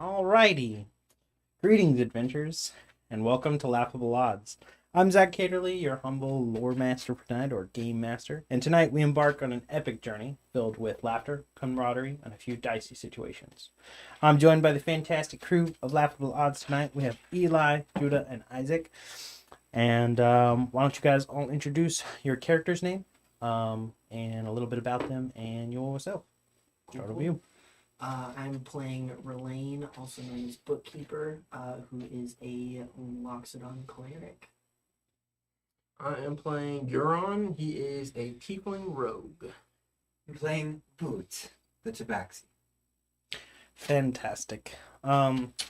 Alrighty. Greetings, adventurers, and welcome to Laughable Odds. I'm Zach Caterly, your humble lore master for tonight, or game master, and tonight we embark on an epic journey filled with laughter, camaraderie, and a few dicey situations. I'm joined by the fantastic crew of Laughable Odds tonight. We have Eli, Judah, and Isaac. And why don't you guys all introduce your character's name and a little bit about them and yourself. Start with you. I'm playing Relaine, also known as Bookkeeper, who is a Loxodon cleric. I am playing Euron. He is a tiefling rogue. I'm playing Boots, the Tabaxi. Fantastic.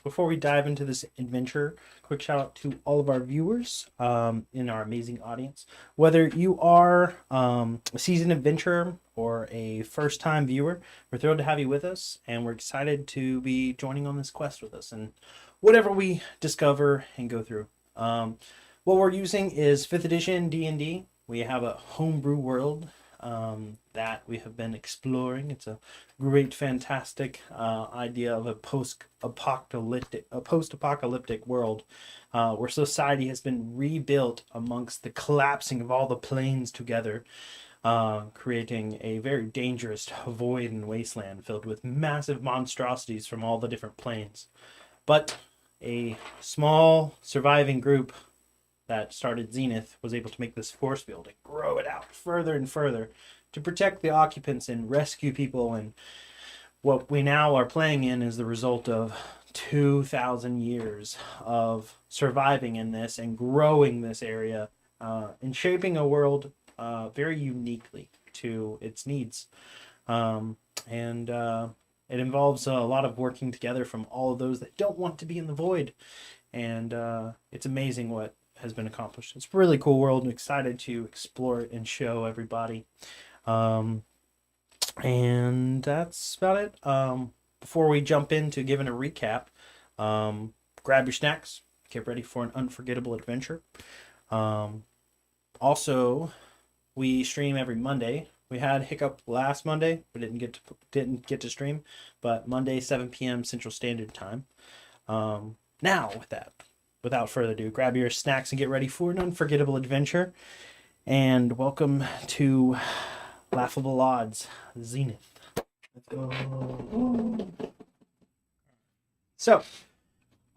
Before we dive into this adventure, quick shout out to all of our viewers in our amazing audience. Whether you are a seasoned adventurer or a first-time viewer, we're thrilled to have you with us, and we're excited to be joining on this quest with us and whatever we discover and go through. What we're using is 5th edition D&D. We have a homebrew world that we have been exploring. It's a great, fantastic idea of a post-apocalyptic world where society has been rebuilt amongst the collapsing of all the planes together, creating a very dangerous void and wasteland filled with massive monstrosities from all the different planes. But a small surviving group that started Zenith was able to make this force field and grow it out further and further to protect the occupants and rescue people. And what we now are playing in is the result of 2,000 years of surviving in this and growing this area and shaping a world very uniquely to its needs. It involves a lot of working together from all of those that don't want to be in the void. And it's amazing what has been accomplished. It's a really cool world. I'm excited to explore it and show everybody. And that's about it. Before we jump into giving a recap, grab your snacks, get ready for an unforgettable adventure. Also, we stream every Monday. We had hiccup last Monday. We didn't get to stream, but Monday 7 p.m. Central Standard Time. Now with that, without further ado, grab your snacks and get ready for an unforgettable adventure. And welcome to Laughable Odds, Zenith. Let's go. So,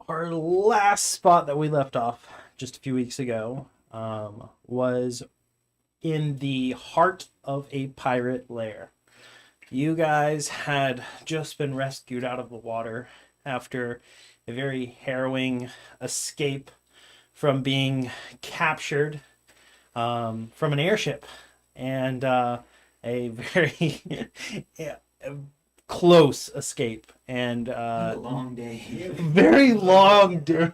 our last spot that we left off just a few weeks ago was in the heart of a pirate lair. You guys had just been rescued out of the water after a very harrowing escape from being captured from an airship, and a very close escape, and A long day. very long day.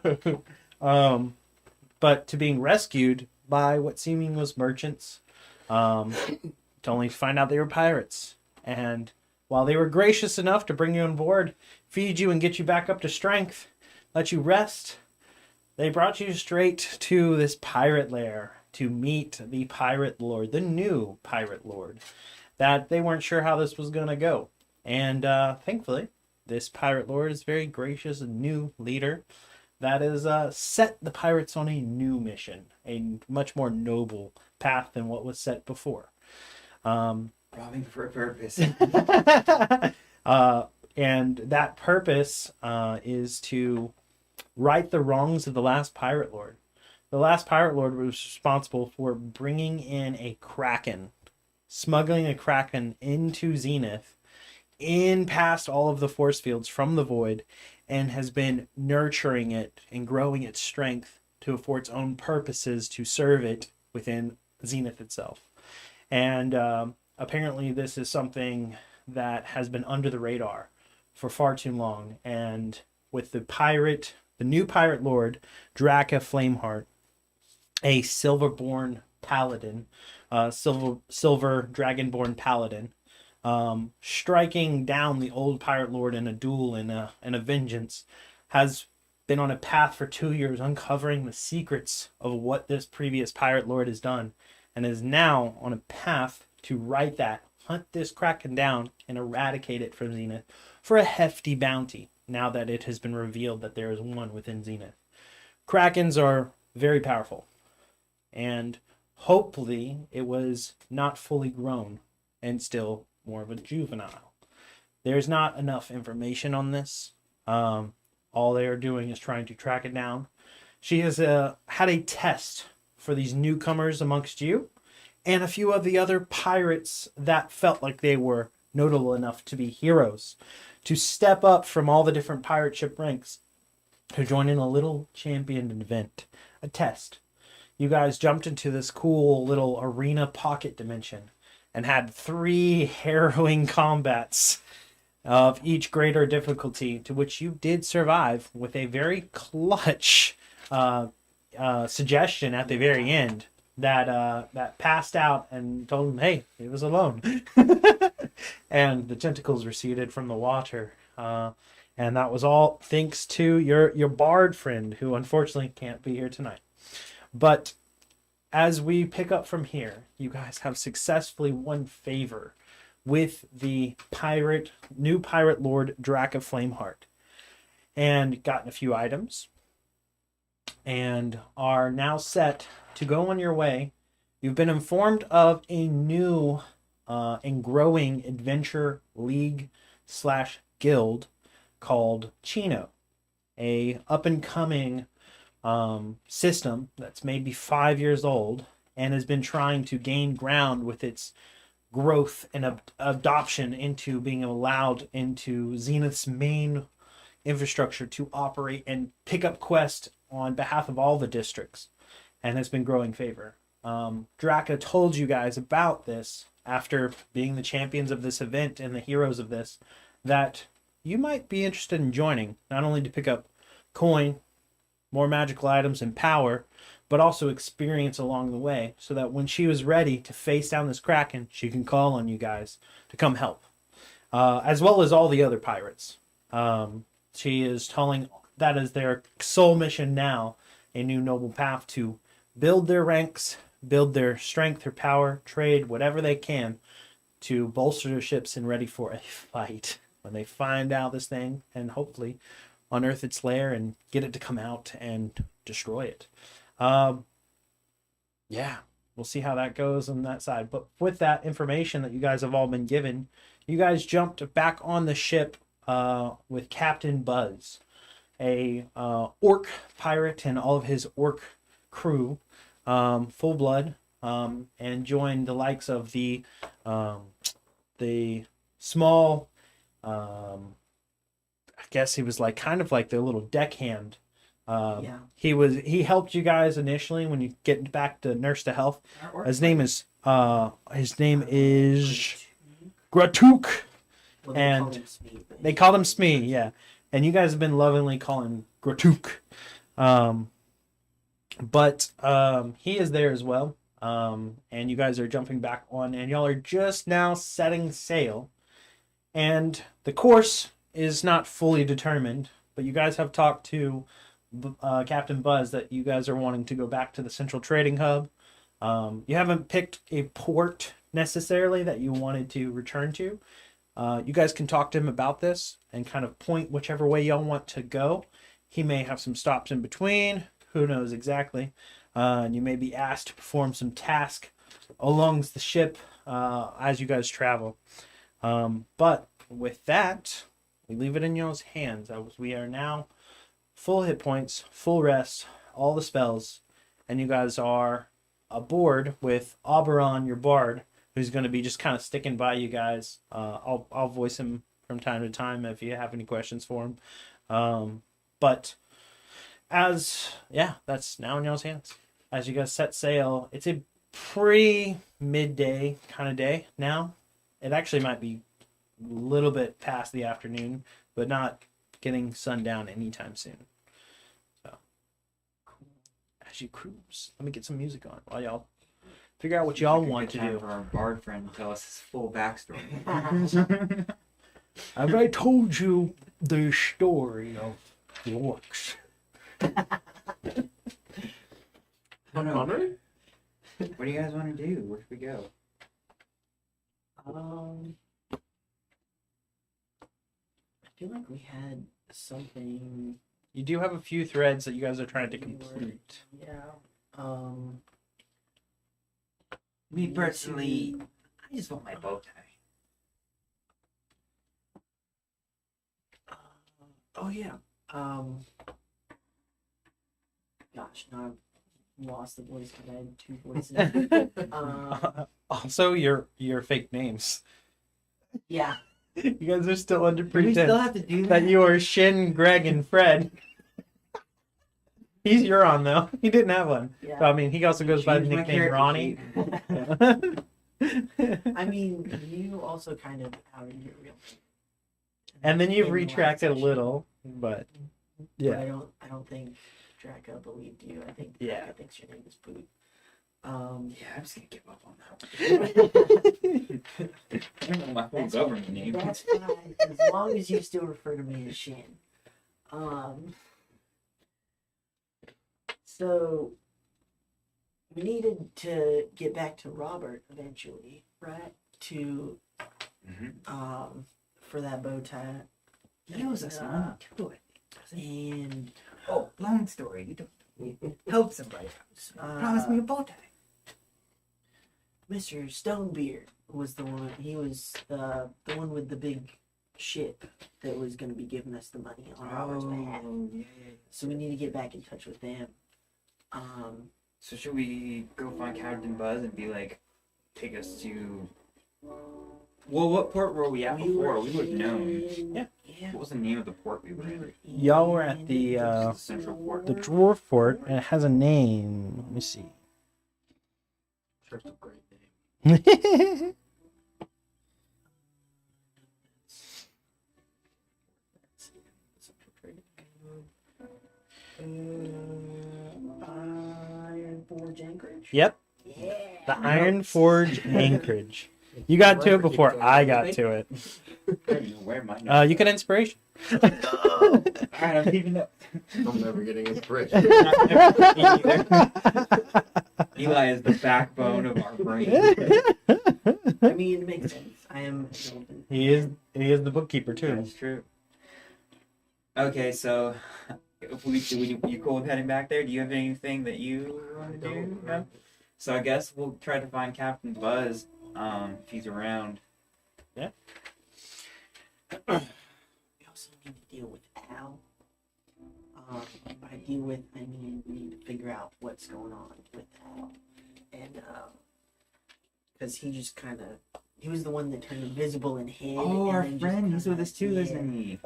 But to being rescued by what seeming was merchants, to only find out they were pirates. And while they were gracious enough to bring you on board, feed you and get you back up to strength, let you rest, they brought you straight to this pirate lair to meet the pirate lord, the new pirate lord, that they weren't sure how this was going to go. And thankfully, this pirate lord is very gracious, a new leader that has set the pirates on a new mission, a much more noble path than what was set before. Robbing for a purpose. And that purpose is to right the wrongs of the last pirate lord. The last pirate lord was responsible for bringing in a kraken, smuggling a kraken into Zenith, in past all of the force fields from the void, and has been nurturing it and growing its strength for its own purposes to serve it within Zenith itself. And apparently this is something that has been under the radar for far too long. And with the new pirate lord, Draka Flameheart, a silverborn paladin, silver dragonborn paladin, striking down the old pirate lord in a duel and a vengeance, has been on a path for 2 years uncovering the secrets of what this previous pirate lord has done, and is now on a path to hunt this kraken down and eradicate it from Zenith for a hefty bounty. now that it has been revealed that there is one within Zenith. Krakens are very powerful, and hopefully it was not fully grown and still more of a juvenile. There's not enough information on this. All they are doing is trying to track it down. She has had a test for these newcomers amongst you and a few of the other pirates that felt like they were notable enough to be heroes, to step up from all the different pirate ship ranks to join in a little champion event, a test. You guys jumped into this cool little arena pocket dimension and had 3 harrowing combats of each greater difficulty, to which you did survive with a very clutch suggestion at the very end that passed out and told him, hey, he was alone. And the tentacles receded from the water. And that was all thanks to your bard friend, who unfortunately can't be here tonight. But as we pick up from here, you guys have successfully won favor with the new pirate lord Drac of Flameheart, and gotten a few items, and are now set to go on your way. You've been informed of a new and growing adventure league / guild called Chino, a up and coming system that's maybe 5 years old and has been trying to gain ground with its growth and adoption into being allowed into Zenith's main infrastructure to operate and pick up quests on behalf of all the districts, and has been growing favor. Draka told you guys about this after being the champions of this event and the heroes of this, that you might be interested in joining, not only to pick up coin, more magical items, and power, but also experience along the way, so that when she was ready to face down this Kraken, she can call on you guys to come help, as well as all the other pirates. She is telling that is their sole mission now, a new noble path to build their ranks, build their strength or power, trade whatever they can to bolster their ships and ready for a fight when they find out this thing, and hopefully unearth its lair and get it to come out and destroy it. Yeah, we'll see how that goes on that side. But with that information that you guys have all been given, you guys jumped back on the ship with Captain Buzz, a orc pirate, and all of his orc crew, full blood, and joined the likes of the small, I guess he was like kind of like their little deckhand. Yeah. He helped you guys initially when you get back to Nurse to Health. His name is Gratuk. Well, And they call him Smee, but they called him Smee, yeah. And you guys have been lovingly calling Gratuk. But he is there as well. And you guys are jumping back on, and y'all are just now setting sail. And the course is not fully determined, but you guys have talked to Captain Buzz that you guys are wanting to go back to the Central Trading Hub. You haven't picked a port necessarily that you wanted to return to. You guys can talk to him about this and kind of point whichever way y'all want to go. He may have some stops in between. Who knows exactly. And you may be asked to perform some task along the ship as you guys travel. But with that, we leave it in y'all's hands. We are now full hit points, full rest, all the spells, and you guys are aboard with Oberon, your bard, who's going to be just kind of sticking by you guys. I'll voice him from time to time if you have any questions for him. But that's now in y'all's hands. As you guys set sail, it's a pre-midday kind of day now. It actually might be a little bit past the afternoon, but not getting sundown anytime soon. So, as you cruise, let me get some music on while y'all figure out what y'all want to do. For our bard friend to tell us his full backstory. Have I told you the story of the orcs? Oh, no. What do you guys want to do? Where should we go? I feel like we had something. You do have a few threads that you guys are trying to complete. Yeah. Me personally, I just want my bow tie. Oh yeah. Gosh, now I've lost the voice because I had two voices. Also, your fake names. Yeah. You guys are still under Do we still pretense have to do that you are Shin, Greg, and Fred. He's Euron though. He didn't have one. Yeah. So, I mean, he also goes by the Change my nickname character Ronnie. sheet. I mean, you also kind of outed your real name. And then you've In the last retracted a session. little, but But yeah. I don't think Draco believed you. I think Yeah. Draco thinks your name is Boot. Yeah, I'm just gonna give up on that one. I don't know my full That's government fine. name. That's fine, as long as you still refer to me as Shin. So we needed to get back to Robert eventually, right? To Mhm. for that bow tie. That was a song. Do it. And Oh, long story. You don't help somebody. Promise me a bow tie. Mr. Stonebeard was the one. He was the one with the big ship that was going to be giving us the money on Robert's behalf. yeah. So we need to get back in touch with them. So should we go find Captain Buzz and be like, take us to? Well, what port were we at before? We would have known. Yeah. What was the name of the port we were in? Y'all were at the Central port. the dwarf fort, and it has a name. Let me see. Such a great name. Iron Forge Anchorage? Yep, Yeah. the Iron Forge Anchorage. You got to it before I got to it. I don't know where my You can inspiration. Alright, I'm keeping up. I'm never getting inspiration. Eli is the backbone of our brain. I mean, it makes sense. I am. He is the bookkeeper too. That's true. Okay, so if you cool with heading back there? Do you have anything that you want to do? No? So I guess we'll try to find Captain Buzz if he's around. Yeah. We also need to deal with Al. By deal with, I mean we need to figure out what's going on with Al, and because he just kind of he was the one that turned invisible and hid. Oh, and our then just friend, he's kinda- with us too, yeah. isn't he?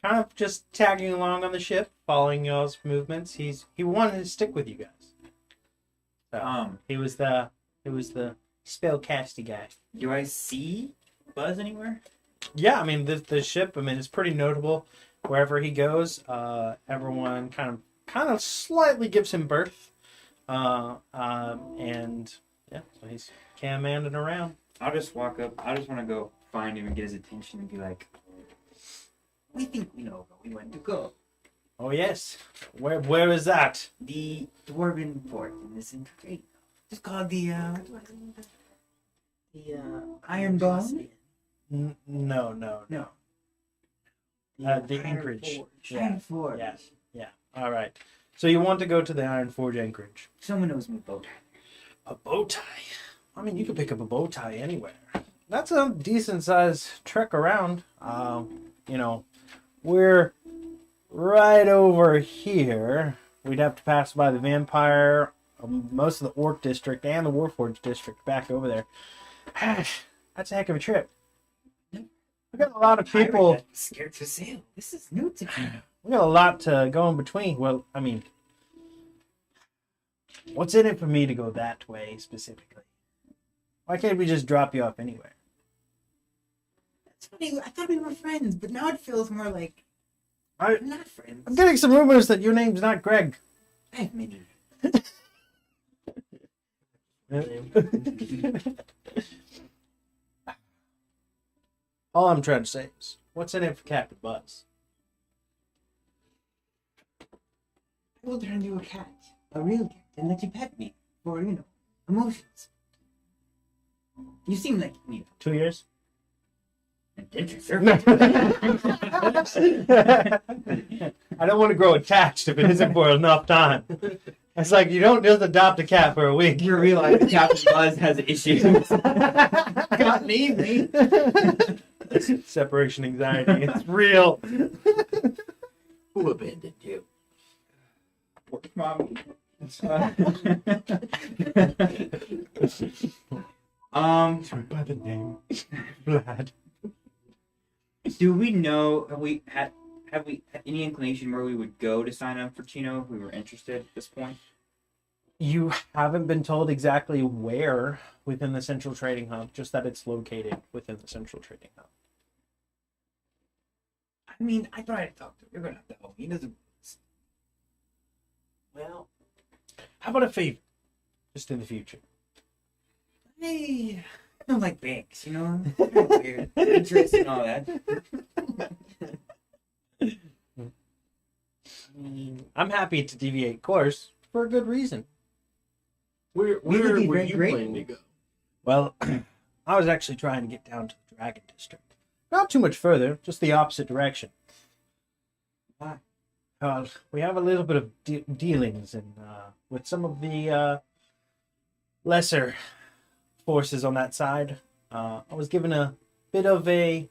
Kind of just tagging along on the ship, following y'all's movements. He wanted to stick with you guys. So, he was the spellcasty guy. Do I see Buzz anywhere? Yeah, I mean the ship. I mean it's pretty notable. Wherever he goes, everyone kind of slightly gives him birth, and yeah, so he's cam-manning around. I'll just walk up. I just want to go find him and get his attention and be like, "We think we know where we want to go. Oh yes, where is that? The dwarven port in this intrigue. It's called the The Iron Bone? No. No. The Iron Anchorage. Forge. Yeah. Iron Forge. Yeah. All right. So you want to go to the Iron Forge Anchorage? Someone knows me boat. A bow tie. I mean, you could pick up a bow tie anywhere. That's a decent sized trek around. We're right over here. We'd have to pass by the vampire, most of the orc district, and the warforged district back over there. That's a heck of a trip. We got a lot of people. Scared to sail. This is new to me. We got a lot to go in between. Well, I mean, what's in it for me to go that way specifically? Why can't we just drop you off anywhere? It's funny. I thought we were friends, but now it feels more like I- we're not friends. I'm getting some rumors that your name's not Greg. I have many. All I'm trying to say is, what's in it for Captain Buzz? I will turn you a cat, a real cat, and let you pet me for, emotions. You seem like, 2 years? Indentured servant. I don't want to grow attached if it isn't for enough time. It's like you don't just adopt a cat for a week. You realize Captain Buzz has issues. Got me. Separation anxiety. It's real. Who abandoned you? Poor mommy. By the name Vlad. Do we know? Have we had any inclination where we would go to sign up for Chino if we were interested at this point? You haven't been told exactly where within the Central Trading Hub, just that it's located within the Central Trading Hub. I mean, I tried to talk to him. You're gonna have to help me. He doesn't. Well, How about a favor? Just in the future. Hey, I don't like banks, you know? Kind of weird. Interest and all that. I mean, I'm happy to deviate course for a good reason. Where We would be were very you grateful. planning to go? Well, I was actually trying to get down to the Dragon District. Not too much further, just the opposite direction. Why? We have a little bit of dealings with some of the lesser forces on that side. I was given a bit of a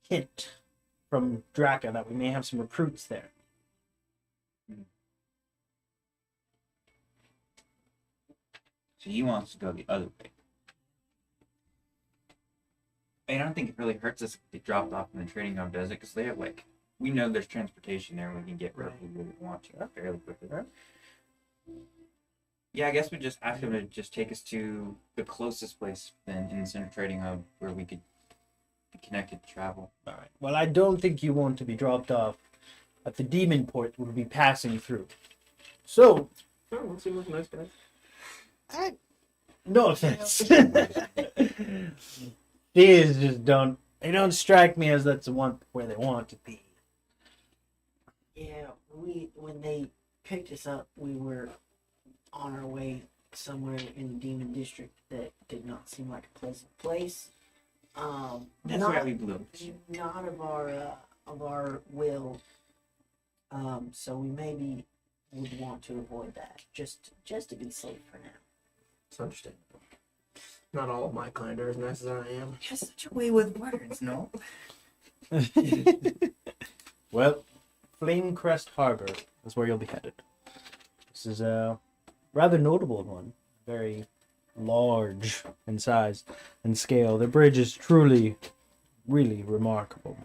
hint from Draka that we may have some recruits there. So he wants to go the other way. I don't think it really hurts us if they dropped off in the trading hub, does it? Because they have, like, we know there's transportation there. We can get where we really want to fairly quickly. Right. Yeah, I guess we just ask them to just take us to the closest place then in the center trading hub where we could be connected to travel. All right. Well, I don't think you want to be dropped off at the demon port we'll be passing through. So, Oh, let's see what nice guys. no offense. These just don't strike me as that's the one where they want to be. yeah, when they picked us up, we were on our way somewhere in the Demon District that did not seem like a pleasant place. That's not, why we blew. not of our will. So we maybe would want to avoid that just to be safe for now. It's understandable. Not all of my kind are as nice as I am. You have such a way with words, no? Well, Flamecrest Harbor is where you'll be headed. This is a rather notable one. Very large in size and scale. The bridge is truly, really remarkable.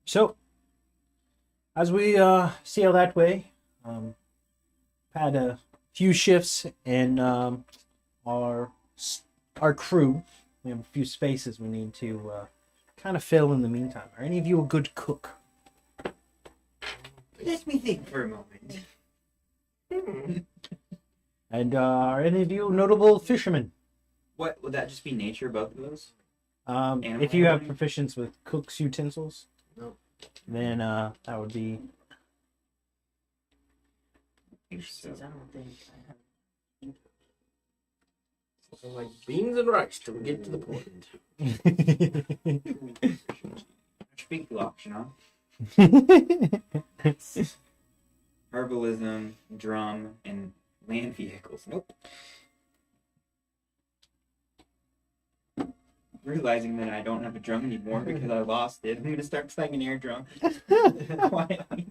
So, as we sail that way, had a few shifts in our crew. We have a few spaces we need to kind of fill in the meantime. Are any of you a good cook? Let me think for a moment. And are any of you notable fishermen? What would that just be nature, both of those? If you have proficiency with cook's utensils, No. then that would be. Since I don't think I have. So like beans and rice till we get to the point. Speak the option, huh? Herbalism, drum, and land vehicles. Nope. Realizing that I don't have a drum anymore because I lost it, I'm gonna start playing an air drum. Quietly.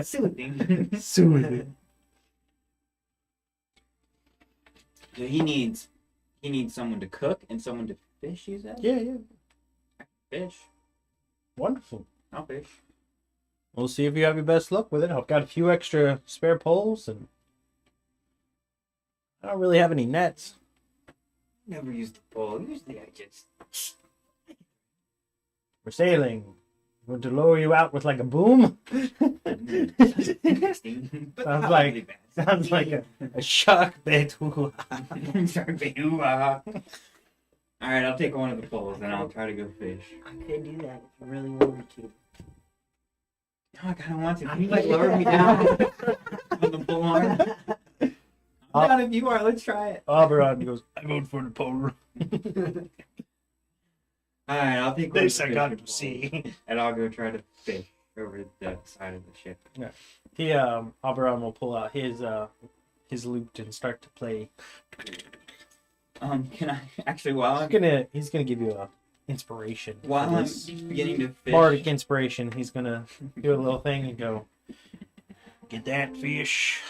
Soothing. Soothing. So he needs someone to cook and someone to fish, you said? Yeah. Fish. Wonderful. I'll fish. We'll see if you have your best luck with it. I've got a few extra spare poles, and I don't really have any nets. Never used the pole. Usually I just We're sailing. Want to lower you out with like a boom? interesting. But Sounds not like- really bad. Sounds like a shark bait. Shark bait. Ooh, Alright, I'll take one of the poles and I'll try to go fish. I could do that if you really wanted to. No, I kinda want to. Can you like lower me down on the pole arm? I'm down if you are, let's try it. Oberon goes, I vote for the pole. Alright, I'll take one of This the I got fishing to poles, see. and I'll go try to fish over the side of the ship. Alberon will pull out his lute and start to play. Can I actually while He's gonna give you a inspiration. while for I'm this beginning to fish, bardic inspiration, he's gonna do a little thing and go, get that fish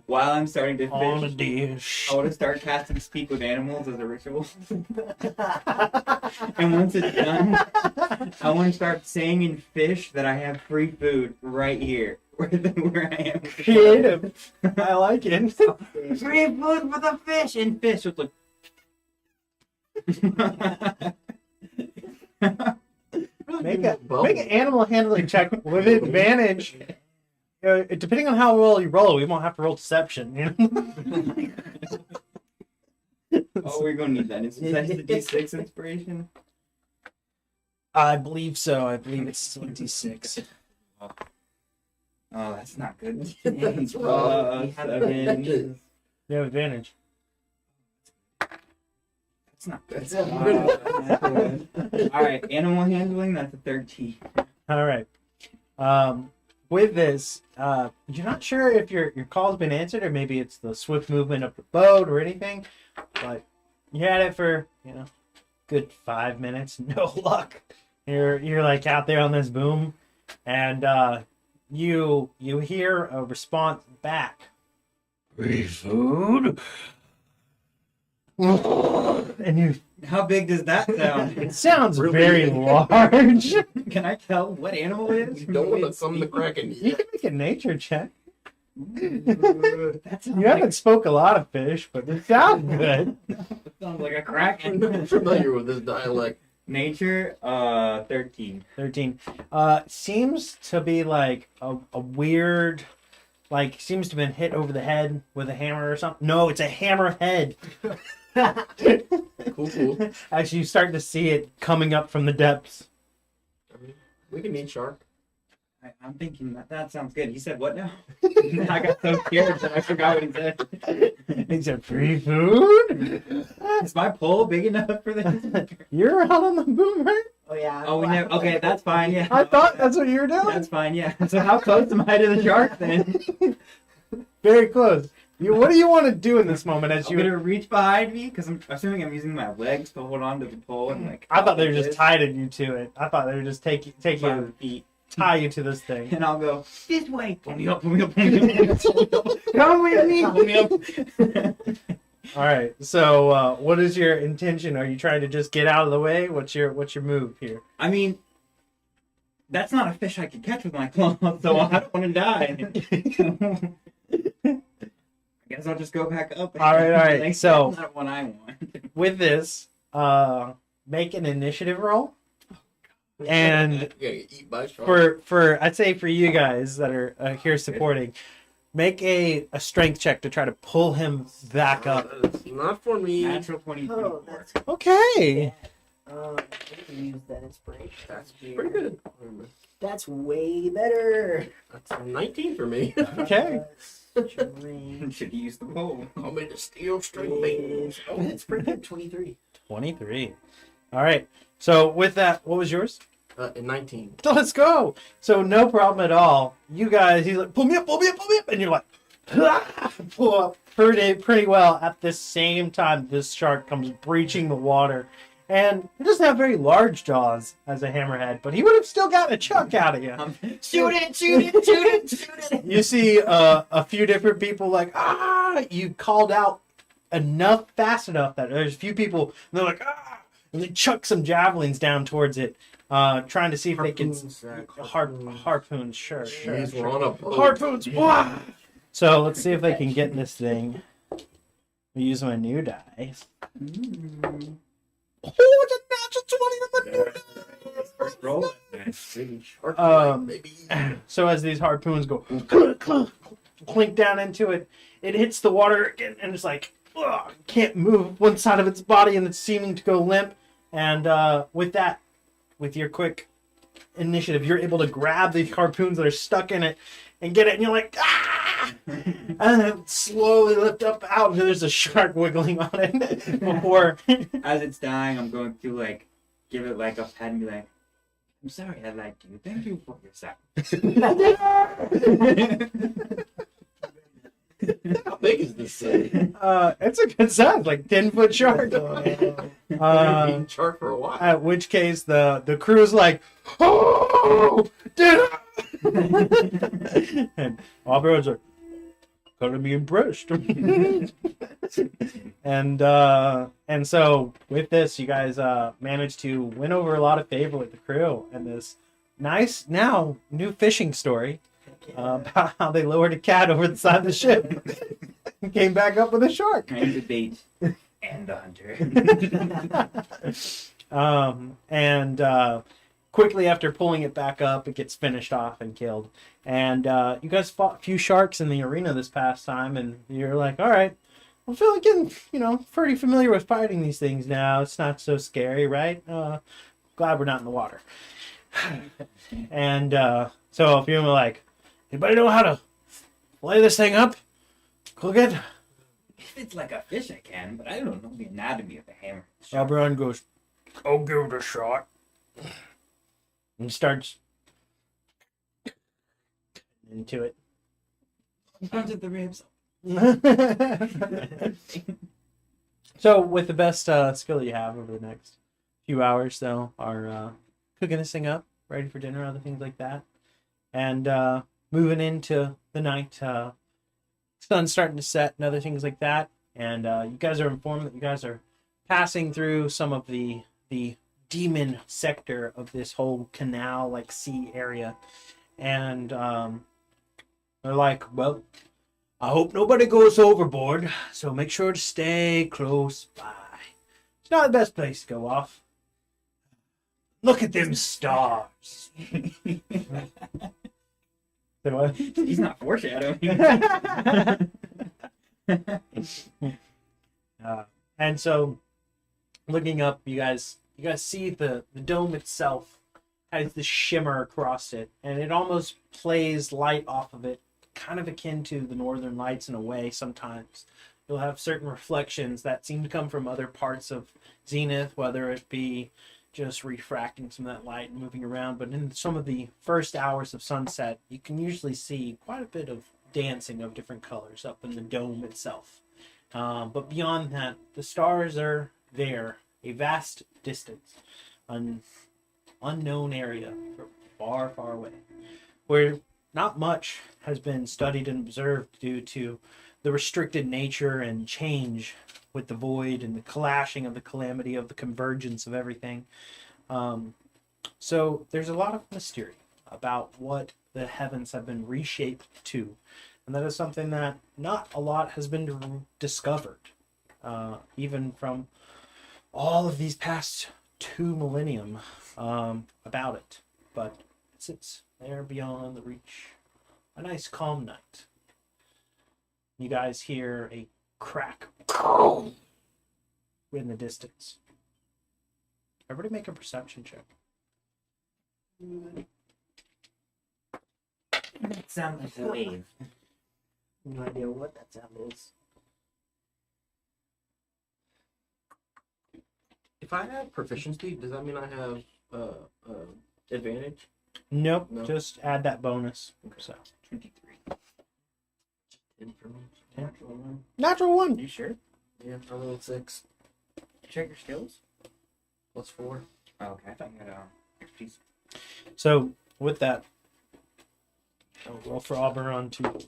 while I'm starting to on a fish, dish. I want to start casting Speak with Animals as a ritual. And once it's done, I want to start saying in fish that I have free food right here, where I am. Creative. I like it. Free food for the fish, and fish would look. Make an animal handling check with advantage. Depending on how well you roll, we won't have to roll deception. You know? Oh, we're gonna need that. Is that the D6 inspiration? I believe so. I believe it's 26. Oh, that's not good. That's wrong. You have 7. You have advantage. That's not good. That's not All right, animal handling. That's a 13. All right. With this, you're not sure if your call's been answered or maybe it's the swift movement of the boat or anything, but you had it for good 5 minutes, no luck. You're like out there on this boom, and you hear a response back. Free food. And you. How big does that sound? It sounds Really? very large. Can I tell what animal it is? You don't want to summon the Kraken. You can make a nature check. That sounds You haven't spoke a lot of fish, but it sounds good. sounds like a I'm kraken. not familiar with this dialect. Nature, 13. 13. Seems to be like a weird, like seems to have been hit over the head with a hammer or something. No, it's a hammerhead. Cool. As you start to see it coming up from the depths. I mean, we can eat shark. I'm thinking that sounds good. He said what now? I got so scared that I forgot what he said. He said, free food? Is my pole big enough for this? You're out on the boom, right? Oh yeah. Oh, we never. Okay, that's fine. Yeah. I thought that's what you were doing. That's fine. Yeah. So how close am I to the shark then? Very close. What do you want to do in this moment as I'm you... gonna reach behind me because I'm assuming I'm using my legs to hold on to the pole and like. I thought they were like just this. tied you to it. I thought they were just take My you, feet, tie you to this thing. and I'll go this way. Pull me up. Pull me up. Pull me up. Pull me up. Come with me. Pull me up. All right. So, what is your intention? Are you trying to just get out of the way? What's your move here? I mean, that's not a fish I could catch with my claws, so I don't want to die. I guess I'll just go back up. All right. Like, So- that's not what I want. With this, make an initiative roll. And Yeah, eat by shark. for I'd say for you guys that are here supporting, make a strength check to try to pull him back up. That's not for me. Natural 23. Oh, that's Okay. we can use that inspiration. That's here. pretty good. That's way better. That's a 19 for me. Okay. Should use the pole. Call me the steel string mate. Oh, that's pretty good. 23. 23. All right. So with that, what was yours? 19. So let's go. So no problem at all. You guys, he's like, pull me up, and you're like, pull up pretty well. At the same time, this shark comes breaching the water, and he doesn't have very large jaws as a hammerhead, but he would have still gotten a chunk out of you. Shoot it! Shoot it! Shoot it! Shoot it! You see a few different people like, you called out fast enough that there's a few people, and they're like, and they chuck some javelins down towards it, trying to see if they can harpoons. Sure. Jeez, we're on a boat. Harpoons. Wah! So let's see if they can get this thing. I use my new dice. Oh, it's a natural 20 on the new dice. First roll. Shark baby. So as these harpoons go clink down into it, it hits the water again, and it's like can't move one side of its body, and it's seeming to go limp. And with your quick initiative, you're able to grab the harpoons that are stuck in it and get it, and you're like, and then slowly lift up out, and there's a shark wiggling on it before. As it's dying, I'm going to like give it like a pat and be like, "I'm sorry I lied to you. Thank you for your sacrifice." How big is this thing? It's a good size, like 10-foot shark. Eating shark for a while. At which case the crew's like, "Oh, dinner!" And Aubrey's like, "Gonna be impressed." And so with this, you guys managed to win over a lot of favor with the crew, and this nice now new fishing story about how they lowered a cat over the side of the ship and came back up with a shark. And the bait and the hunter. Quickly after pulling it back up, it gets finished off and killed. And you guys fought a few sharks in the arena this past time, and you're like, all right, I'm feeling getting, pretty familiar with fighting these things now. It's not so scary, right? Glad we're not in the water. And so if you're like, anybody know how to lay this thing up? Cook it? If it's like a fish, I can, but I don't know the anatomy of the hammer. Aubrey goes, "I'll give it a shot." And starts into it. Onto the ribs. So with the best skill you have over the next few hours, though, are cooking this thing up, ready for dinner, other things like that. And moving into the night, sun's starting to set and other things like that. And you guys are informed that you guys are passing through some of the demon sector of this whole canal, like sea area. And they're like, well, I hope nobody goes overboard, so make sure to stay close by. It's not the best place to go off. Look at them stars. Say what? He's not foreshadowing. And so, looking up, you guys see the dome itself has this shimmer across it, and it almost plays light off of it, kind of akin to the northern lights in a way. Sometimes you'll have certain reflections that seem to come from other parts of Zenith, whether it be just refracting some of that light and moving around. But in some of the first hours of sunset, you can usually see quite a bit of dancing of different colors up in the dome itself. But beyond that, the stars are there, a vast distance, an unknown area far, far away, where not much has been studied and observed due to the restricted nature and change with the void and the clashing of the calamity of the convergence of everything. So there's a lot of mystery about what the heavens have been reshaped to. And that is something that not a lot has been discovered, even from all of these past 2 millennium about it. But it sits there beyond the reach. A nice calm night. You guys hear a crack in the distance. Everybody make a perception check. That sounds like a wave. No idea what that sound is. If I have proficiency, does that mean I have advantage? Nope, No. just add that bonus. So 23. 10 for me. natural one. You sure? Yeah, I rolled 6 Check your skills. plus 4. Oh, okay, I thought you had expertise. So with that, I'll roll for Auberon to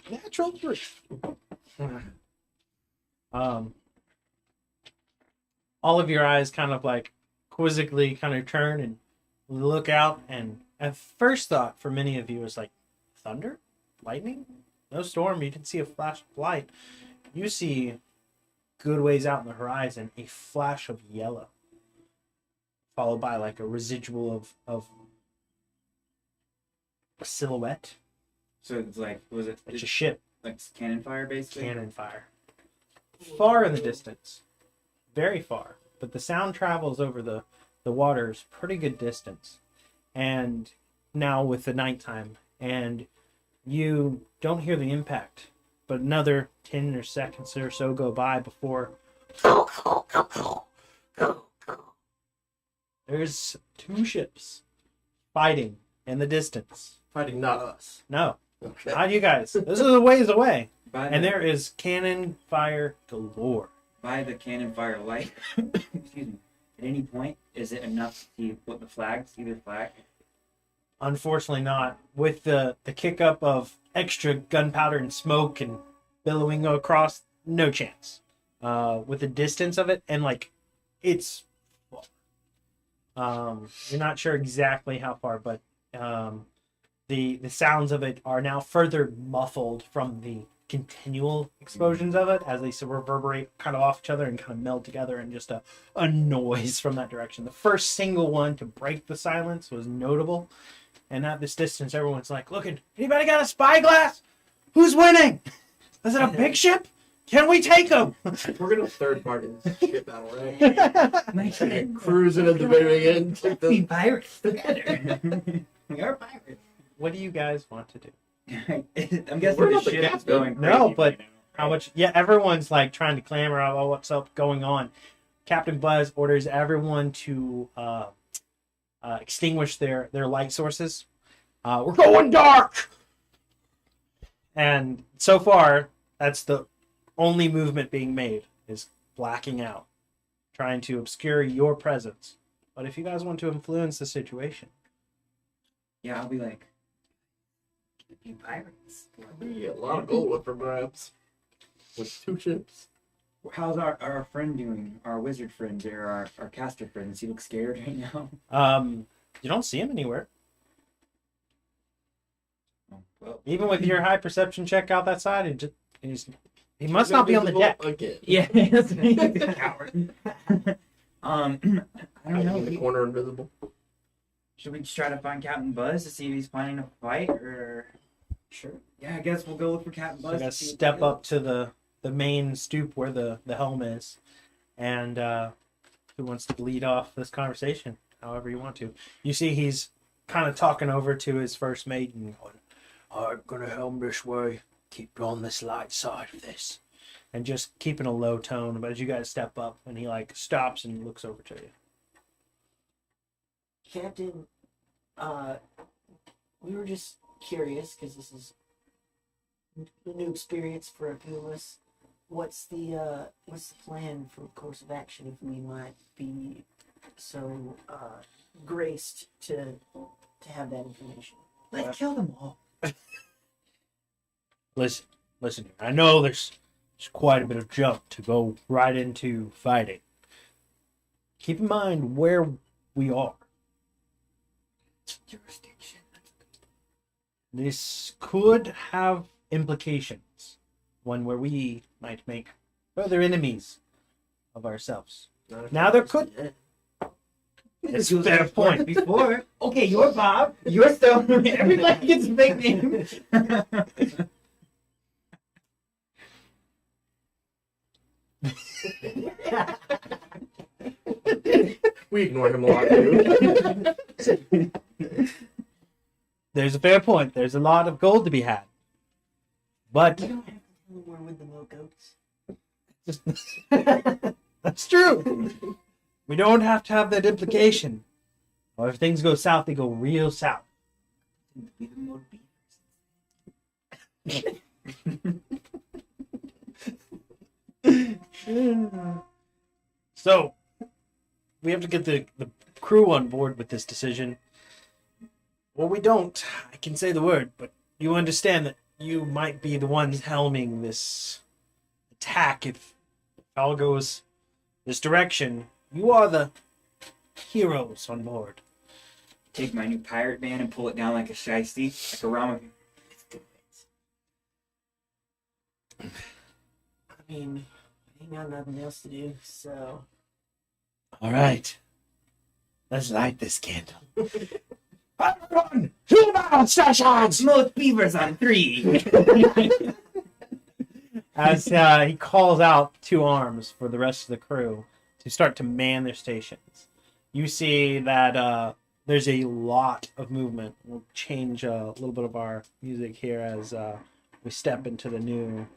natural 3. All of your eyes kind of like quizzically kind of turn and look out, and at first thought for many of you is like thunder, lightning, no storm. You can see a flash of light. You see good ways out in the horizon a flash of yellow, followed by like a residual of a silhouette. So it's like, was it It's a ship. like cannon fire basically? Cannon fire. Far in the distance. Very far. But the sound travels over the waters pretty good distance. And now with the nighttime, and You don't hear the impact, but another 10 or seconds or so go by before there's two ships fighting in the distance. Fighting not us. No, Okay. not you guys. This is a ways away. By And the, there is cannon fire galore. by the cannon fire light. Excuse me. At any point, is it enough to see what the flags, either flag? Unfortunately not. With the kick up of extra gunpowder and smoke and billowing across, no chance. With the distance of it, and like it's you're not sure exactly how far, but the sounds of it are now further muffled from the continual explosions of it as they reverberate kind of off each other and kind of meld together in just a noise from that direction. The first single one to break the silence was notable. And at this distance, everyone's like, looking, anybody got a spyglass? Who's winning? Is it a big ship? Can we take them? We're gonna third party this shit battle, right? Cruising at the very end. Take Be the... pirates together. We are pirates. What do you guys want to do? I'm guessing We're the not the ship's captain. going crazy. No, but right now, How right? much? Yeah, everyone's like trying to clamor out about what's up going on. Captain Buzz orders everyone to extinguish their light sources. We're going dark! And so far, that's the only movement being made, is blacking out, trying to obscure your presence. But if you guys want to influence the situation, Yeah, I'll be like, be pirates. Be a lot of gold up for grabs. With two ships. How's our friend doing? Our wizard friend or our caster friend? Does he look scared right now? you don't see him anywhere. Oh, well, Even with your high perception check out that side, he must not be on the deck. Again. yeah, that's me. He's a coward. I don't know. In the corner invisible. Should we just try to find Captain Buzz to see if he's planning a fight, or? Sure. Yeah, I guess we'll go look for Captain So Buzz. you to guys see what step he up to the main stoop where the helm is, and who wants to lead off this conversation? However you want to. You see, he's kind of talking over to his first mate and going, "I'm gonna helm this way. Keep on this light side of this," and just keeping a low tone. But as you guys step up, and he like stops and looks over to you. Captain, we were just curious because this is a new experience for a few of us. What's the plan for course of action if we might be so graced to have that information? Let's kill them all. Listen. Here. I know there's quite a bit of jump to go right into fighting. Keep in mind where we are. Jurisdiction. This could have implications, one where we might make further enemies of ourselves. Now there could. It's a fair point. Before, okay, you're Bob. You're Stone. Everybody gets a fake name. We ignore him a lot too. There's a fair point. There's a lot of gold to be had. But We don't have to tell them we're with the little goats. that's true. We don't have to have that implication. Or if things go south, they go real south. So, we have to get the crew on board with this decision. Well, we don't. I can say the word, but you understand that you might be the ones helming this attack if all goes this direction. You are the heroes on board. Take my new pirate band and pull it down like a shiesty, like a Rama. I mean, I ain't got nothing else to do, so All right. Let's light this candle. Everyone, human stations! Smooth beavers on 3. As he calls out 2 arms for the rest of the crew to start to man their stations. You see that there's a lot of movement. We'll change a little bit of our music here as we step into the new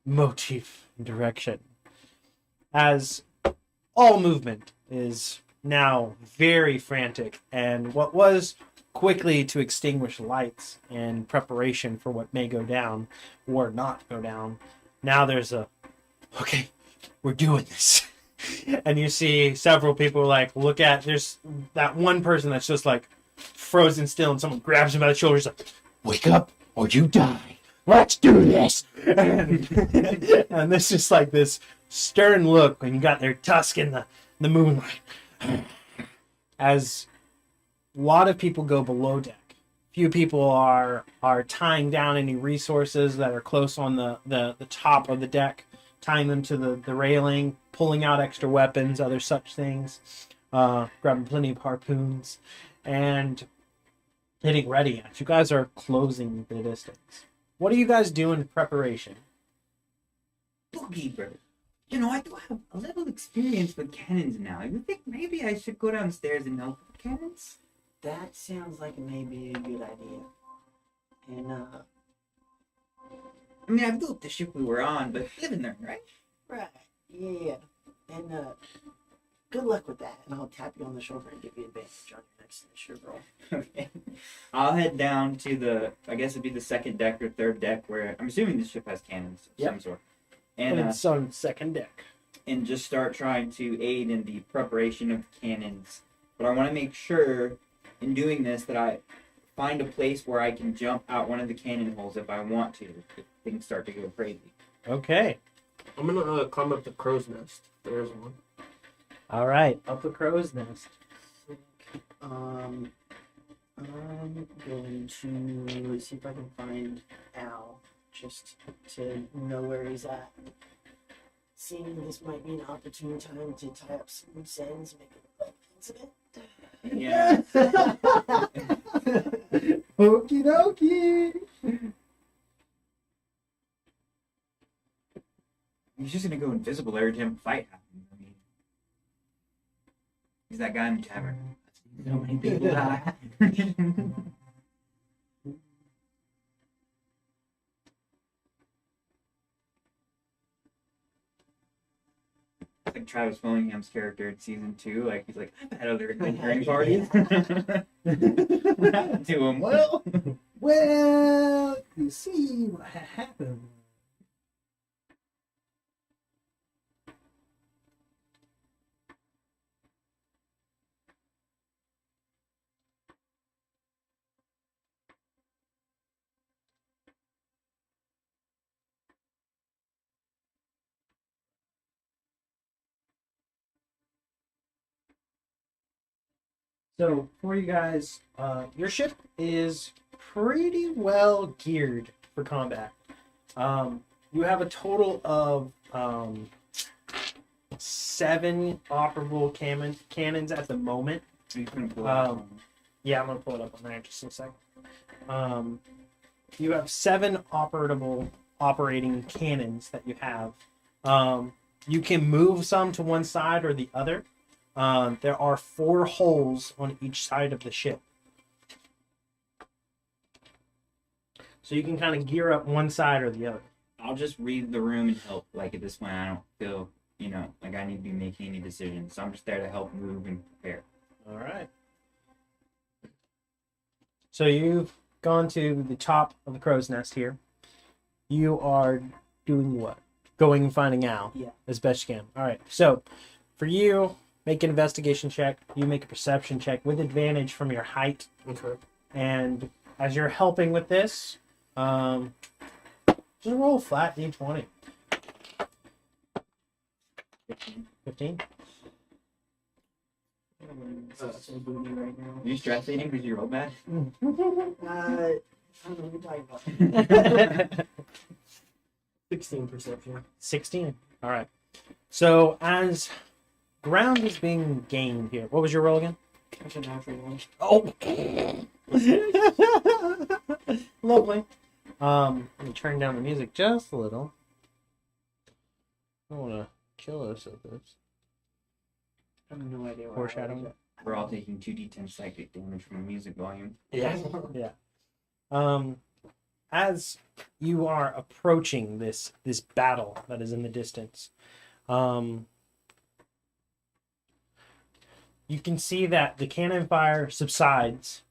motif direction. As all movement is now very frantic, and what was quickly to extinguish lights in preparation for what may go down or not go down, now there's a, okay, we're doing this. And you see several people like look at, there's that one person that's just like frozen still, and someone grabs him by the shoulders like, wake up or you die, let's do this. And there's just like this stern look when you got their tusk in the moonlight. As a lot of people go below deck, few people are tying down any resources that are close on the top of the deck, tying them to the railing, pulling out extra weapons, other such things, grabbing plenty of harpoons, and getting ready as you guys are closing the distance. What are you guys doing in preparation? Bookkeeper. You know, I do have a little experience with cannons now. You think maybe I should go downstairs and help with cannons? That sounds like it may be a good idea. And I mean, I built the ship we were on, but live and learn, right? right, yeah. And good luck with that. And I'll tap you on the shoulder and give you advantage on your next initiative roll. Okay. I'll head down to the, I guess it'd be the second deck or third deck, where I'm assuming the ship has cannons of some sort. And it's on second deck. And just start trying to aid in the preparation of the cannons. But I want to make sure in doing this that I find a place where I can jump out one of the cannon holes if I want to, if things start to go crazy. Okay. I'm gonna climb up the crow's nest. There's one. All right. Up the crow's nest. I'm going to see if I can find Al, just to know where he's at. Seeing this might be an opportune time to tie up some loose ends, make a incident. Yeah. Okie dokie. He's just gonna go invisible every time a fight happens. I mean, he's that guy in the tavern. So many people die. Like Travis Willingham's character in season 2, like he's like, I've had other adventuring parties. What happened to him? Well, you see what happened. So for you guys, your ship is pretty well geared for combat. You have a total of 7 operable cannons at the moment. You couldn't pull it out. Yeah, I'm gonna pull it up on there in just a second. You have 7 operating cannons that you have. You can move some to one side or the other. There are 4 holes on each side of the ship. So you can kind of gear up one side or the other. I'll just read the room and help. Like at this point, I don't feel, like I need to be making any decisions. So I'm just there to help move and prepare. All right. So you've gone to the top of the crow's nest here. You are doing what? Going and finding Al. Yeah. As best you can. All right. So for you, make an investigation check. You make a perception check with advantage from your height. Okay. And as you're helping with this, just roll flat d20. 15? Some booty right now. Are you stress eating because you rolled bad? I don't know what you're talking about. 16 perception. 16. All right. So as ground is being gained here, what was your roll again? That's a natural one. Oh, lovely. Let me turn down the music just a little. I don't want to kill us at this. I have no idea. Foreshadowing. We're all taking 2d10 psychic damage from the music volume. Yeah. As you are approaching this battle that is in the distance, you can see that the cannon fire subsides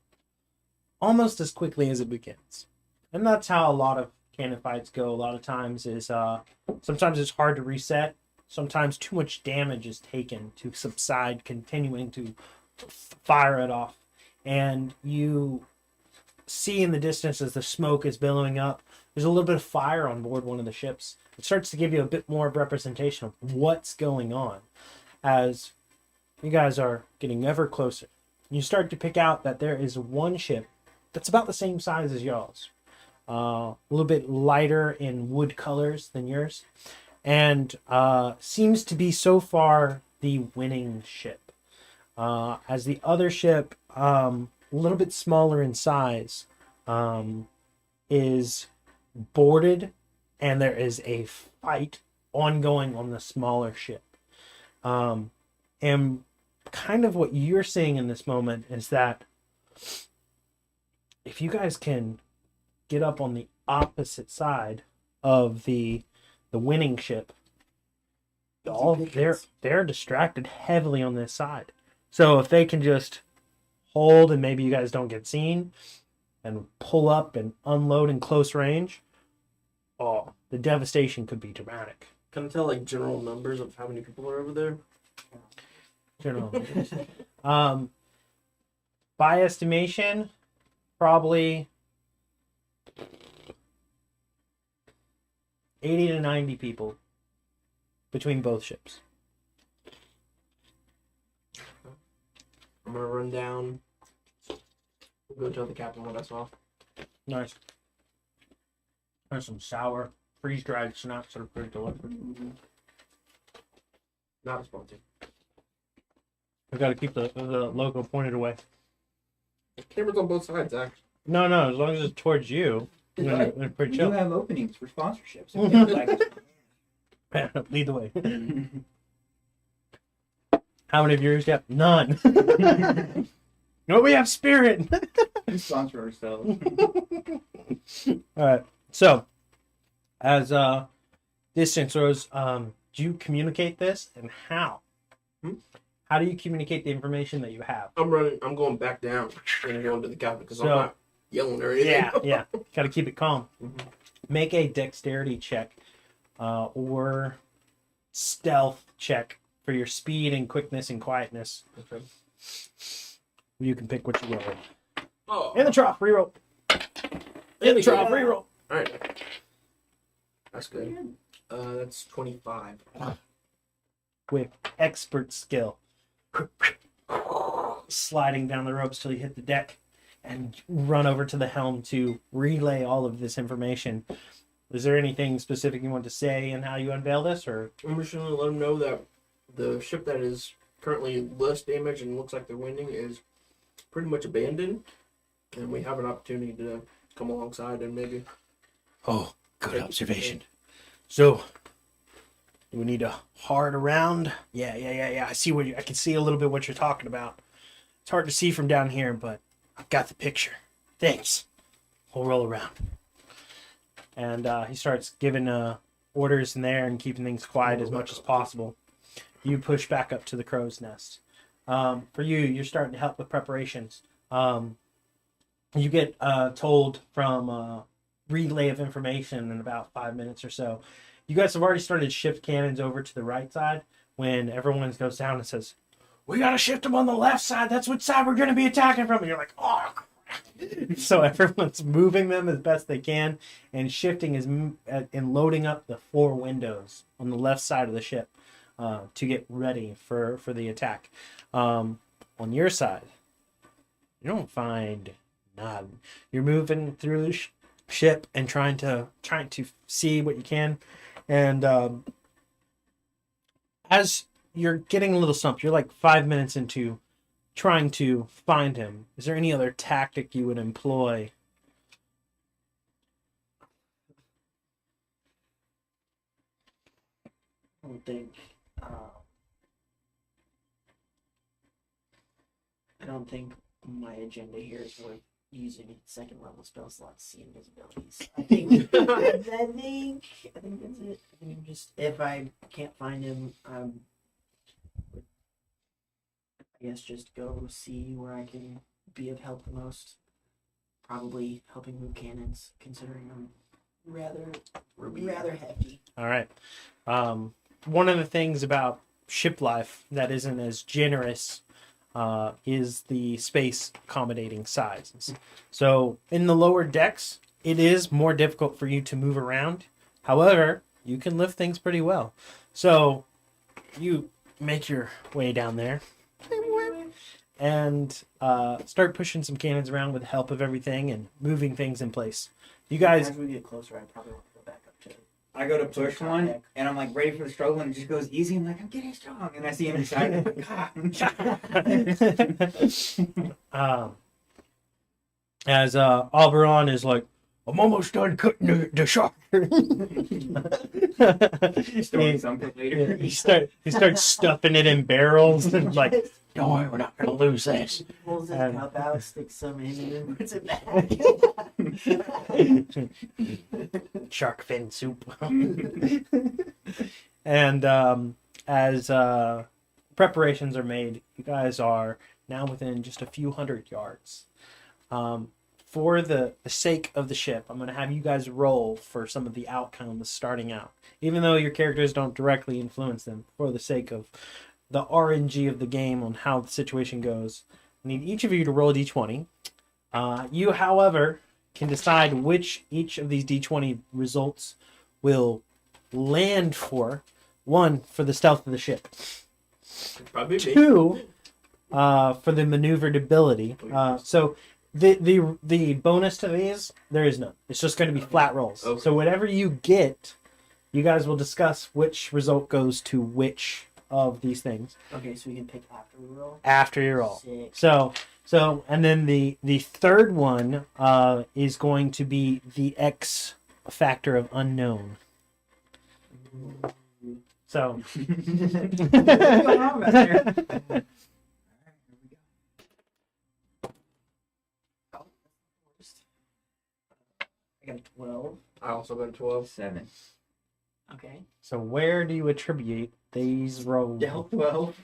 almost as quickly as it begins. And that's how a lot of cannon fights go. A lot of times is sometimes it's hard to reset. Sometimes too much damage is taken to subside, continuing to fire it off. And you see in the distance as the smoke is billowing up, there's a little bit of fire on board one of the ships. It starts to give you a bit more of representation of what's going on as you guys are getting ever closer. You start to pick out that there is one ship that's about the same size as y'all's. A little bit lighter in wood colors than yours, and seems to be so far the winning ship. As the other ship, a little bit smaller in size, is boarded, and there is a fight ongoing on the smaller ship. And kind of what you're seeing in this moment is that if you guys can get up on the opposite side of the winning ship, they're distracted heavily on this side. So if they can just hold and maybe you guys don't get seen and pull up and unload in close range, oh, the devastation could be dramatic. Can I tell like general numbers of how many people are over there? General. By estimation, probably 80 to 90 people between both ships. I'm gonna run down. We'll go tell the captain what I saw. Nice. There's some sour, freeze-dried snacks that are pretty delicious. Not responsive. I gotta keep the logo pointed away. The camera's on both sides, actually. No, as long as it's towards you, then it's pretty We chill. do have openings for sponsorships. If you would like. Lead the way. How many viewers do you have? None. No, we have Spirit. We sponsor ourselves. All right. So, as distance throws, do you communicate this, and how? How do you communicate the information that you have? I'm running. I'm going back down and going to the captain because I'm So- not yelling or anything. Yeah. Got to keep it calm. Mhm. Make a dexterity check or stealth check for your speed and quickness and quietness. Okay. You can pick what you roll. Oh. In the trough, reroll. In the trough, Yeah. reroll. All right. That's good. That's 25. With expert skill. Sliding down the ropes till you hit the deck and run over to the helm to relay all of this information. Is there anything specific you want to say and how you unveil this, or I'm just going to let them know that the ship that is currently less damaged and looks like they're winning is pretty much abandoned, and we have an opportunity to come alongside and maybe. Oh, good Take it. observation. So, do we need to hard around? Yeah. I see I can see a little bit what you're talking about. It's hard to see from down here, but I've got the picture. Thanks. We'll roll around. And he starts giving orders in there and keeping things quiet as much as possible. You push back up to the crow's nest. For you're starting to help with preparations. You get told from relay of information in about 5 minutes or so. You guys have already started shift cannons over to the right side when everyone goes down and says, "We gotta shift them on the left side. That's what side we're gonna be attacking from." And you're like, "Oh, crap." So everyone's moving them as best they can and shifting and loading up the 4 windows on the left side of the ship to get ready for the attack. On your side, you don't find none. You're moving through the ship and trying to see what you can, and as you're getting a little stumped, you're like 5 minutes into trying to find him. Is there any other tactic you would employ? I don't think. I don't think my agenda here is worth using second level spell slots to see invisibilities. I think I think that's it. I think just if I can't find him, I guess just go see where I can be of help the most. Probably helping move cannons, considering I'm rather hefty. All right. One of the things about ship life that isn't as generous is the space accommodating sizes. So in the lower decks, it is more difficult for you to move around. However, you can lift things pretty well. So you make your way down there and start pushing some cannons around with the help of everything and moving things in place. You guys, As we get closer, I probably want to go back up to it. I go to push one, and I'm like ready for the struggle, and it just goes easy. I'm like, I'm getting strong, and I see him inside. as Oberon is like, I'm almost done cutting the shark. Storing something later. He starts stuffing it in barrels and like, don't worry, we're not gonna lose this. He pulls his And- cup out, sticks some in, and then puts it back. Shark fin soup. And as preparations are made, you guys are now within just a few hundred yards. For the sake of the ship, I'm going to have you guys roll for some of the outcomes starting out. Even though your characters don't directly influence them, for the sake of the RNG of the game on how the situation goes, I need each of you to roll a d20. You, however, can decide which each of these d20 results will land for. One, for the stealth of the ship. Probably me. Two, for the maneuverability. So the bonus to these, there is none. It's just going to be flat rolls. Okay. So whatever you get, you guys will discuss which result goes to which of these things Okay, so we can pick after we roll. after you roll. Sick. So and then the third one is going to be the X factor of unknown. So What's going on back there? I got a 12. I also got a 12. 7. Okay. So where do you attribute these rolls? Del 12.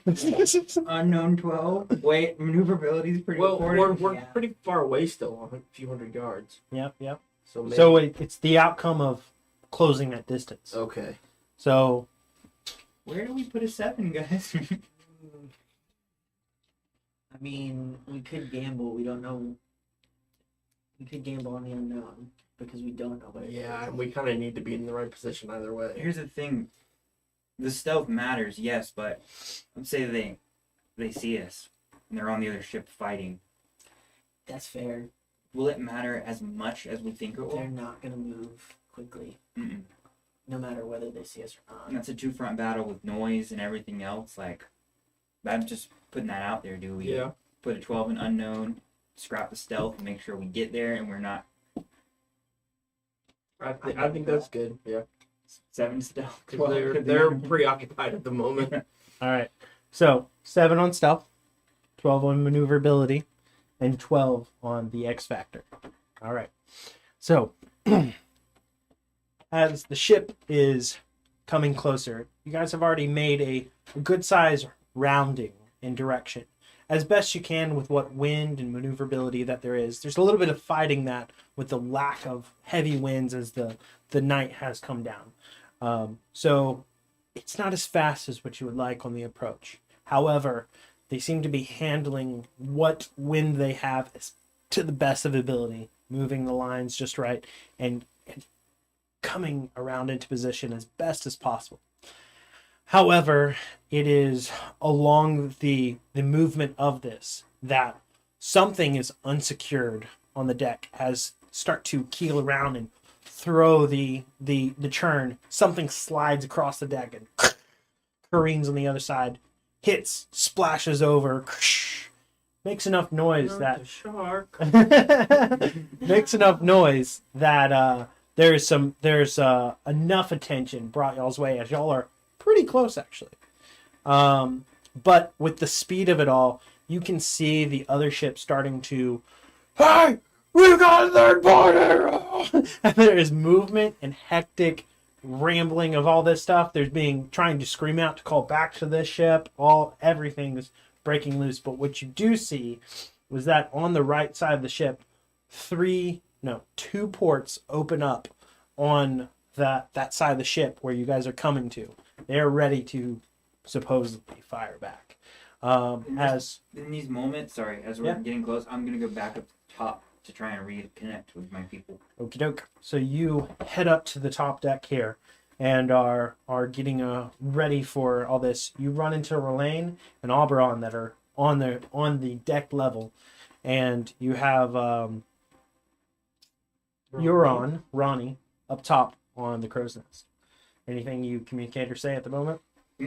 Unknown 12. Wait, maneuverability is pretty Well, important. we're Yeah. pretty far away still, a few hundred yards. Yep. So maybe. So it's the outcome of closing that distance. Okay. So Where do we put a 7, guys? I mean, we could gamble. We don't know. We could gamble on the unknown because we don't know what it is. Yeah, and we kind of need to be in the right position either way. Here's the thing. The stealth matters, yes, but let's say they see us and they're on the other ship fighting. That's fair. Will it matter as much as we think it They're will? not going to move quickly, Mm-mm. no matter whether they see us or And not. that's a 2-front battle with noise and everything else. Like, I'm just putting that out there. Do we Yeah. put a 12 in unknown, scrap the stealth, and make sure we get there and we're not I think that's good. Yeah. 7 stealth? 'Cause 12 they're preoccupied at the moment. all right. So 7 on stealth, 12 on maneuverability, and 12 on the X factor. All right. So as the ship is coming closer, you guys have already made a good size rounding in direction. As best you can with what wind and maneuverability that there is. There's a little bit of fighting that with the lack of heavy winds as the night has come down. So it's not as fast as what you would like on the approach. However, they seem to be handling what wind they have to the best of ability, moving the lines just right and coming around into position as best as possible. However, it is along the movement of this that something is unsecured on the deck as start to keel around and throw the churn. Something slides across the deck and careens on the other side, hits, splashes over, makes enough noise Not that the shark. makes enough noise that there's enough attention brought y'all's way as y'all are pretty close actually. But with the speed of it all, you can see the other ship starting to, hey, we've got a third party! And there is movement and hectic rambling of all this stuff. There's trying to scream out to call back to this ship. Everything is breaking loose. But what you do see was that on the right side of the ship, two ports open up on that side of the ship where you guys are coming to. They're ready to supposedly fire back. As in these moments, as we're getting close, I'm gonna go back up to the top to try and reconnect with my people. okie doke. So you head up to the top deck here and are getting ready for all this. You run into Relaine and Oberon that are on the deck level, and you have Ronnie up top on the crow's nest. Anything you communicate or say at the moment? I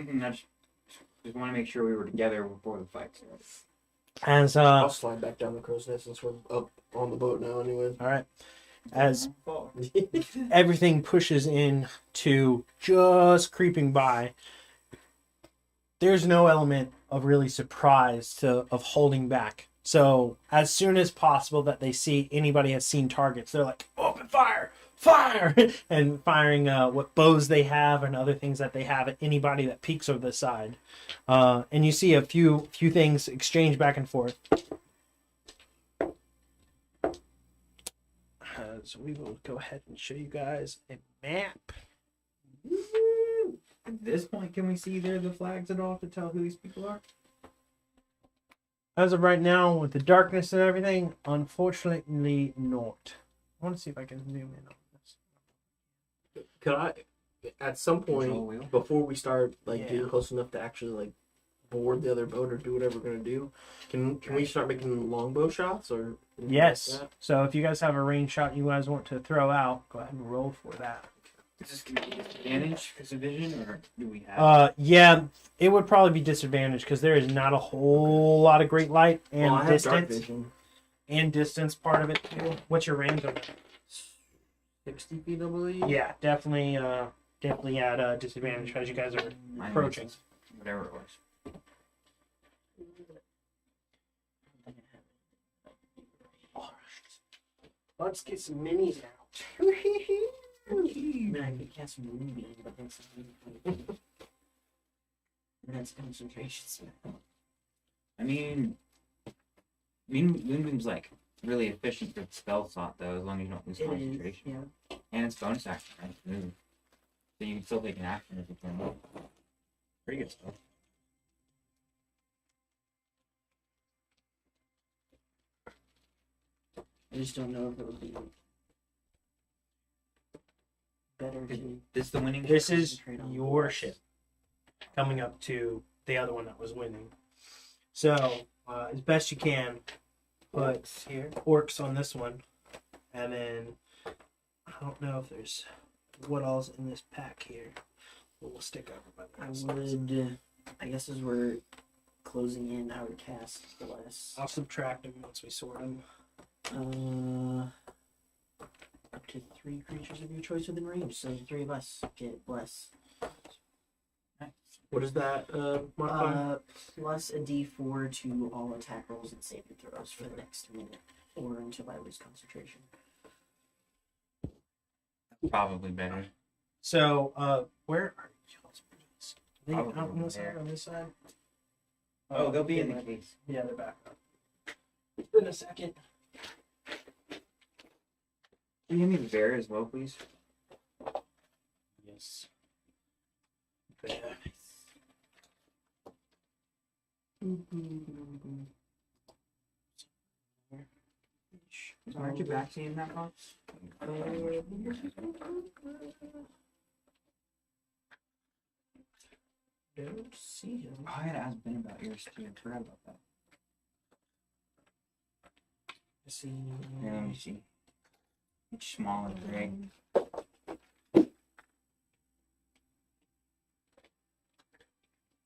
just want to make sure we were together before the fight started. As I'll slide back down the crow's nest since we're up on the boat now anyway. all right. As everything pushes in to just creeping by, there's no element of really surprise of holding back. So as soon as possible that they see anybody has seen targets, they're like, open fire, and firing what bows they have and other things that they have at anybody that peeks over the side. And you see a few things exchange back and forth. So we will go ahead and show you guys a map. At this point, can we see the flags at all to tell who these people are? As of right now, with the darkness and everything, unfortunately not. I want to see if I can zoom in on this. Could I, at some Control wheel. point, before we start Yeah. getting close enough to actually board the other boat or do whatever we're gonna do, can we start making longbow shots or? anything Yes. like that? So if you guys have a range shot you guys want to throw out, go ahead and roll for that. Is this going to be disadvantage because of vision, or do we have? Yeah, it would probably be disadvantaged because there is not a whole lot of great light and Well, I have dark distance. vision. And distance part of it too. What's your range on that? 60 feet, I believe. Yeah, definitely at disadvantage as you guys are Mine approaching. was whatever it was. Let's get some minis out. Man, I could cast Moonbeam, but that's that's concentration spell. I mean, Moonbeam's like really efficient for the spell slot though, as long as you don't lose It is, concentration. yeah. And it's bonus action, right? Move. So you can still take an action if you turn off. Pretty good stuff. I just don't know if it would be better to. This the winning. This is concentrate on your the ship coming up to the other one that was winning. So, as best you can, put orcs on this one. And then, I don't know if there's what all's in this pack here. But we'll stick over by I the would, I guess as we're closing in, I would cast Bless. I'll subtract them once we sort them. Up to 3 creatures of your choice within range, so the 3 of us get Bless. What is that modifier? Plus a d4 to all attack rolls and saving throws for the next minute, or until I lose concentration. Probably better. So, where are y'all's minis? They Probably out on this there. side, on this side? Oh, they'll be they in the might- case. Yeah, they're back up. In a second. Can you give me the bear as well, please? Yes. There. Aren't you back seeing that box? Don't see him. Oh, I had asked Ben about yours too. I forgot about that. See. Here, let me see. It's small and gray.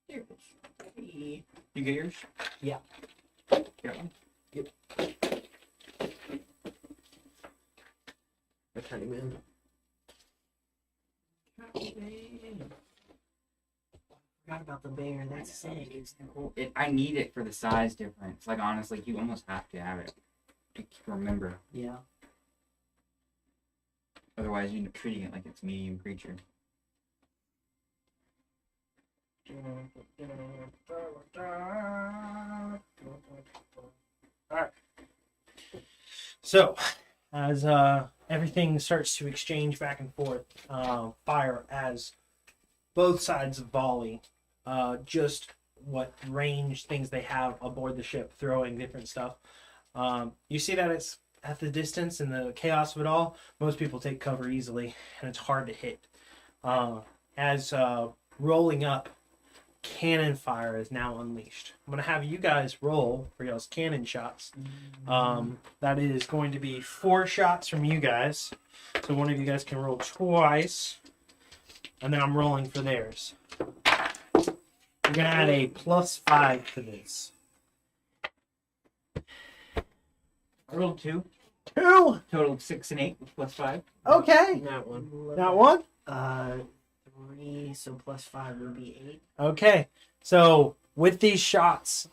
Here it is. You get yours? Yeah. Got one? A tiny man. I forgot about the bear. That's sick. I need it for the size difference. Like honestly, you almost have to have it to remember. Yeah. Otherwise, you end up treating it like it's a medium creature. So, as everything starts to exchange back and forth, fire as both sides volley, just what range things they have aboard the ship, throwing different stuff. You see that it's at the distance and the chaos of it all. Most people take cover easily, and it's hard to hit. As rolling up, cannon fire is now unleashed. I'm going to have you guys roll for y'all's cannon shots. That is going to be 4 shots from you guys. So one of you guys can roll twice. And then I'm rolling for theirs. You're going to add a +5 to this. I rolled 2. 2! Total of 6 and 8 with +5. Okay. That one. That one? 3, so +5 would be 8. Okay. So with these shots,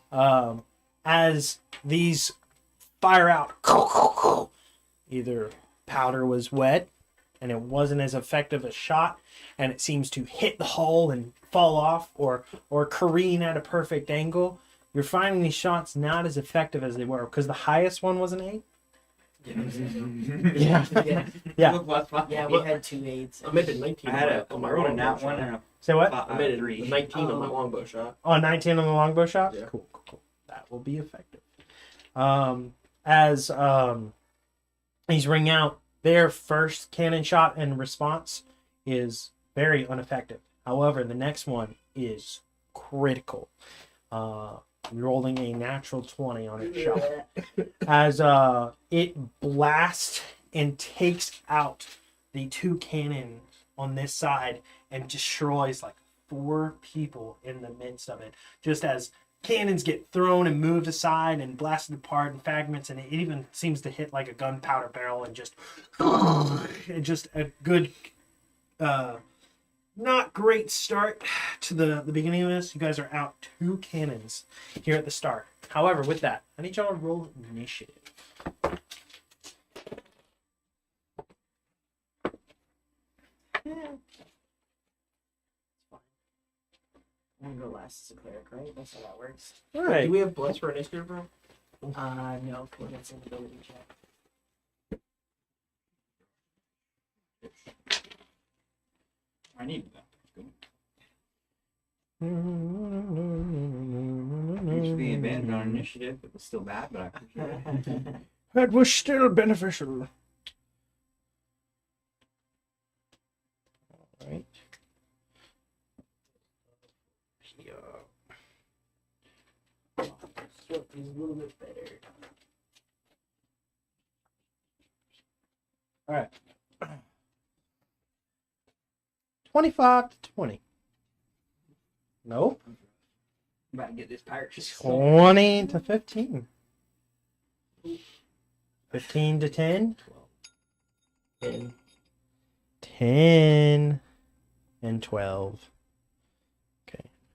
as these fire out, either powder was wet and it wasn't as effective a shot, and it seems to hit the hull and fall off, or careen at a perfect angle. You're finding these shots not as effective as they were because the highest one was an 8. Yeah. Yeah. +5. Yeah, we had 2 8s. I made a 19 I had a on my rolled a longbow nat shot. 1 and a Say what? I made a 3. 19 on my longbow shot. Oh, 19 on the longbow shot? Yeah. Cool. That will be effective. As these ring out, their first cannon shot in response is very ineffective. However, the next one is critical. Rolling a natural 20 on its shot. As it blasts and takes out the 2 cannons on this side and destroys like 4 people in the midst of it. Just as cannons get thrown and moved aside and blasted apart and fragments, and it even seems to hit like a gunpowder barrel and just a good not great start to the beginning of this. You guys are out 2 cannons here at the start. However, with that, I need y'all to roll initiative. I'm gonna go last as a cleric, right? That's how that works. All Do right. we have bless for initiative, bro? No, because it's an ability check. I need that. You should be advantage on initiative. It was still bad, but I appreciate it. That was still beneficial. All right. Swift is a little bit better. All right. 25 to 20. Nope. I'm about to get this pirate ship. 20 to 15. 15 to 10. 10. 10 and 12.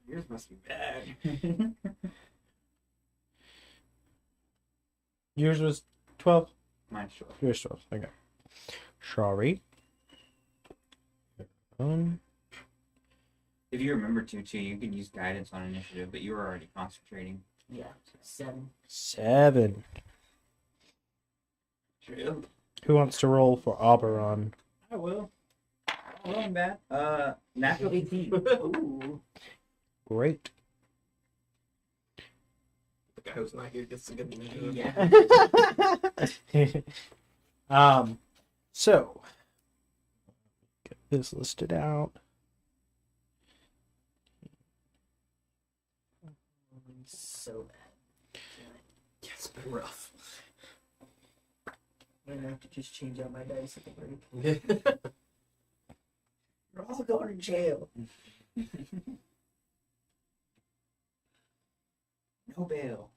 Yours must be bad. Yours was 12. Mine's short. Yours 12. Okay. Sorry. If you remember to, you can use guidance on initiative, but you were already concentrating. Yeah, 7. 7. True. Who wants to roll for Oberon? I will. Rolling bad. Natural 18. Ooh. Great. The guy who's not here gets to get the initiative. Yeah. So get this listed out. So bad. Yeah, it's been rough. I'm gonna have to just change out my dice at the break. We're all going to jail. No bail.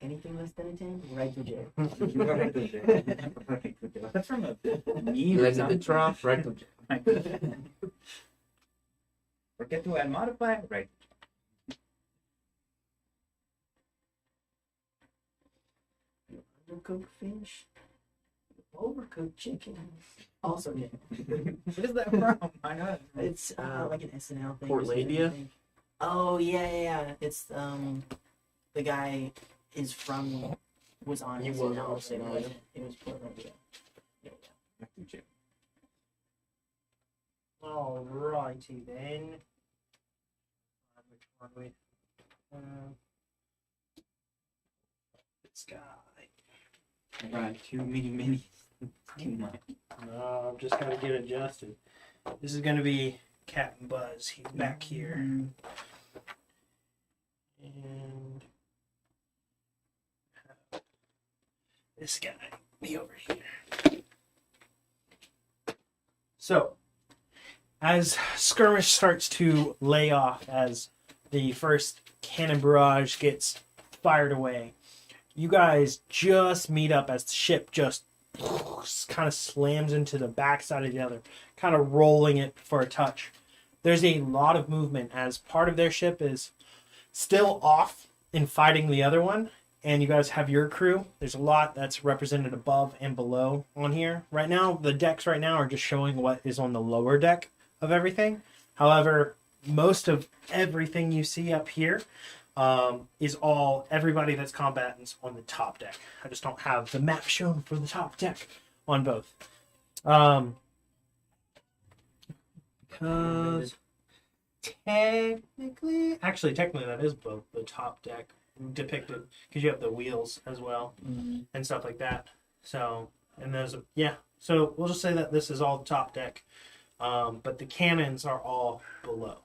Anything less than a 10, right to jail. That's from a meme. Right to the trough, right to Forget to add modifier, right? Undercooked fish, overcooked chicken. Also, yeah. What is that from? I know. It's like an SNL thing. Portlandia? Oh yeah. It's the guy is from was on He was SNL. on so SNL, yeah. It was Portlandia. Yeah. Alrighty then. Which one we? This guy. Right, too many minis. Too much. No, I'm just gonna get adjusted. This is gonna be Captain Buzz. He's back here. And this guy be over here. So, as skirmish starts to lay off, as the first cannon barrage gets fired away, you guys just meet up as the ship just kind of slams into the backside of the other, kind of rolling it for a touch. There's a lot of movement as part of their ship is still off in fighting the other one, and you guys have your crew. There's a lot that's represented above and below on here. Right now, the decks right now are just showing what is on the lower deck of everything. However, most of everything you see up here is all everybody that's combatants on the top deck. I just don't have the map shown for the top deck on both. Because technically that is both the top deck depicted, because you have the wheels as well and stuff like that. So, and there's so we'll just say that this is all the top deck, but the cannons are all below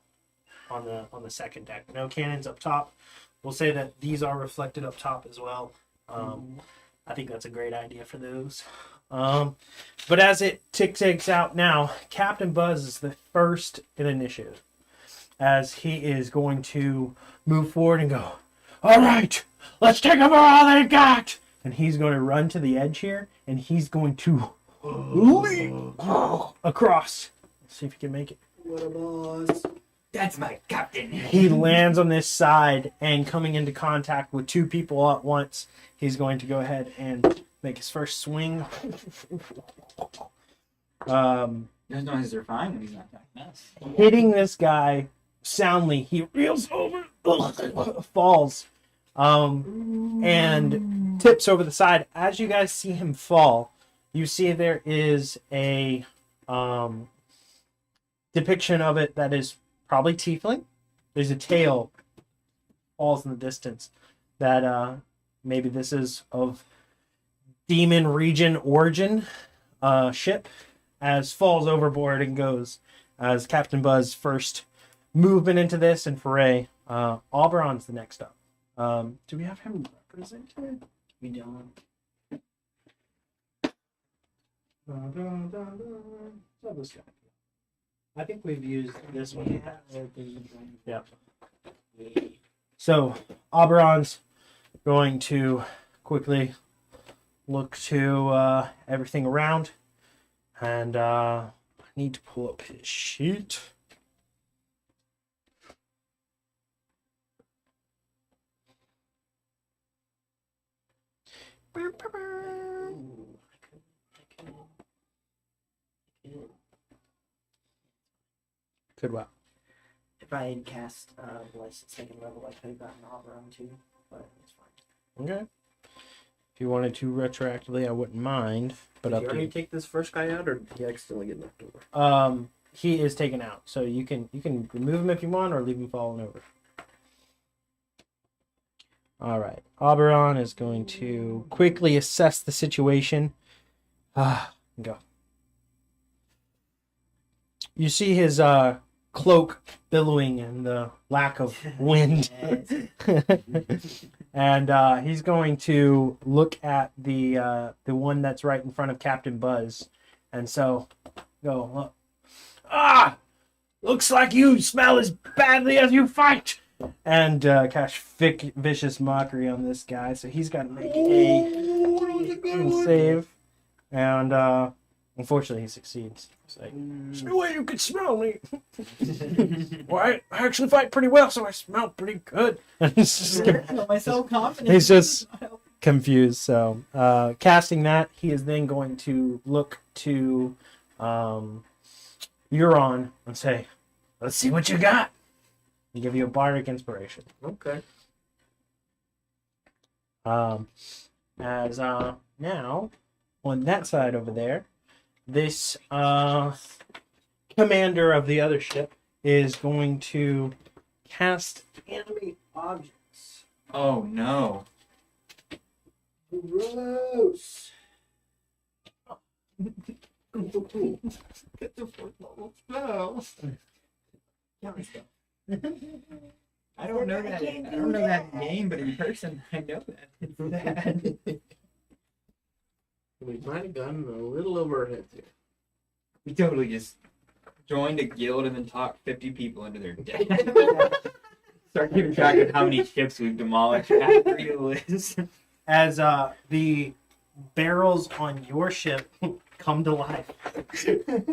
on the second deck. No cannons up top. We'll say that these are reflected up top as well. I think that's a great idea for those. But as it ticks out now, Captain Buzz is the first in initiative, as he is going to move forward and go, all right, let's take over all they got. And he's going to run to the edge here, and he's going to leap across. Let's see if he can make it. What a boss! That's my captain. He lands on this side, and coming into contact with two people at once, he's going to go ahead and make his first swing. Those noises are fine when he's not attacking us. Hitting this guy soundly, he reels over, falls, and tips over the side. As you guys see him fall, you see there is a depiction of it that is probably tiefling. There's a tail falls in the distance that maybe this is of demon region origin ship, as falls overboard and goes as Captain Buzz first movement into this and foray. Auberon's the next up. Do we have him represented? We don't. So this guy. I think we've used this one. Yeah. So Auberon's going to quickly look to everything around, and I need to pull up his sheet. Could what? If I had cast Bless at second level, I could have gotten Auberon too, but it's fine. Okay. If you wanted to retroactively, I wouldn't mind. But Did up you to already you. take this first guy out, or did he accidentally get knocked over? He is taken out, so you can remove him if you want, or leave him falling over. All right, Auberon is going to quickly assess the situation. Go. You see his cloak billowing in the lack of wind, and he's going to look at the one that's right in front of Captain Buzz, and so go. Looks like you smell as badly as you fight. and cast vicious mockery on this guy. So he's got to make a save, and unfortunately he succeeds. It's like, there's no way you could smell me. Well, I actually fight pretty well, so I smell pretty good. My self-confidence. He's just confused. So casting that, he is then going to look to Euron and say, let's see what you got. And give you a bardic inspiration. Okay. As now, on that side over there, this commander of the other ship is going to cast animate objects. Oh no. Gross. Get the fourth level spell. I don't know that. I don't know that game, but in person, I know that. It's bad. We might have gotten a little over our heads here. We totally just joined a guild and then talked 50 people into their death. Start keeping track of how many ships we've demolished. Add three to the list. As the barrels on your ship come to life.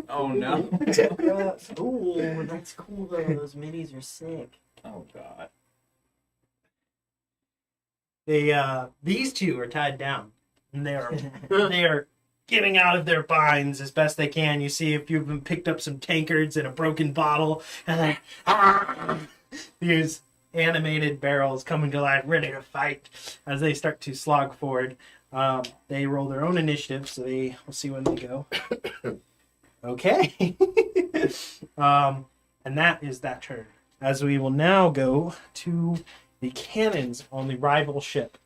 Oh no. Ooh, that's cool though. Those minis are sick. Oh god. These two are tied down, and they are getting out of their binds as best they can. You see a few of them picked up some tankards and a broken bottle, and these animated barrels coming to life, ready to fight as they start to slog forward. They roll their own initiative, so we'll see when they go. Okay. And that is that turn. As we will now go to the cannons on the rival ship.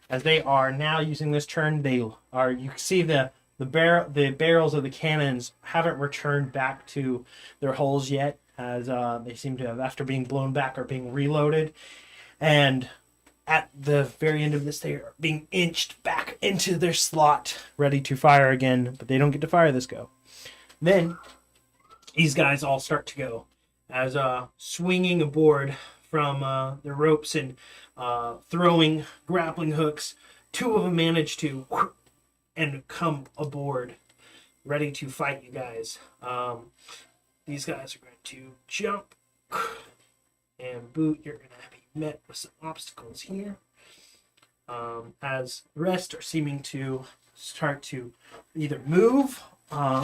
As they are now using this turn, you can see the barrels of the cannons haven't returned back to their holes yet, as they seem to have, after being blown back, are being reloaded. And at the very end of this, they are being inched back into their slot, ready to fire again, but they don't get to fire this go. Then these guys all start to go, as swinging aboard from their ropes and throwing grappling hooks. Two of them manage to and come aboard, ready to fight you guys. These guys are going to jump and boot. You're going to be met with some obstacles here, as the rest are seeming to start to either move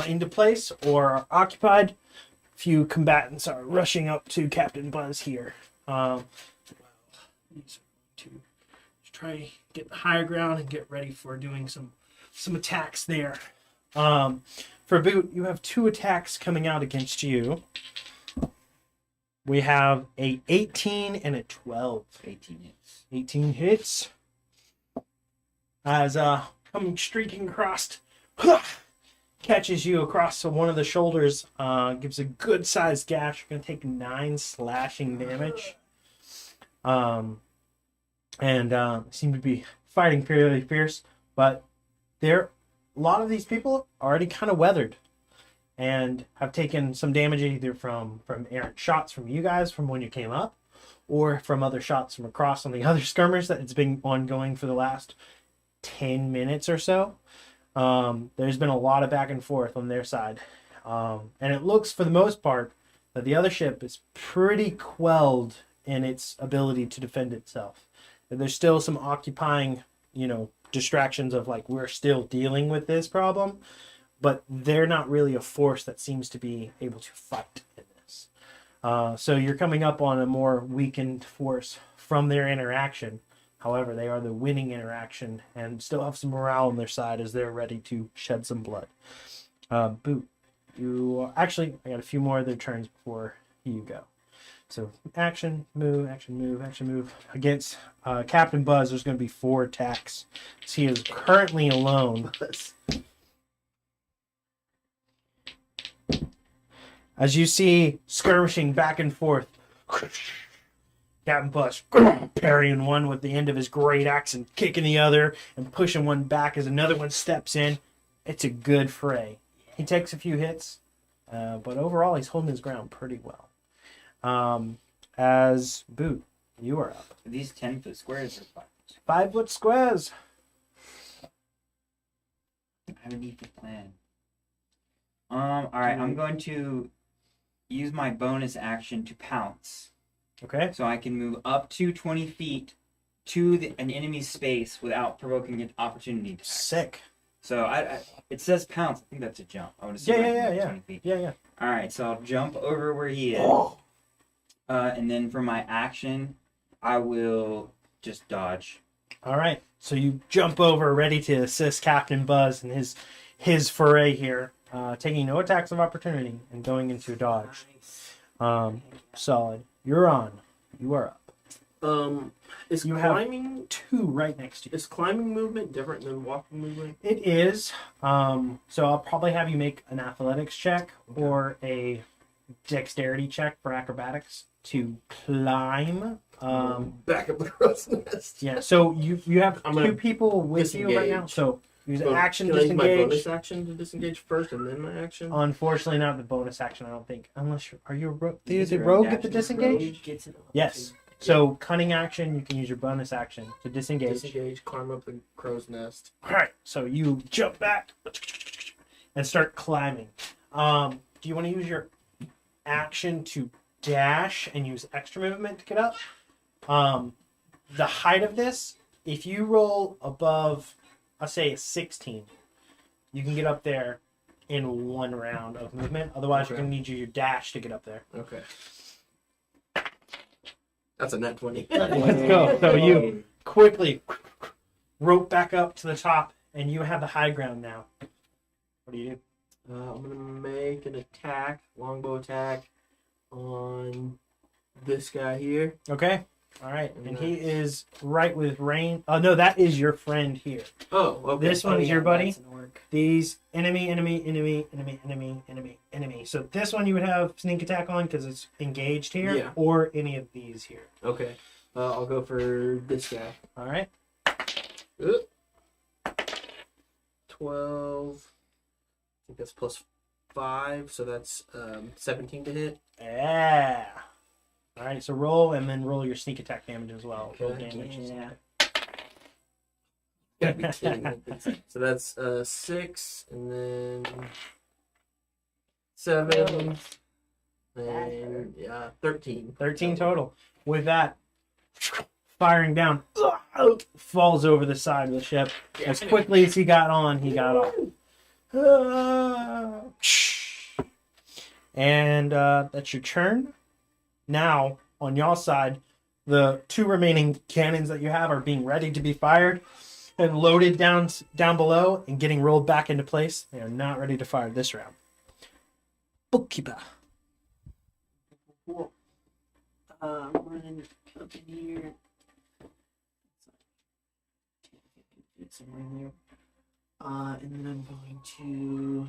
into place or are occupied. Few combatants are rushing up to Captain Buzz here. These are going to try get the higher ground and get ready for doing some attacks there. For Boot, you have two attacks coming out against you. We have a 18 and a 12. 18 hits. 18 hits. As coming streaking across, catches you across one of the shoulders, gives a good sized gash. You're going to take 9 slashing damage. And seem to be fighting fairly fierce, but a lot of these people are already kind of weathered and have taken some damage either from errant shots from you guys from when you came up, or from other shots from across on the other skirmish that it's been ongoing for the last 10 minutes or so. There's been a lot of back and forth on their side. And it looks, for the most part, that the other ship is pretty quelled in its ability to defend itself. There's still some occupying, distractions of like, we're still dealing with this problem, but they're not really a force that seems to be able to fight in this. So you're coming up on a more weakened force from their interaction. However, they are the winning interaction and still have some morale on their side as they're ready to shed some blood. Boot. I got a few more of their turns before you go. So action, move, action, move, action, move. Against Captain Buzz, there's going to be 4 attacks. So he is currently alone. As you see skirmishing back and forth, Captain Buzz parrying one with the end of his great axe and kicking the other and pushing one back as another one steps in. It's a good fray. He takes a few hits, but overall he's holding his ground pretty well. As Boot, You are up. These 10-foot squares are 5. 5 foot squares. I would need to plan. All right. I'm going to use my bonus action to pounce, Okay. so I can move up to 20 feet to an enemy's space without provoking an opportunity attack. Sick. So it says pounce. I think that's a jump. I would assume I can move 20 feet. Yeah. All right. So I'll jump over where he is, and then for my action, I will just dodge. All right. So you jump over, ready to assist Captain Buzz in his foray here, taking no attacks of opportunity and going into dodge. Nice. Solid. You're on. You are up. Is You have- climbing 2 right next to you. is climbing movement different than walking movement? It is. So I'll probably have you make an athletics check or a dexterity check for acrobatics to climb. Back up the crow's nest. Yeah. So you have I'm 2 gonna people with you right now. disengage. So use an So action can I use my disengage. bonus action to disengage first and then my action? Unfortunately, not the bonus action. I don't think. Unless are you a rogue? Use The your rogue own get the action. disengage? Gets it up Yes. to- So cunning action, you can use your bonus action to disengage. Disengage, climb up the crow's nest. All right. So you jump back and start climbing. Do you want to use your action to dash and use extra movement to get up? The height of this, if you roll above, I'll say a 16, you can get up there in 1 round of movement. Otherwise, you're Okay. going to need your dash to get up there. Okay. That's a net 20. Let's go. So you quickly rope back up to the top, and you have the high ground now. What do you do? I'm gonna make an attack, longbow attack, on this guy here. Okay. All right. And he is right with Rain. Oh, no, that is your friend here. Oh, okay. This one's yeah, your buddy. that's an orc. These enemy. So this one you would have sneak attack on because it's engaged here, Yeah. or any of these here. Okay. I'll go for this guy. All right. 12. I think that's plus 5, so that's 17 to hit. Yeah. All right. So roll and then roll your sneak attack damage as well. Roll Okay. damage. and Yeah. Gotta be kidding me. So that's 6, and then 7, and 13. 13 total. With that, firing down, falls over the side of the ship. Yeah. As quickly as he got on, he got off. And that's your turn. Now, on your side, the 2 remaining cannons that you have are being ready to be fired and loaded down below and getting rolled back into place. They are not ready to fire this round. Bookkeeper. Cool. Running up in here. Somewhere in there. And then I'm going to.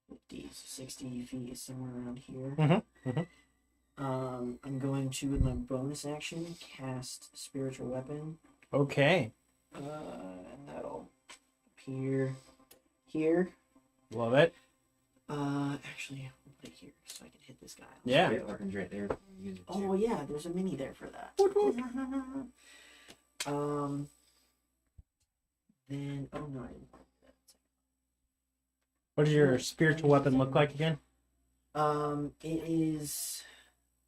50, 60 feet is somewhere around here. I'm going to, with my bonus action, cast Spiritual Weapon. Okay. And that'll appear here. Love it. Actually, I'll put it here so I can hit this guy. Yeah. Weapons right there. Use it Oh yeah, there's a mini there for that. Then oh no, I didn't like that. What does your spiritual weapon look like again? It is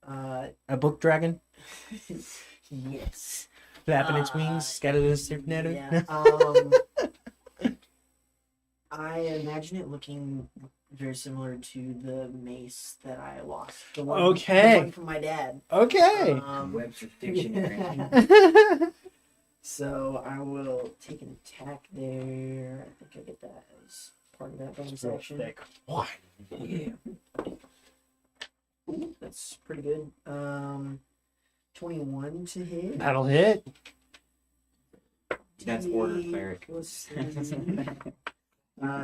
A book dragon? yes. Flapping its wings, scattered as a tornado? Yeah. I imagine it looking very similar to the mace that I lost. The one, Okay. The one from my dad. Okay. Webster Dictionary. So I will take an attack there. I think I get that as part of that bonus action. Thick. What? Yeah. Ooh, that's pretty good. 21 to hit. That'll hit. That's order cleric. Plus 3.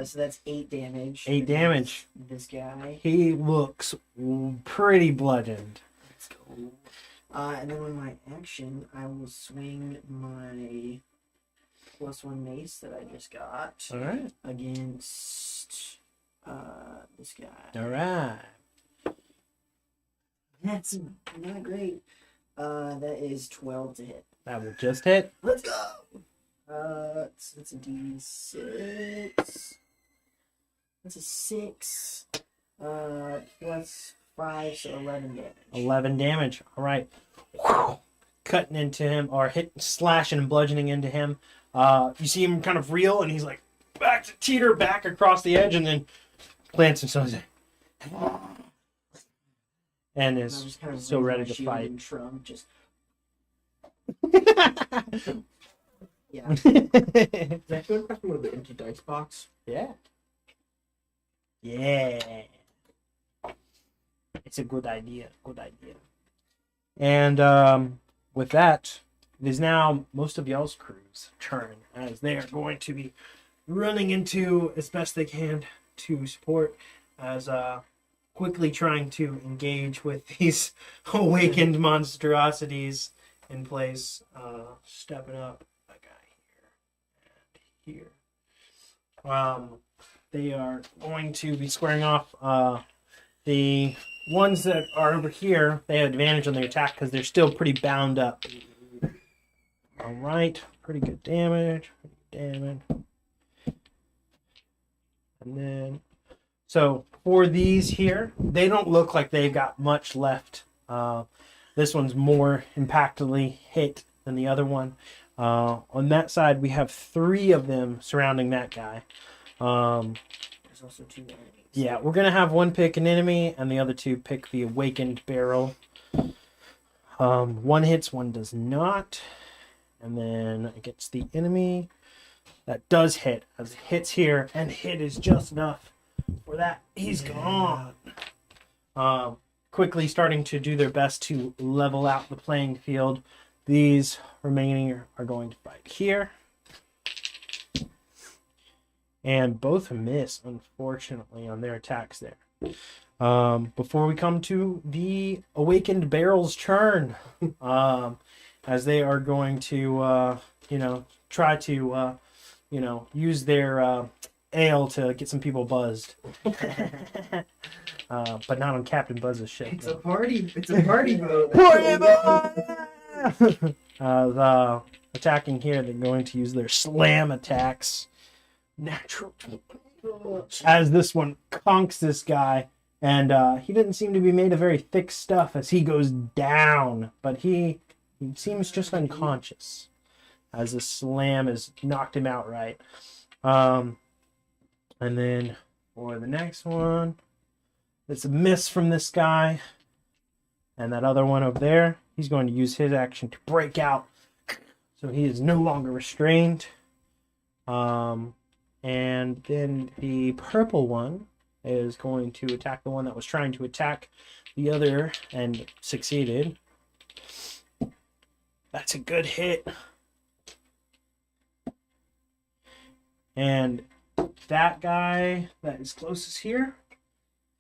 So that's 8 damage. 8 damage. This guy. He looks pretty bludgeoned. Let's go. And then with my action, I will swing my +1 mace that I just got All right. against this guy. All right. That's not great. That is 12 to hit. That will just hit. Let's go. It's a D6. That's a 6. Plus 5, so 11 damage. 11 damage. All right. Cutting into him, or slashing and bludgeoning into him. You see him kind of reel, and he's like teeter back across the edge, and then plants himself and I is was kind of still raising ready my to shield fight. and Trump just yeah. Is that going back to one of the empty dice box? Yeah. Yeah. It's a good idea. Good idea. And with that, it is now most of y'all's crew's turn, as they are going to be running into as best they can to support, as quickly trying to engage with these awakened monstrosities in place. Stepping up a guy here and here. They are going to be squaring off. The ones that are over here, they have advantage on their attack because they're still pretty bound up. All right, pretty good damage. And then, so for these here, they don't look like they've got much left. This one's more impactfully hit than the other one. On that side, we have 3 of them surrounding that guy. There's also 2 enemies. Yeah, we're going to have one pick an enemy and the other 2 pick the awakened barrel. One hits, one does not. And then it gets the enemy. That does hit, as it hits here, and hit is just enough for that. He's gone. Quickly starting to do their best to level out the playing field. These remaining are going to fight here. And both miss, unfortunately, on their attacks there. Before we come to the awakened barrel's turn, as they are going to, try to, use their ale to get some people buzzed. But not on Captain Buzz's ship. It's a party. It's a party boat. Attacking here, they're going to use their slam attacks. Natural. As this one conks this guy, and he didn't seem to be made of very thick stuff as he goes down, but he seems just unconscious as the slam has knocked him outright. And then for the next one, it's a miss from this guy, and that other one over there, he's going to use his action to break out, so he is no longer restrained. And then the purple one is going to attack the one that was trying to attack the other and succeeded. That's a good hit. And that guy that is closest here,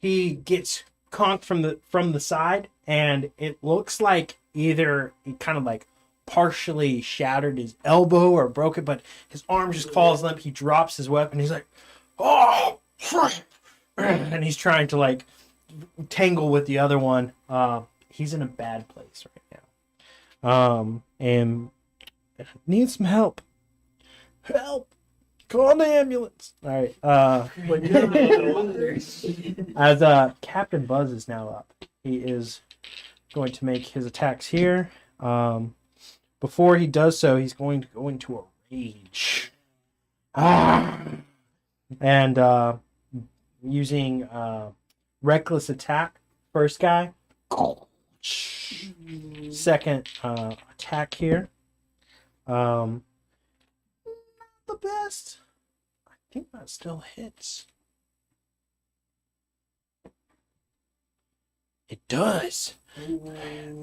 he gets conked from the side, and it looks like either he kind of like partially shattered his elbow or broke it, but his arm just falls limp. He drops his weapon. He's like, oh, and he's trying to like tangle with the other one. He's in a bad place right now. And needs some help. Help! Call the ambulance. All right. As Captain Buzz is now up, he is going to make his attacks here. Before he does so, he's going to go into a rage. And using reckless attack, first guy. Second attack here. Not the best. I think that still hits. It does.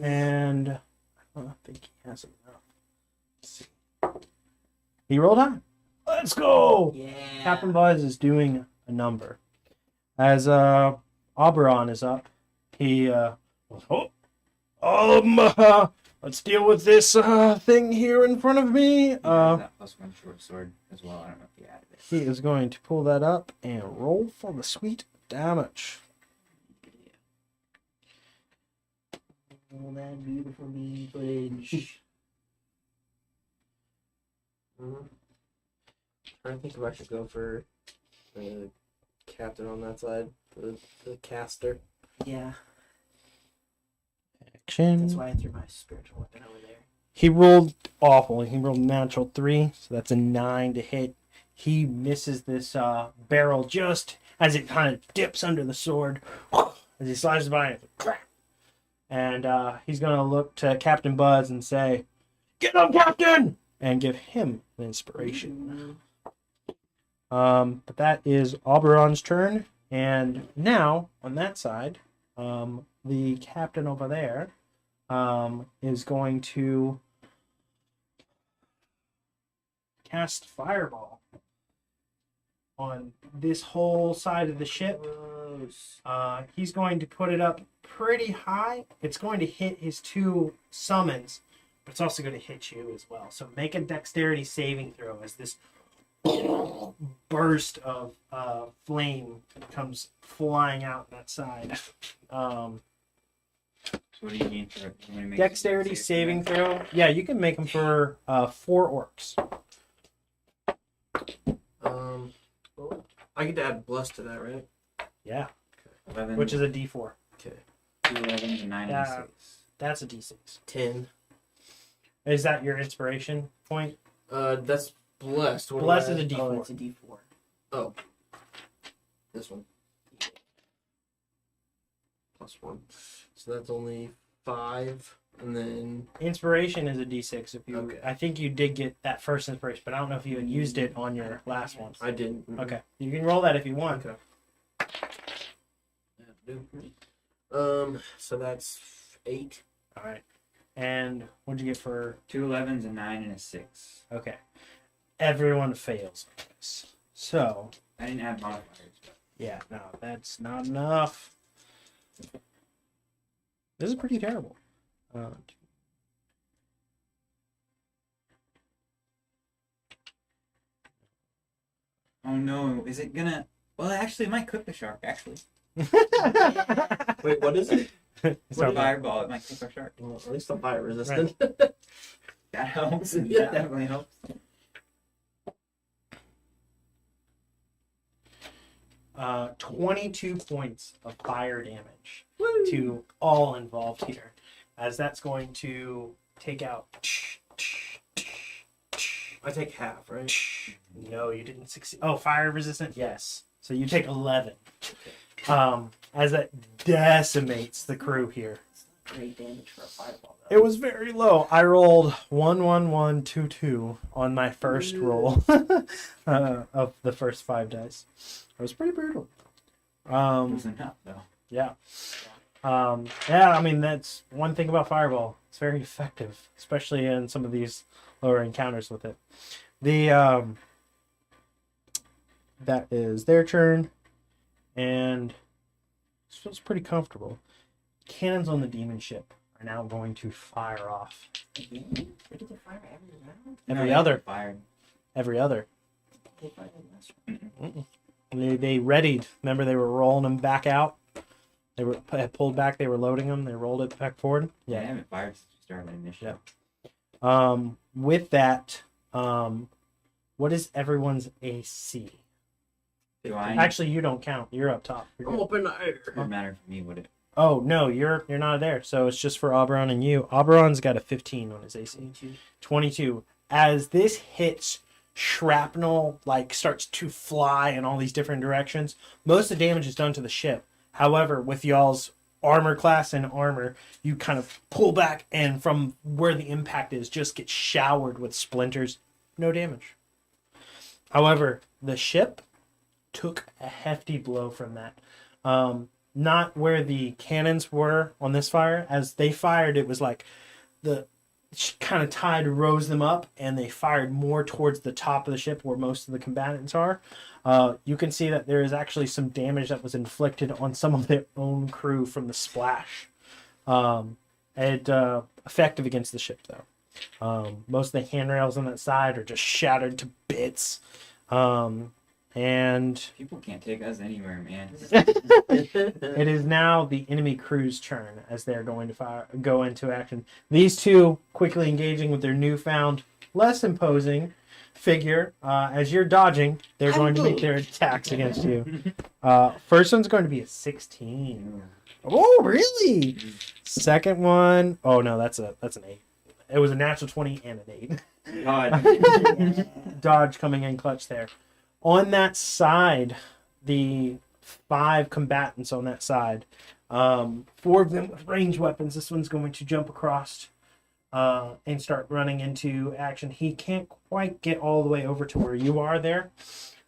And I don't think he has enough. Let's see. He rolled high. Let's go. Yeah. Captain Buzz is doing a number. As Oberon is up, he let's deal with this thing here in front of me. He has that +1 short sword as well. I don't know if he added it. He is going to pull that up and roll for the sweet damage. All that beautiful bean footage. I think if I should go for the captain on that side, the caster. Yeah, Action. that's why I threw my spiritual weapon over there. He rolled awful. He rolled natural 3, so that's a 9 to hit. He misses this barrel just as it kind of dips under the sword. As he slides by it, crack. And he's going to look to Captain Buzz and say, "Get him, Captain!" and give him an inspiration. But that is Oberon's turn. And now, on that side, the captain over there is going to cast Fireball on this whole side of the ship. He's going to put it up pretty high. It's going to hit his 2 summons, but it's also going to hit you as well. So make a dexterity saving throw as this burst of flame comes flying out that side. So what do you need for it? You want to make Dexterity saving throw. Yeah, you can make them for 4 orcs. Well, I get to add bless to that, right? Yeah, 11, which is a D4. Okay. 2 11s, and 9 and Yeah. 6. That's a D6. 10. Is that your inspiration point? That's blessed. What do Bless I is a add? D4. Oh, it's a D4. Oh. This one. +1. So that's only 5. And then Inspiration is a D6. If you, Okay. I think you did get that first inspiration, but I don't know if you had used it on your last one. I didn't. Okay, you can roll that if you want. Okay. So that's 8. All right. And what'd you get for? 2 11s, and 9 and a 6. Okay. Everyone fails on this. So I didn't add modifiers. But yeah, no, that's not enough. This is pretty terrible. oh no, is it gonna? Well, actually, it might cook the shark. Actually, Wait, what is it? It's not bad. fireball. It might cook our shark. Well, at least I'm fire resistant. That helps. Yeah. That definitely helps. 22 points of fire damage to all involved here, as that's going to take out. I take half, right? No, you didn't succeed. Oh, fire resistant? Yes. So you take 11. As that decimates the crew here. Great damage for a fireball, though. It was very low. I rolled 1, 1, 1, 2, 2 on my first roll of the first 5 dice. It was pretty brutal. It was enough though. Yeah. Yeah, I mean, that's one thing about Fireball. It's very effective, especially in some of these lower encounters with it. That is their turn, and this feels pretty comfortable. Cannons on the demon ship are now going to fire off. Again? They get to fire every round? Every No, other. they fired. Every other. They fire the last They readied. Remember, they were rolling them back out. They were had pulled back. They were loading them. They rolled it back forward. Yeah, they haven't fired since we started the initiative. With that, what is everyone's AC? Do I? Actually, you don't count. You're up top. You're I'm good. up in the air. It wouldn't matter for me, would it? Oh no, you're not there. So it's just for Oberon and you. Oberon's got a 15 on his AC. 22. As this hits, shrapnel starts to fly in all these different directions. Most of the damage is done to the ship. However, with y'all's armor class and armor, you kind of pull back, and from where the impact is, just get showered with splinters. No damage. However, the ship took a hefty blow from that. Not where the cannons were on this fire. As they fired, it was like the kind of tide rose them up, and they fired more towards the top of the ship where most of the combatants are. You can see that there is actually some damage that was inflicted on some of their own crew from the splash. A effective against the ship, though. Most of the handrails on that side are just shattered to bits. And People can't take us anywhere, man. it is now the enemy crew's turn as they're going to go into action. These two quickly engaging with their newfound, less imposing figure. As you're dodging, they're going to make their attacks against you. First one's going to be a 16. Oh, really? Second one, oh no, that's an 8. It was a natural 20 and an 8. God. Dodge coming in clutch there. On that side, the 5 combatants on that side, 4 of them with ranged weapons. This one's going to jump across and start running into action. He can't quite get all the way over to where you are there,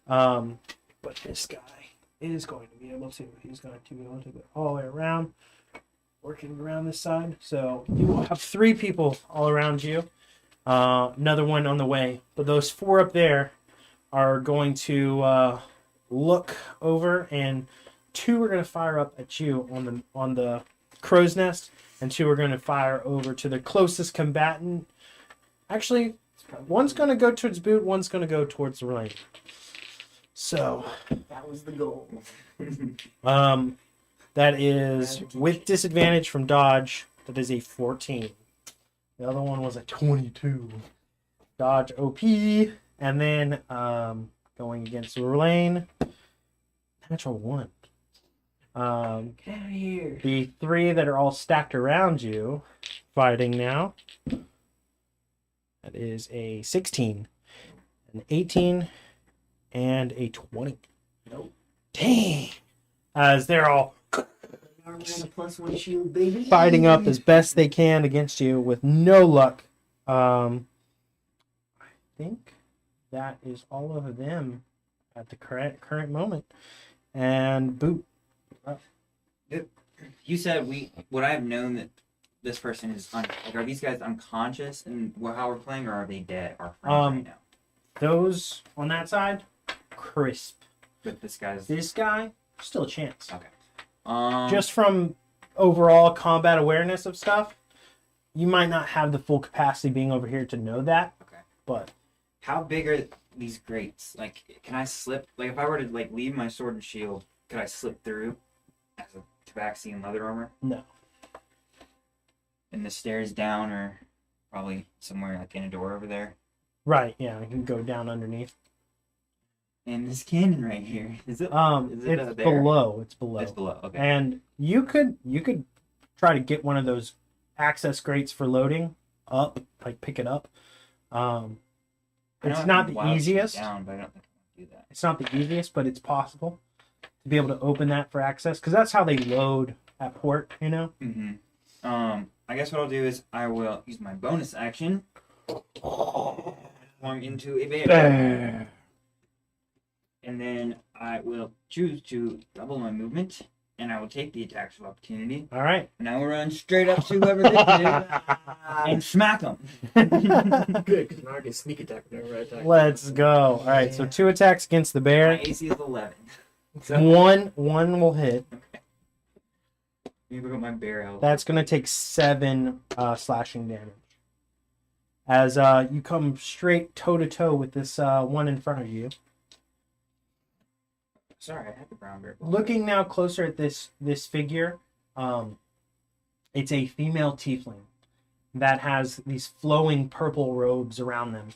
but this guy is going to be able to. He's going to be able to go all the way around, working around this side. So you will have 3 people all around you. Another one on the way, but those 4 up there are going to look over, and 2 are going to fire up at you on the crow's nest, and 2 are going to fire over to the closest combatant. Actually, one's going to go towards Boot, one's going to go towards the Rain. So That was the goal. that is with disadvantage from dodge. That is a 14. The other one was a 22. Dodge OP. And then going against Lane, natural 1. Get out of here. The 3 that are all stacked around you, fighting now. That is a 16, an 18, and a 20. Nope. Dang! As they're all Armor and a +1 shield, baby. fighting up as best they can against you with no luck. I think that is all of them at the current moment. And Boot. You said would I have known that this person is are these guys unconscious and how we're playing, or are they dead? Our friends right now. Those on that side, crisp. But this guy, still a chance. Okay. Just from overall combat awareness of stuff, you might not have the full capacity being over here to know that. Okay. But how big are these grates? Like, can I slip? Like, if I were to leave my sword and shield, could I slip through as a tabaxi and leather armor? No. And the stairs down, or probably somewhere like in a door over there. Right, yeah, you can go down underneath. And this cannon right here, is it? It's there? below. It's below. It's below. Okay. And you could try to get one of those access grates for loading up, like pick it up. It's not the easiest. Down, but I don't think I can do that. It's not the easiest, but it's possible to be able to open that for access, because that's how they load at port, you know? Mm-hmm. I guess what I'll do is I will use my bonus action. Form into a bear. And then I will choose to double my movement, and I will take the attacks of opportunity. All right. And I will run straight up to whoever this is and smack them. Good, because now I can sneak attack whenever I attack. Let's go. All right, so 2 attacks against the My bear. AC is 11. One will hit. Let me look at my bear health. That's going to take 7 slashing damage. As you come straight toe-to-toe with this one in front of you. Sorry, I had the brown bear. Looking now closer at this figure, it's a female tiefling that has these flowing purple robes around them,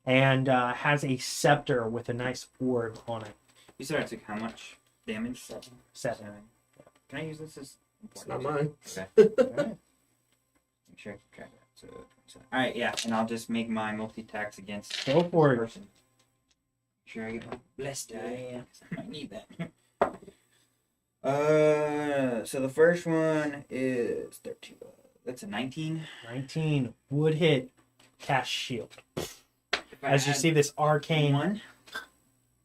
and has a scepter with a nice orb on it. You said I took how much damage? 7. Can I use this as It's not mine. Okay. Alright. Make sure I keep track of that. So, alright, yeah, and I'll just make my multi-attacks against Go for this it. person. Make sure I get my blessed die. Yeah. 'Cause I might need that. So the first one is 13. That's a 19. 19 would hit. Cast shield. If I As you add see this arcane... one.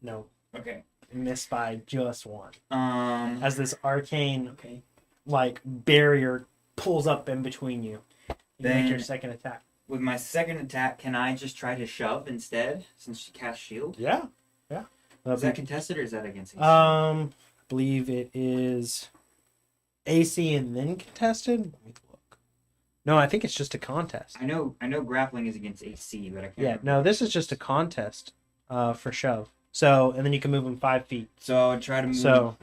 No, Okay. missed by just 1. Um. As this arcane, Okay. like, barrier pulls up in between you. You Then- make your second attack. With my second attack, can I just try to shove instead, since she cast shield? Yeah. Is that contested or is that against AC? I believe it is AC and then contested. Let me look. No, I think it's just a contest. I know grappling is against AC, but I can't. Yeah, remember. no, this is just a contest for shove. So, and then you can move them 5 feet. So I'll try to move So,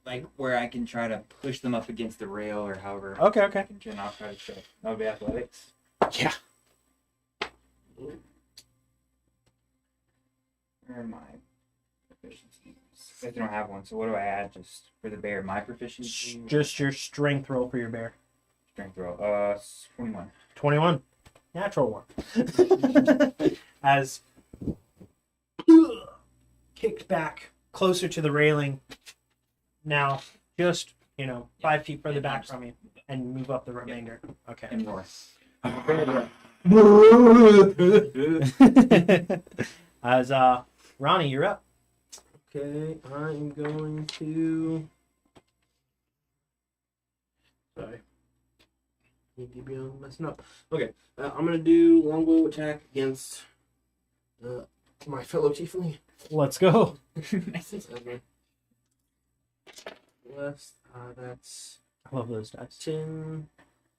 like where I can try to push them up against the rail or however. okay. And I'll try to show. That would be athletics. Yeah. Where are my proficiencies? I don't have one, so what do I add just for the bear? My proficiency? Just your strength roll for your bear. Strength roll. 21. 21. Natural one. As kicked back closer to the railing. Now, just, 5 feet further back from you. And move up the remainder. Okay. And more. As Ronnie, you're up. Okay, I'm going to. Sorry. Need to be on messing up. Okay, I'm gonna do longbow attack against my fellow tiefling. Let's go. That's I love those dice. 10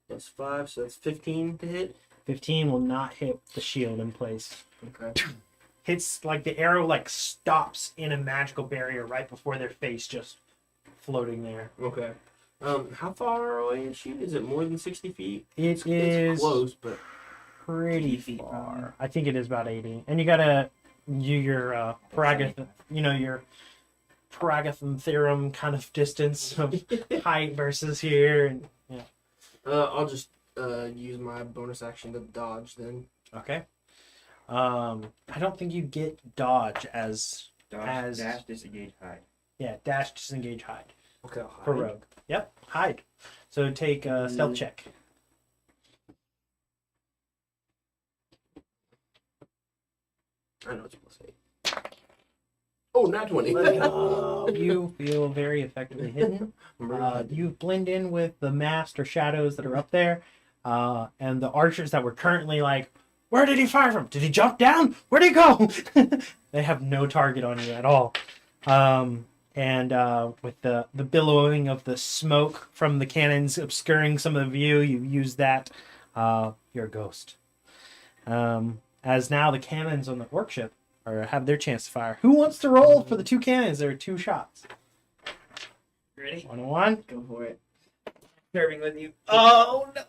plus 5, so that's 15 to hit. 15 will not hit the shield in place. Okay. Hits like the arrow stops in a magical barrier right before their face, just floating there. Okay. How far away is she? Is it more than 60 feet? It's It's close, but pretty 80 feet, far. probably. I think it is about 80. And you gotta your Paragath, your Paragathon theorem kind of distance of height versus here, and I'll just use my bonus action to dodge then. okay. I don't think you get dodge as Dodge, dash, disengage, hide. dash, disengage, hide Okay, I'll for hide. rogue. Yep, hide. So take a stealth check. I know it's plus 8. Oh, not 20. You feel very effectively hidden. You blend in with the masked or shadows that are up there, and the archers that were currently where did he fire from? Did he jump down? Where'd he go? They have no target on you at all. And with the billowing of the smoke from the cannons obscuring some of the view, you use that. You're a ghost. As now the cannons on the orc ship have their chance to fire. Who wants to roll for the 2 cannons? There are 2 shots. Ready? 1-1. Go for it. Serving with you. Oh no!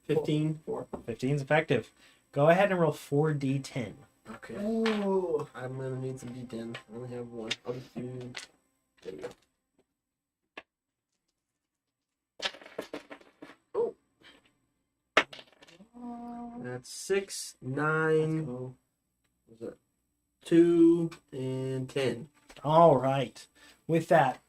15. 15 is effective. Go ahead and roll 4d10. Okay. Ooh. I'm gonna need some D10. I only have one. I'll just do. There we go. Oh. That's 6, 9. Go. Was that 2 and 10? All right. With that,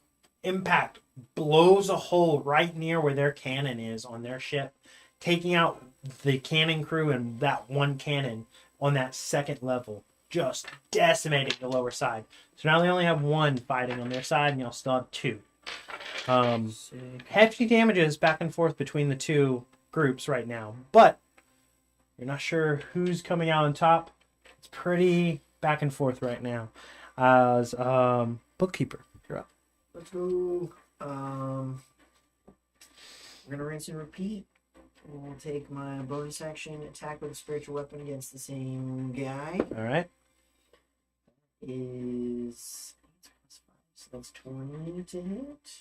impact blows a hole right near where their cannon is on their ship, taking out the cannon crew and that one cannon on that second level, just decimating the lower side. So now they only have 1 fighting on their side, and you'll still have 2. Hefty damages back and forth between the 2 groups right now, but you're not sure who's coming out on top. It's pretty back and forth right now. As bookkeeper, you're up. Let's go. We're gonna rinse and repeat. We'll take my bonus action, attack with a spiritual weapon against the same guy. All right. Is so that's 20 to hit.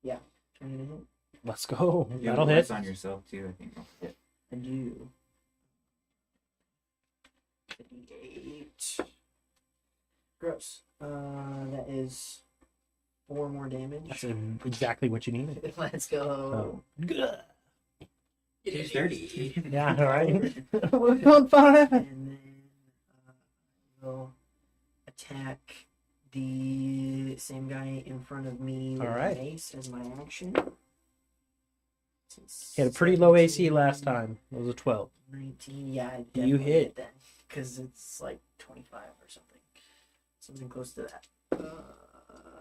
Yeah, 20 to hit. Let's go. You That'll have hit. on yourself too, I think. I do. 58. Gross. That is 4 more damage. That's exactly what you needed. Let's go. Good. 230. Yeah, all right. We're going 5. And then we'll attack the same guy in front of me with All right. an ace as my action. He had a pretty low AC last time. It was a 12. 19. Yeah, I You definitely hit. then. Because it's 25 or something. Something close to that.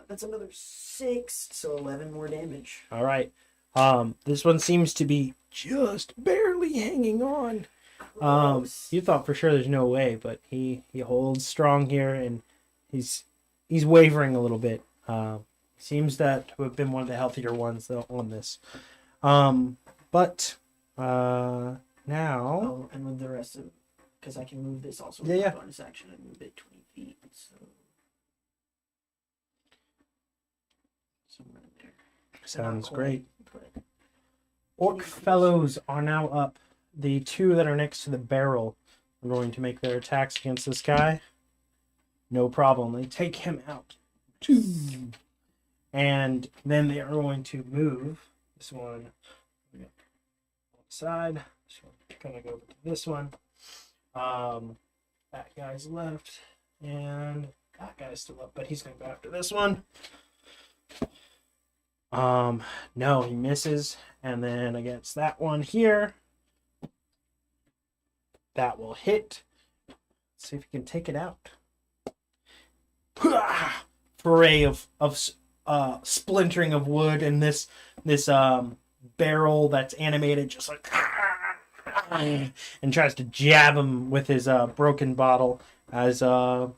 That's another 6, so 11 more damage. All right. This one seems to be just barely hanging on. Gross. You thought for sure there's no way, but he holds strong here, and he's wavering a little bit. Seems that to have been one of the healthier ones though on this. But Now. Oh, and with the rest of, because I can move this also with Yeah, my yeah. bonus action and move it 20 feet. So somewhere in there. Sounds Not quite, great. but Orc fellows are now up. The two that are next to the barrel are going to make their attacks against this guy. No problem. They take him out. And then they are going to move this one on the side. This one gonna go over to this one. That guy's left, and that guy's still up, but he's gonna go after this one. No, he misses, and then against that one here, that will hit. Let's see if he can take it out. Foray of splintering of wood, and this barrel that's animated, just like, and tries to jab him with his broken bottle. As I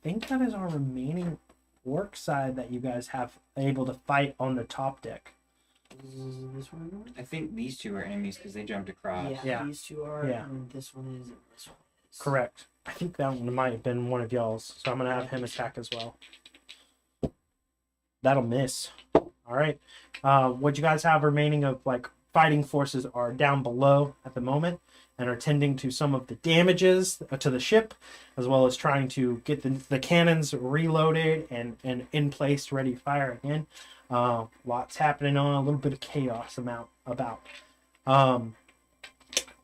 think that is our remaining orc side that you guys have able to fight on the top deck. is this one? I think these two are enemies because they jumped across. Yeah. These two are, Yeah. and this one is, and this one is. Correct. I think that one might have been one of y'all's, so I'm gonna have him attack as well. That'll miss. All right. What you guys have remaining of like fighting forces are down below at the moment and are tending to some of the damages to the ship, as well as trying to get the cannons reloaded and in place, ready to fire again. Lots happening on, a little bit of chaos about.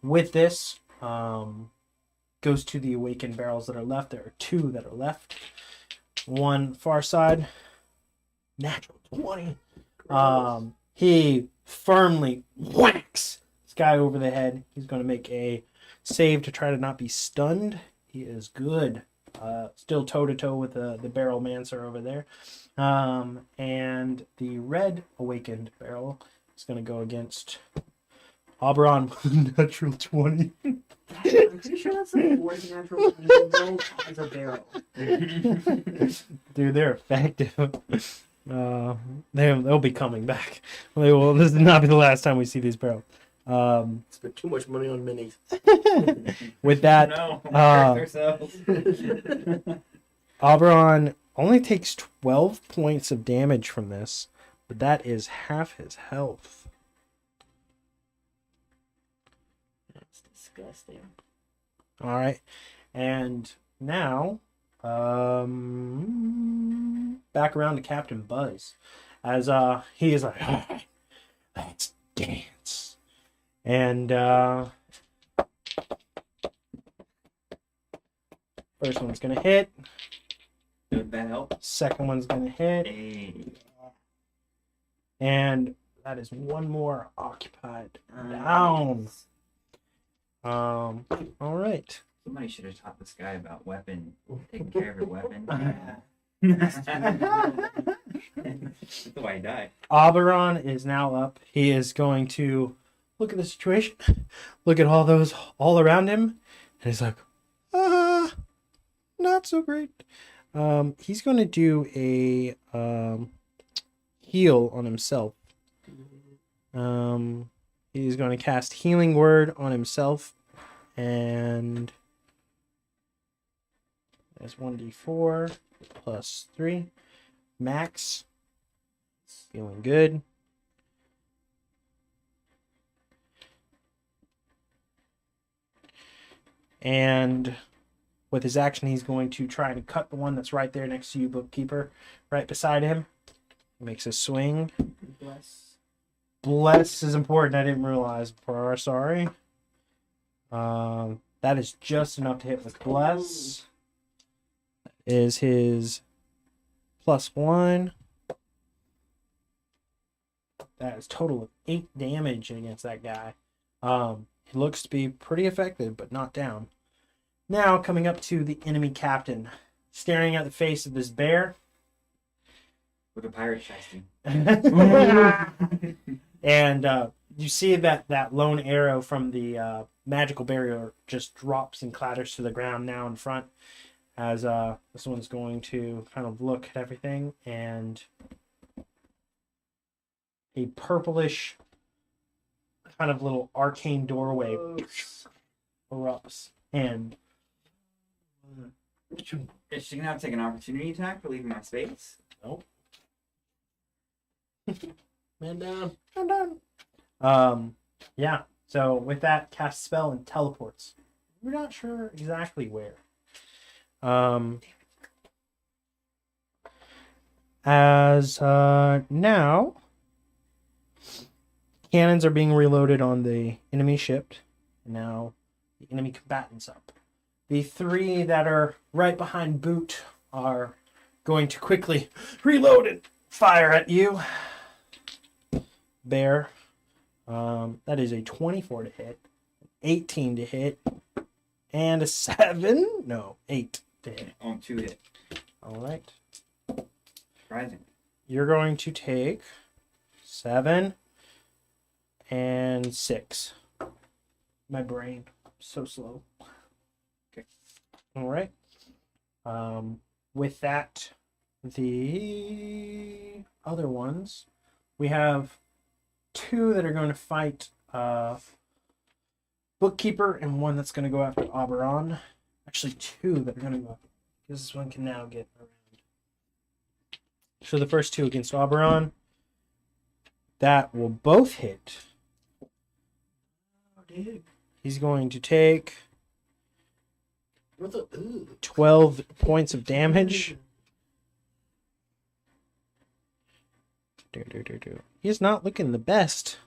With this, goes to the awakened barrels that are left. There are two that are left. One far side, natural 20. He firmly whacks this guy over the head. He's going to make a save to try to not be stunned. He is good. Still toe-to-toe with the barrel mancer over there. And the red awakened barrel is going to go against Oberon with a natural 20. I'm pretty sure that's the fourth natural roll as a barrel. Dude, they're effective. They'll be coming back. They will. This will not be the last time we see these barrels. Spent too much money on minis. With that, No, hurt ourselves. Oberon only takes 12 points of damage from this, but that is half his health. That's disgusting. All right, and now, back around to Captain Buzz, as he is like, let's dance, and first one's gonna hit, Did that help? second one's gonna hit, Hey. and that is one more occupied down. All right. Somebody should have taught this guy about taking care of your weapon. Yeah. That's why he died. Oberon is now up. He is going to look at the situation, look at all those all around him, and he's like, not so great. He's going to do a heal on himself. He's going to cast Healing Word on himself, and that's 1d4 plus 3. Max. Feeling good. And with his action, he's going to try to cut the one that's right there next to you, Bookkeeper, right beside him. He makes a swing. Bless. Bless is important. I didn't realize before. Sorry. That is just enough to hit with Bless. That is his +1. That is total of 8 damage against that guy. He looks to be pretty effective, but not down. Now coming up to the enemy captain, staring at the face of this bear. With a pirate chasing. And you see that lone arrow from the magical barrier just drops and clatters to the ground now in front, as this one's going to kind of look at everything, and a purplish kind of little arcane doorway erupts, and Is she gonna have to take an opportunity attack for leaving my space? Man down. I'm done. Yeah. So with that, cast spell and teleports. We're not sure exactly where. As now, cannons are being reloaded on the enemy ship. And now the enemy combatants up. The three that are right behind Boot are going to quickly reload and fire at you. Bear. That is a 24 to hit, 18 to hit, and a 7. No, 8 to hit. On 2 hit. All right. Surprising. You're going to take 7 and 6. My brain, so slow. Okay. All right. With that, the other ones, we have 2 that are going to fight Bookkeeper and 1 that's going to go after Oberon. Actually, 2 that are going to go after, because this one can now get around. So the first 2 against Oberon, that will both hit. Oh, dude. He's going to take What the? Ooh. 12 points of damage. He's not looking the best.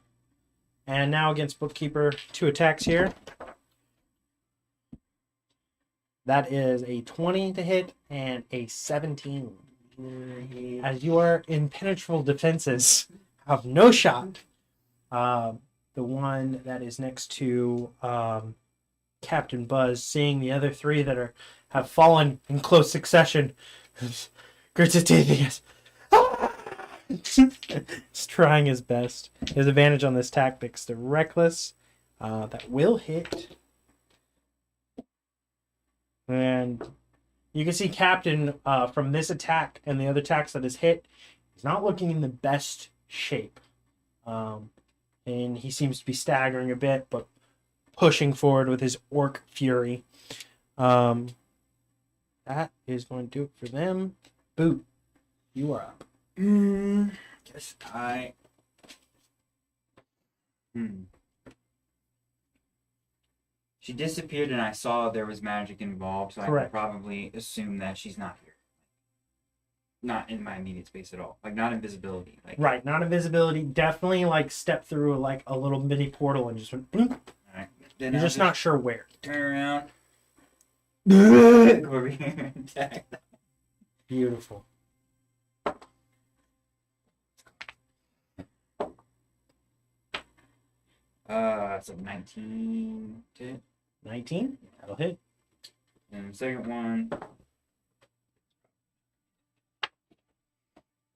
And now against Bookkeeper, 2 attacks here. That is a 20 to hit and a 17. As your impenetrable defenses have no shot. The one that is next to Captain Buzz, seeing the other 3 that have fallen in close succession, grits his teeth and goes, he's trying his best. His advantage on this tactics. The Reckless, that will hit. And you can see Captain, from this attack and the other attacks that has hit, he's not looking in the best shape. And he seems to be staggering a bit, but pushing forward with his orc fury. That is going to do it for them. Boot, you are up. Guess I. She disappeared, and I saw there was magic involved, so Correct. I could probably assume that she's not here. Not in my immediate space at all. Like, not invisibility. Like, Right, not invisibility. Definitely like step through like a little mini portal and just went bloop. Alright. Then You're I'll just not sure where. turn around. Go over here and attack. Beautiful. It's a 19 to hit. 19? That'll hit. And the second one.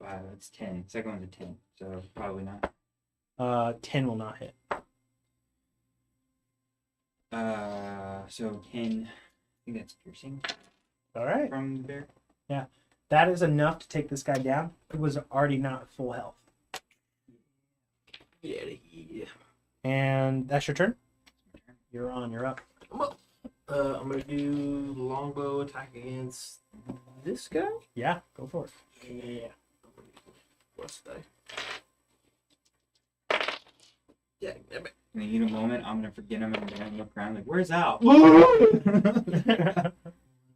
5, that's 10. Second one's a 10, so probably not. 10 will not hit. So 10. I think that's piercing All right. from the bear. That is enough to take this guy down. It was already not at full health. Get out of here. And that's your turn. You're on. You're up. I'm up. I'm gonna do longbow attack against this guy. Yeah, go for it. Yeah. What's die? Yeah. Damn it. In the heat of the moment, I'm gonna forget him and I'm gonna look around like, where's Al?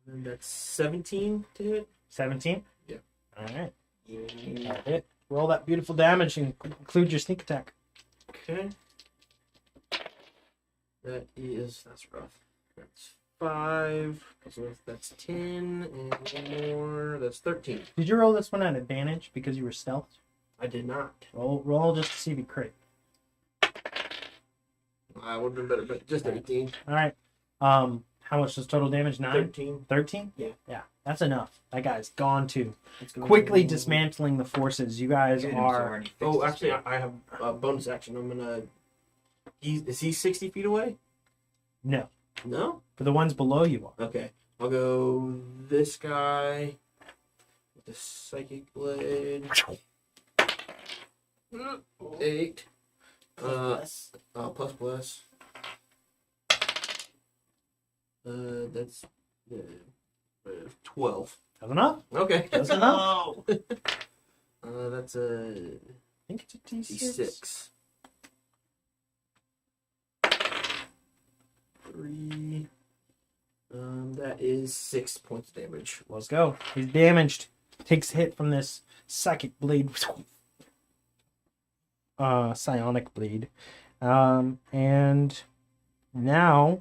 And that's 17 to hit. 17? Yeah. All right. Yeah. That hit. Roll that beautiful damage and include your sneak attack. Okay. That's rough. That's 5. So that's 10 and 1 more. That's 13. Did you roll this one at advantage because you were stealth? I did not. Roll just to see if you crit. I would have been better, but just 18. All right. How much was total damage? 9? 13. 13? Yeah. Yeah, that's enough. That guy's gone too. Let's go. Quickly dismantling the forces. You guys Good, are. already fixed Oh, this actually, bear. I have a bonus action. I'm gonna. Is he 60 feet away? No. No? For the ones below you are. Okay. I'll go this guy with the psychic blade. 8 Plus. Plus plus. That's 12. That's enough. Okay. That's enough. That's a I think it's a D6. 3. That is 6 points of damage. Let's go. He's damaged. Takes a hit from this psychic blade. Psionic blade. And now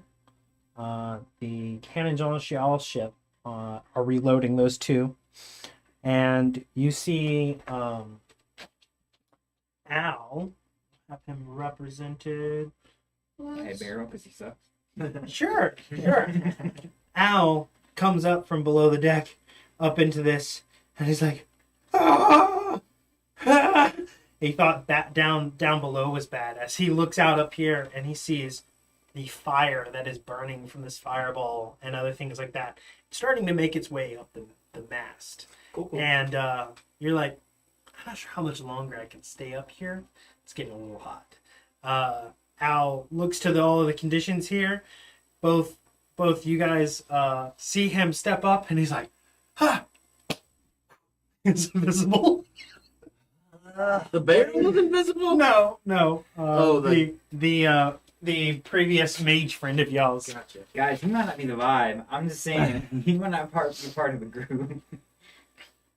the cannons on Shial's ship are reloading those two. And you see Al, have him represented. Hey, barrel, because he sucks. Sure. Al comes up from below the deck up into this, and he's like, ah! Ah! He thought that down below was bad. As he looks out up here and he sees the fire that is burning from this fireball and other things like that starting to make its way up the mast. Cool. And you're like, I'm not sure how much longer I can stay up here. It's getting a little hot. Al looks to all of the conditions here. Both you guys see him step up, and he's like, "Ha!" It's invisible. The barrel was invisible? No. The previous mage friend of y'all's. Gotcha. Guys, he might not be the vibe. I'm just saying, he might not be part of the group.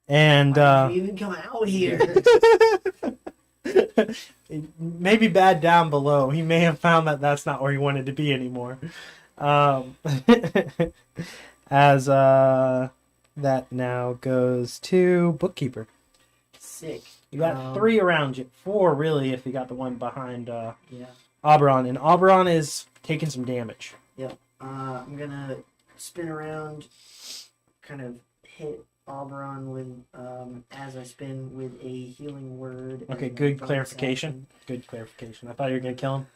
And Why did you even come out here? maybe bad down below. He may have found that that's not where he wanted to be anymore. As that now goes to bookkeeper. Sick. You got 3 around you, 4 really, if you got the one behind Yeah. Oberon, and Oberon is taking some damage. Yep. I'm gonna spin around, kind of hit Oberon with as I spin with a healing word. Okay, and good bonus clarification. Good clarification. I thought you were gonna kill him.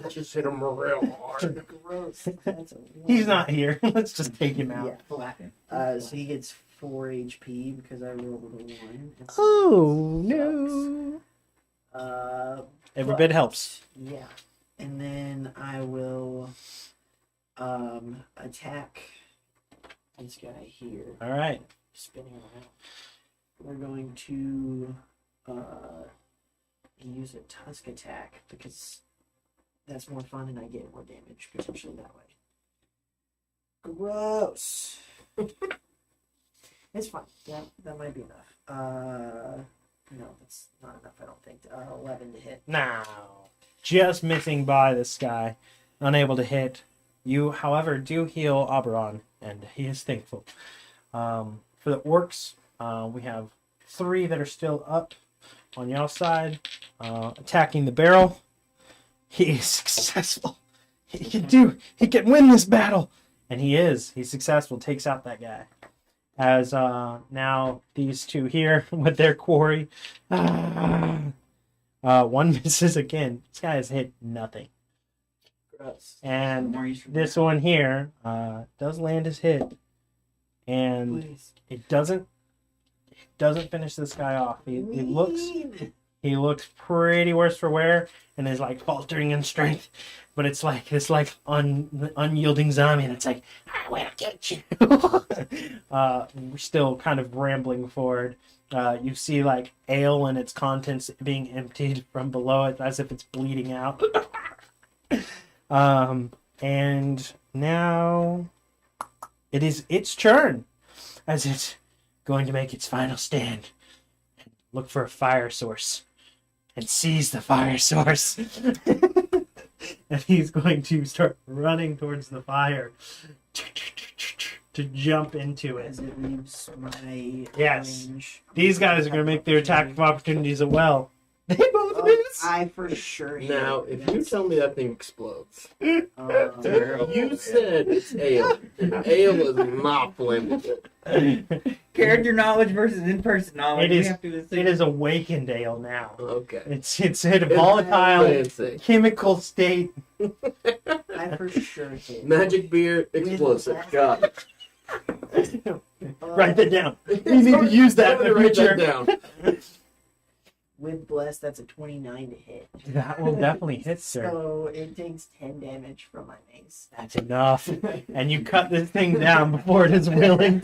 Just hit him real hard. action. Gross. That's a He's one. not here. Let's just take him out. Yeah. Flapping. So he gets 4 HP because I rolled a 1. It's- Oh sucks. no! Every But- bit helps. Yeah. And then I will attack this guy here. All right. Spinning around. We're going to use a tusk attack because that's more fun and I get more damage potentially that way. Gross. It's fine. That might be enough. No, that's not enough. I don't think. 11 to hit. Now, just missing by this guy, unable to hit. You, however, do heal Oberon, and he is thankful. For the orcs, we have 3 that are still up on y'all's side, attacking the barrel. He is successful. He can win this battle, and he is. He's successful. Takes out that guy. As now these 2 here with their quarry. One misses again. This guy has hit nothing. Gross. And More use for this that. one here does land his hit. And Please. it doesn't finish this guy off. He looks pretty worse for wear and is like faltering in strength. But it's like this unyielding zombie that's like, I will get you. We're still kind of rambling forward. You see like ale and its contents being emptied from below it as if it's bleeding out. And now it is its turn as it's going to make its final stand and look for a fire source and seize the fire source. And he's going to start running towards the fire to jump into it. As it leaves my Yes. range. These guys are going to make their attack of opportunities as well. They both Oh, miss. I for sure hit. Now, if you tell me that thing explodes, Terrible. you said it's ale, and ale is not flammable. Character knowledge versus in-person knowledge. It is- We have to assume. It is awakened ale now. Okay. It's in a volatile Fancy. chemical state. I for sure hit. Magic beer explosive. Got it. Write that down. We need to use that in the Write that future. down. With Bless, that's a 29 to hit. That will definitely hit, sir. So it takes 10 damage from my mace. That's enough. And you cut this thing down before it is willing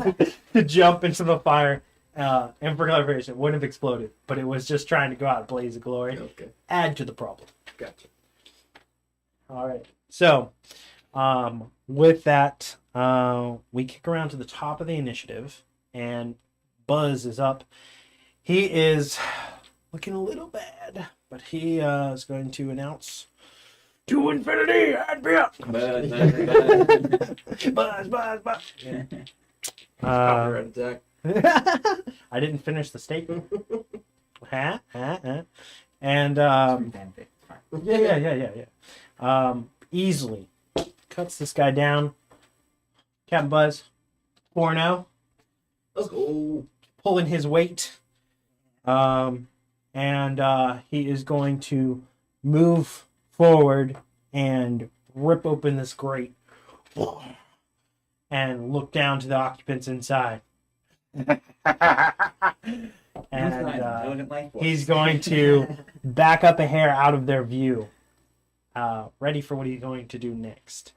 to jump into the fire. And for clarification, it wouldn't have exploded, but it was just trying to go out blaze of glory. Okay, Add to the problem. gotcha. All right. So, with that, we kick around to the top of the initiative, and Buzz is up. He is looking a little bad, but he is going to announce to infinity and beyond. Buzz, buzz, buzz. Yeah. Copyright attack. I didn't finish the statement. And yeah. Easily cuts this guy down. Captain Buzz, 4-0, Let's go. pulling his weight. And he is going to move forward and rip open this grate and look down to the occupants inside. And he's going to back up a hair out of their view, ready for what he's going to do next.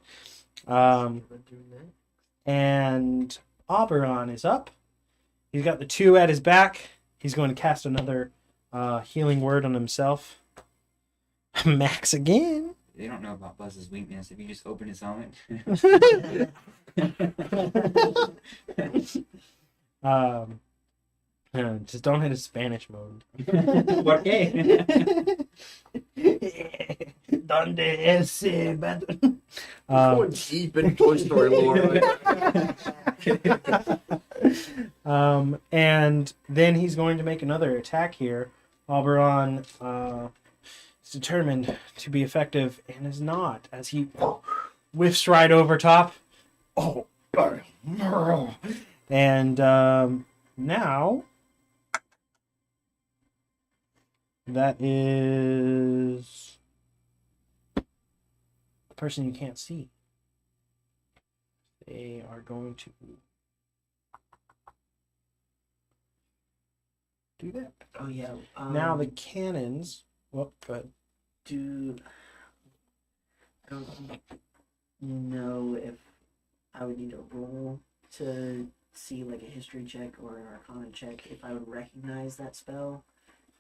And Oberon is up. He's got the 2 at his back. He's going to cast another healing word on himself. Max again. They don't know about Buzz's weakness. If you just open his helmet. Just don't hit his Spanish mode. ¿Por qué? Donde ese Going deep in Toy Story lore. And then he's going to make another attack here. Oberon is determined to be effective and is not, as he whiffs right over top. Oh, and now that is the person you can't see. They are going to do that. Oh, yeah. Now the cannons. Well, go ahead. I don't know if I would need a roll to see like a history check or an arcana check if I would recognize that spell,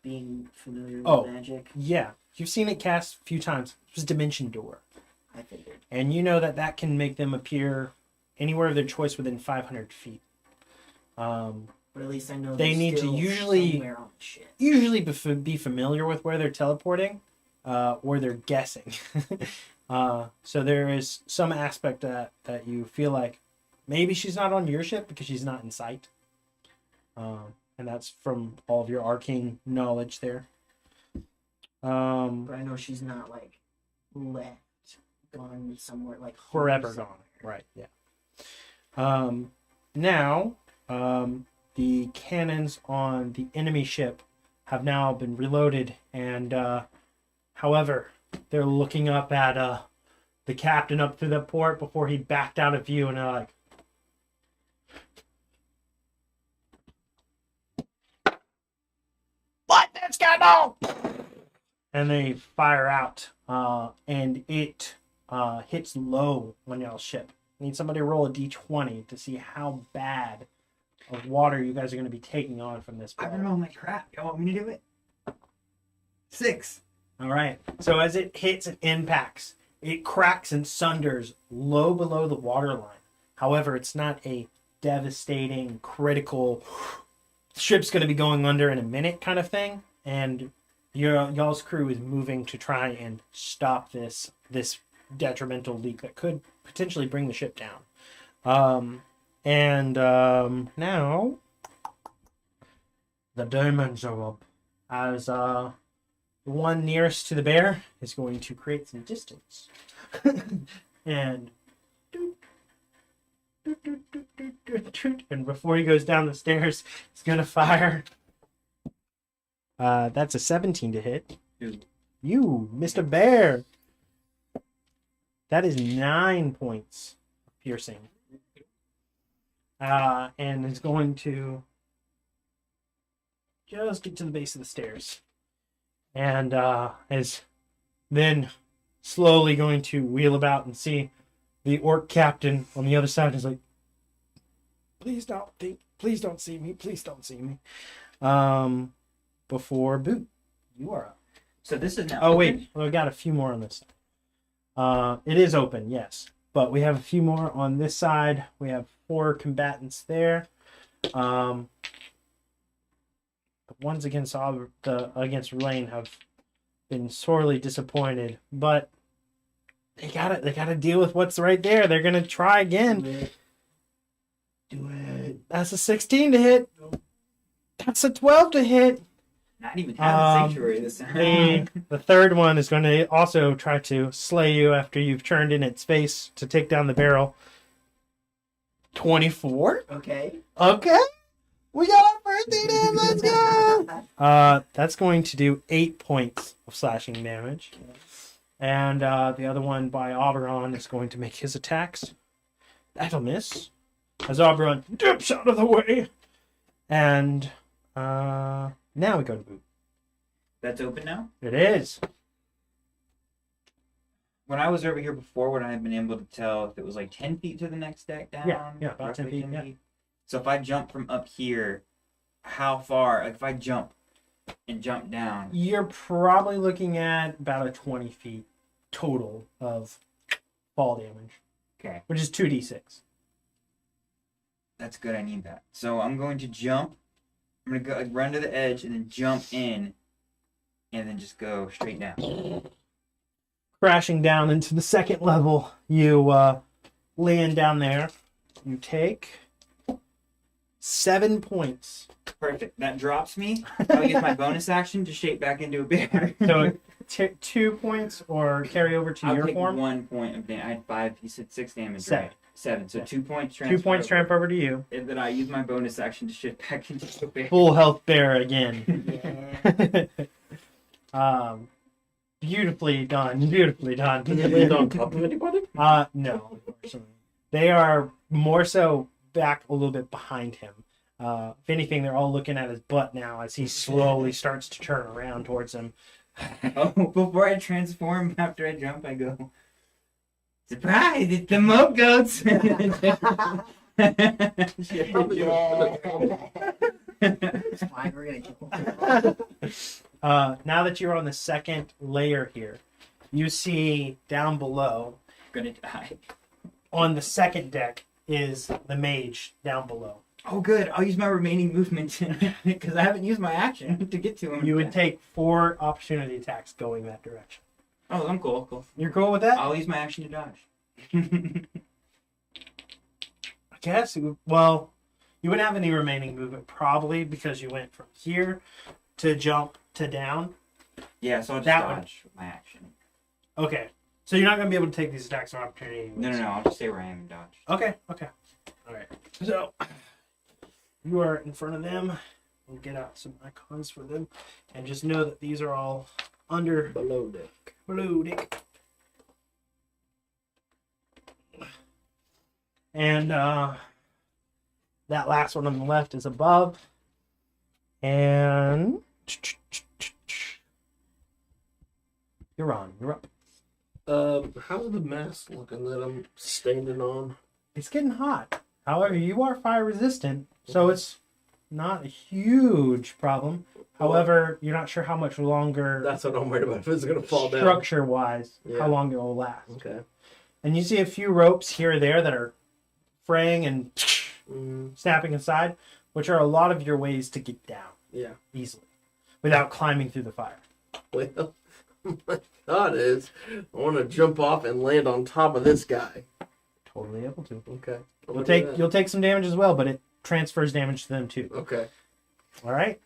being familiar with magic. Yeah, you've seen it cast a few times. It was Dimension Door. I figured. And you know that can make them appear anywhere of their choice within 500 feet. But at least I know They they're need to still usually- somewhere on the ship. Usually be familiar with where they're teleporting, or they're guessing. So there is some aspect that you feel like maybe she's not on your ship because she's not in sight. And that's from all of your arcane knowledge there. But I know she's not like left, gone somewhere like Forever gone. Right, yeah. Now, the cannons on the enemy ship have now been reloaded, and however, they're looking up at the captain up through the port before he backed out of view, and they're like, "What this going on?" And they fire out, and it hits low on y'all's ship. I need somebody to roll a d20 to see how bad of water you guys are going to be taking on from this. I don't know my crap. Y'all want me to do it? 6. All right. So as it hits and impacts, it cracks and sunders low below the waterline. However, it's not a devastating, critical, ship's going to be going under in a minute kind of thing. And y'all's crew is moving to try and stop this detrimental leak that could potentially bring the ship down. Now the demons are up, as the one nearest to the bear is going to create some distance. And and before he goes down the stairs, he's gonna fire. That's a 17 to hit. You, Mr. Bear. That is 9 points of piercing. And is going to just get to the base of the stairs. and is then slowly going to wheel about and see the orc captain on the other side. Is like, please don't see me. Please don't see me. Before Boot, you are up. So this is now. Oh open? wait, we got a few more on this side. It is open, yes, but we have a few more on this side. We have 4 combatants there. The ones against Relaine have been sorely disappointed, but they gotta deal with what's right there. They're gonna try again. Do it. That's a 16 to hit. That's a 12 to hit. Not even have the sanctuary this time. The third one is going to also try to slay you after you've turned in its face to take down the barrel. 24. Okay. Okay. We got our first aid in. Let's go. That's going to do 8 points of slashing damage. And the other one by Oberon is going to make his attacks. That'll miss. As Oberon dips out of the way. And now we go to Boot. That's open now? It is. When I was over here before, would I have been able to tell if it was like 10 feet to the next deck down? Yeah, about 10 Roughly feet, yeah. So if I jump from up here, how far? Like if I jump and jump down. You're probably looking at about a 20 feet total of fall damage, Okay, which is 2d6. that's good. I need that. So I'm going to jump. I'm going to go like, run to the edge and then jump in and then just go straight down. Crashing down into the second level, you land down there. You take 7 points. Perfect. That drops me. I'll use my bonus action to shape back into a bear. So 2 points or carry over to I'll your take form. 1 point of damage. I had 5. You said 6 damage. 7. Right? 7. So Yeah. 2 points. 2 points tramp over to you. And then I use my bonus action to shift back into a bear. Full health bear again. Yeah. Beautifully done. Beautifully done. Can they land on top of anybody? No. Unfortunately. They are more so back a little bit behind him. If anything, they're all looking at his butt now as he slowly starts to turn around towards them. Oh, before I transform after I jump, I go, surprise, it's the moat goats. It's fine. We're gonna kill him. Now that you're on the second layer here, you see down below Gonna die. on the second deck is the mage down below. Oh, good. I'll use my remaining movement because I haven't used my action to get to him. You would take 4 opportunity attacks going that direction. Oh, I'm cool. Cool. You're cool with that? I'll use my action to dodge. I guess. Well, you wouldn't have any remaining movement probably because you went from here to jump to down. Yeah, so I'll just That one. dodge with my action. Okay. So you're not going to be able to take these attacks of opportunity. No, I'll just stay where I am and dodge. Okay. All right. So you are in front of them. We'll get out some icons for them. And just know that these are all under Below deck. below deck. And that last one on the left is above. And you're on. You're up. How's the mask looking that I'm standing on? It's getting hot. However, you are fire resistant, so it's not a huge problem. However, you're not sure how much longer, That's what I'm worried about. If it's gonna fall down. structure-wise, Yeah. how long it will last. Okay. And you see a few ropes here or there that are fraying and snapping aside, which are a lot of your ways to get down Yeah. easily without climbing through the fire. Well, my thought is, I want to jump off and land on top of this guy. Totally able to. Okay. You'll take some damage as well, but it transfers damage to them too. Okay. All right.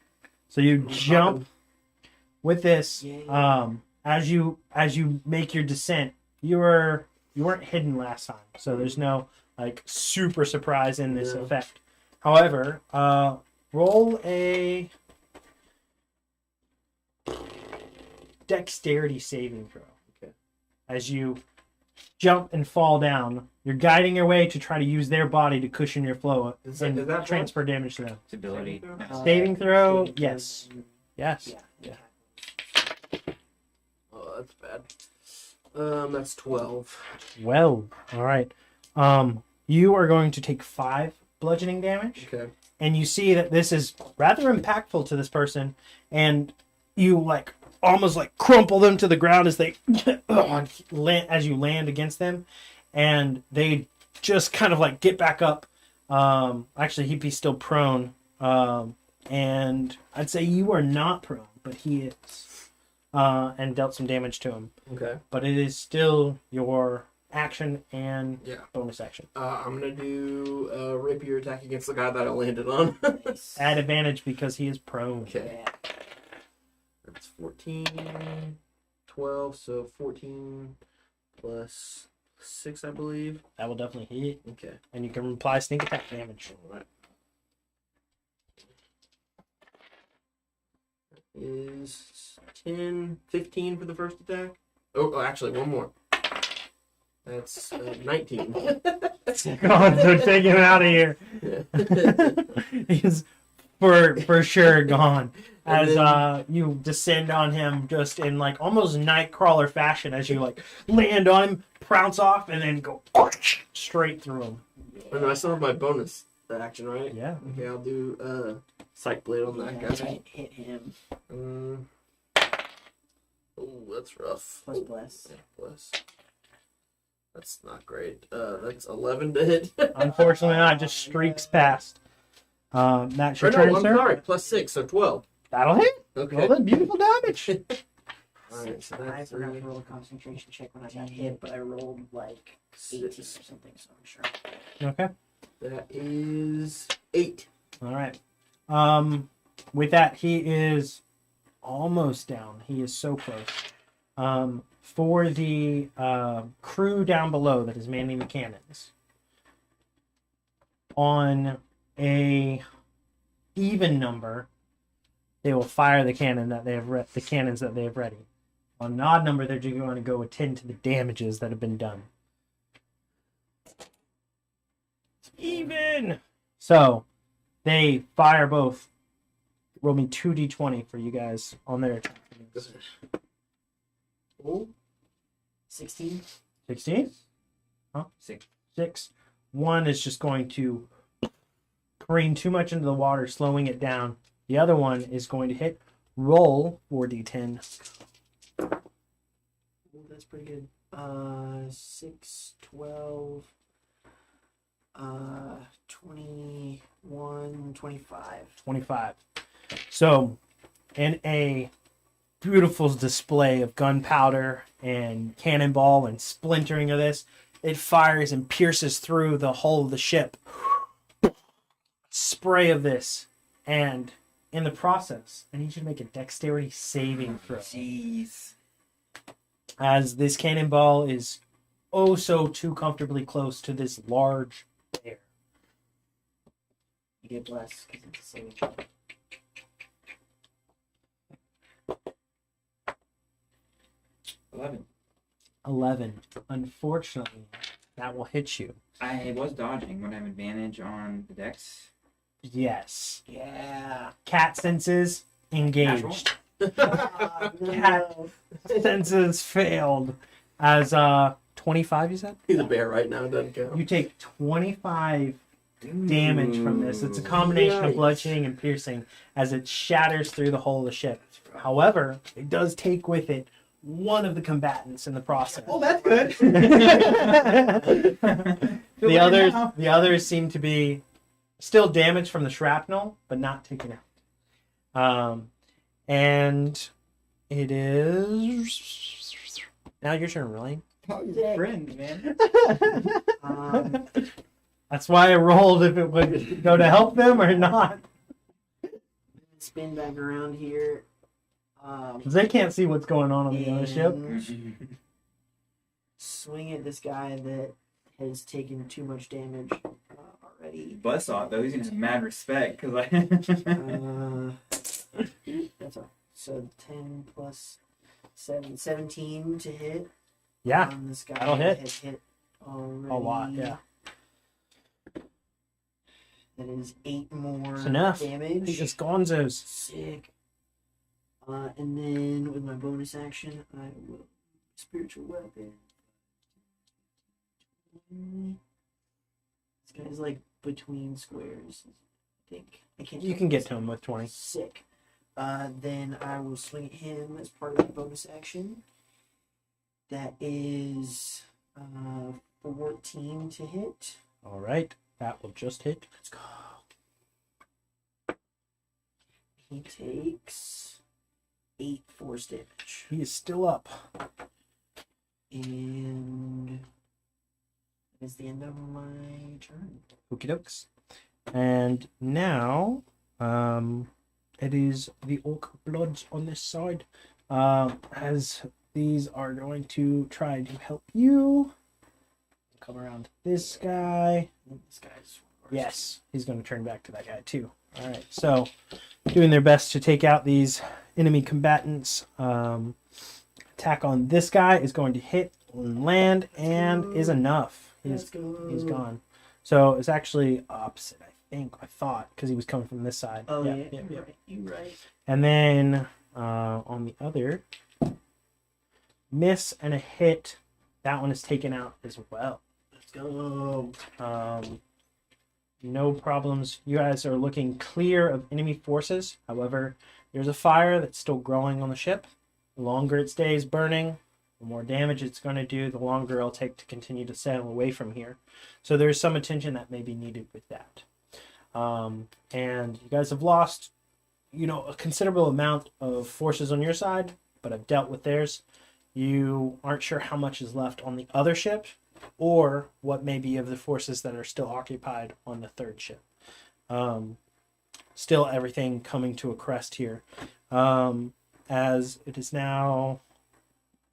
So you jump with this. Yeah. As you make your descent, you weren't hidden last time, so there's no like super surprise in this Yeah. effect. However, roll a dexterity saving throw. Okay. As you jump and fall down, you're guiding your way to try to use their body to cushion your flow Is and that transfer damage to them. It's ability. Saving throw, yes. Yes. Yeah. that's bad. That's 12. Well, all right. You are going to take 5 bludgeoning damage, Okay. and you see that this is rather impactful to this person, and you like almost like crumple them to the ground as they land, as you land against them, and they just kind of like get back up. Actually, he'd be still prone, and I'd say you are not prone, but he is, and dealt some damage to him. Okay. But it is still your action and Yeah. bonus action. I'm gonna do a rapier attack against the guy that I landed on. Nice. At advantage because he is prone. Okay. Yeah. That's 14, 12, so 14 plus 6, I believe. That will definitely hit. Okay. And you can apply sneak attack damage. Alright. Is 10, 15 for the first attack? Oh, actually, one more. That's 19. Come on, so take him out of here. He's for sure gone. And As then- you descend on him just in like almost Nightcrawler fashion as you like land on him, prounce off, and then go straight through him. And then I still have my bonus action, right? Yeah. Okay, I'll do Sight Blade on that Yeah, guy. hit him. Oh, that's rough. Plus bless. Yeah, bless. That's not great. That's 11 to hit. Unfortunately not, just streaks past. That's Or your no, turn, I'm sir. sorry. Plus 6, so 12. That'll hit. Okay. Roll that beautiful damage. Alright, so I that's forgot to roll a concentration check when I got hit, but I rolled like 18 or something, so I'm sure. Okay. that is 8. All right. With that, he is almost down. He is so close. For the crew down below that is manning the cannons, on a even number, they will fire the cannon that they have the cannons that they have ready. On an odd number, they're just going to go attend to the damages that have been done. Even. So they fire both. Roll me 2d20 for you guys on their attack. Oh, 16. 16? Huh? 6. One is just going to careen too much into the water, slowing it down. The other one is going to hit. Roll 4d10. Oh, that's pretty good. 6, 12, 21, 25. 25. So, in a beautiful display of gunpowder and cannonball and splintering of this, it fires and pierces through the hull of the ship. Spray of this, and in the process, I need you to make a dexterity saving throw. Jeez. As this cannonball is oh so too comfortably close to this large bear. You get blessed because it's a saving throw. 11. Unfortunately, that will hit you. I was dodging. Would I have advantage on the dex? Yes. Yeah. Cat senses engaged. Cat senses failed. As 25, you said? he's a bear right now, doesn't count. You take 25 damage from this. It's a combination of Yikes. bludgeoning and piercing as it shatters through the hull of the ship. However, it does take with it one of the combatants in the process. Oh, that's good. The others seem to be still damaged from the shrapnel, but not taken out. And it is now your turn, really. Oh, your friend, man. That's why I rolled if it would go to help them or not. Spin back around here. 'Cause they can't see what's going on the other ship. and swing at this guy that has taken too much damage already. Buzzsaw, though, he's gonna have mad respect because I. That's all. So 10 plus 7, 17 to hit. Yeah, This guy that'll hit. has hit already. a lot. Yeah, That is 8 more It's enough. damage. it's Gonzo's. Sick. And then with my bonus action, I will spiritual weapon. This guy's like between squares. I think I can't. You can get to him with 20. Sick. Then I will swing at him as part of the bonus action. That is 14 to hit. All right. That will just hit. Let's go. He takes 8 force damage. He is still up. And that is the end of my turn. Okie dokes. And now, it is the orc bloods on this side. As these are going to try to help you. Come around to this guy. This guy's worse. Yes, he's going to turn back to that guy too. All right, so doing their best to take out these enemy combatants. Attack on this guy is going to hit and land and is enough. He's gone. So it's actually opposite, I thought, because he was coming from this side. Oh, yeah. Right. You're right. And then on the other, miss and a hit. That one is taken out as well. Let's go. No problems. You guys are looking clear of enemy forces. However, there's a fire that's still growing on the ship. The longer it stays burning, the more damage it's going to do, the longer it'll take to continue to sail away from here. So there's some attention that may be needed with that. And you guys have lost, a considerable amount of forces on your side, but I've dealt with theirs. You aren't sure how much is left on the other ship, or what may be of the forces that are still occupied on the third ship. Still everything coming to a crest here. As it is now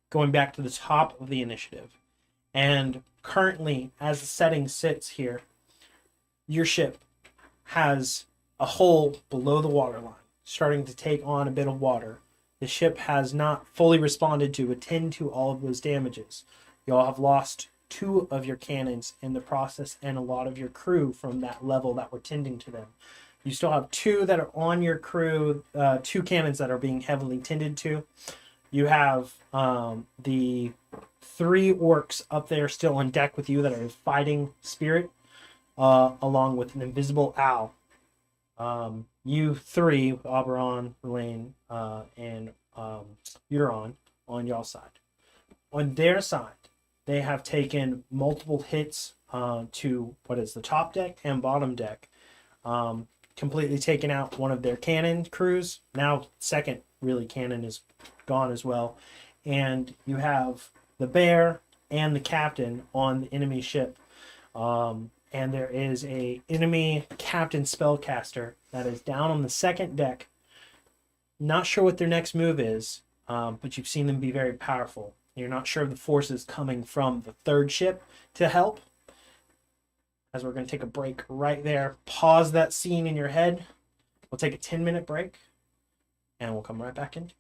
going back to the top of the initiative. And currently, as the setting sits here, your ship has a hole below the waterline, starting to take on a bit of water. The ship has not fully responded to attend to all of those damages. You all have lost 2 of your cannons in the process and a lot of your crew from that level that were tending to them. You still have 2 that are on your crew, 2 cannons that are being heavily tended to. You have the 3 orcs up there still on deck with you that are fighting spirit, along with an invisible owl. You 3, Oberon, Elaine, and Euron, on y'all side. On their side, they have taken multiple hits to what is the top deck and bottom deck. Completely taken out one of their cannon crews. Now second really cannon is gone as well. And you have the bear and the captain on the enemy ship. And there is a enemy captain spellcaster that is down on the second deck. Not sure what their next move is, but you've seen them be very powerful. You're not sure of the forces coming from the third ship to help. As we're going to take a break right there. Pause that scene in your head. We'll take a 10-minute break, and we'll come right back in.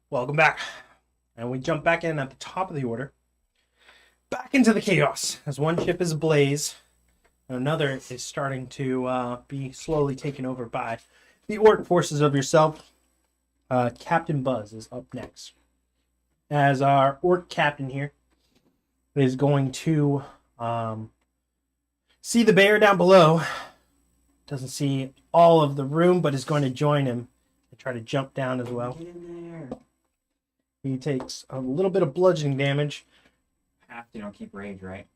Welcome back. And we jump back in at the top of the order. Back into the chaos as one ship is ablaze and another is starting to be slowly taken over by the orc forces of yourself. Captain Buzz is up next. As our orc captain here is going to see the bear down below. Doesn't see all of the room, but is going to join him and try to jump down as well. Get in there. He takes a little bit of bludgeoning damage. Have to, keep rage, right?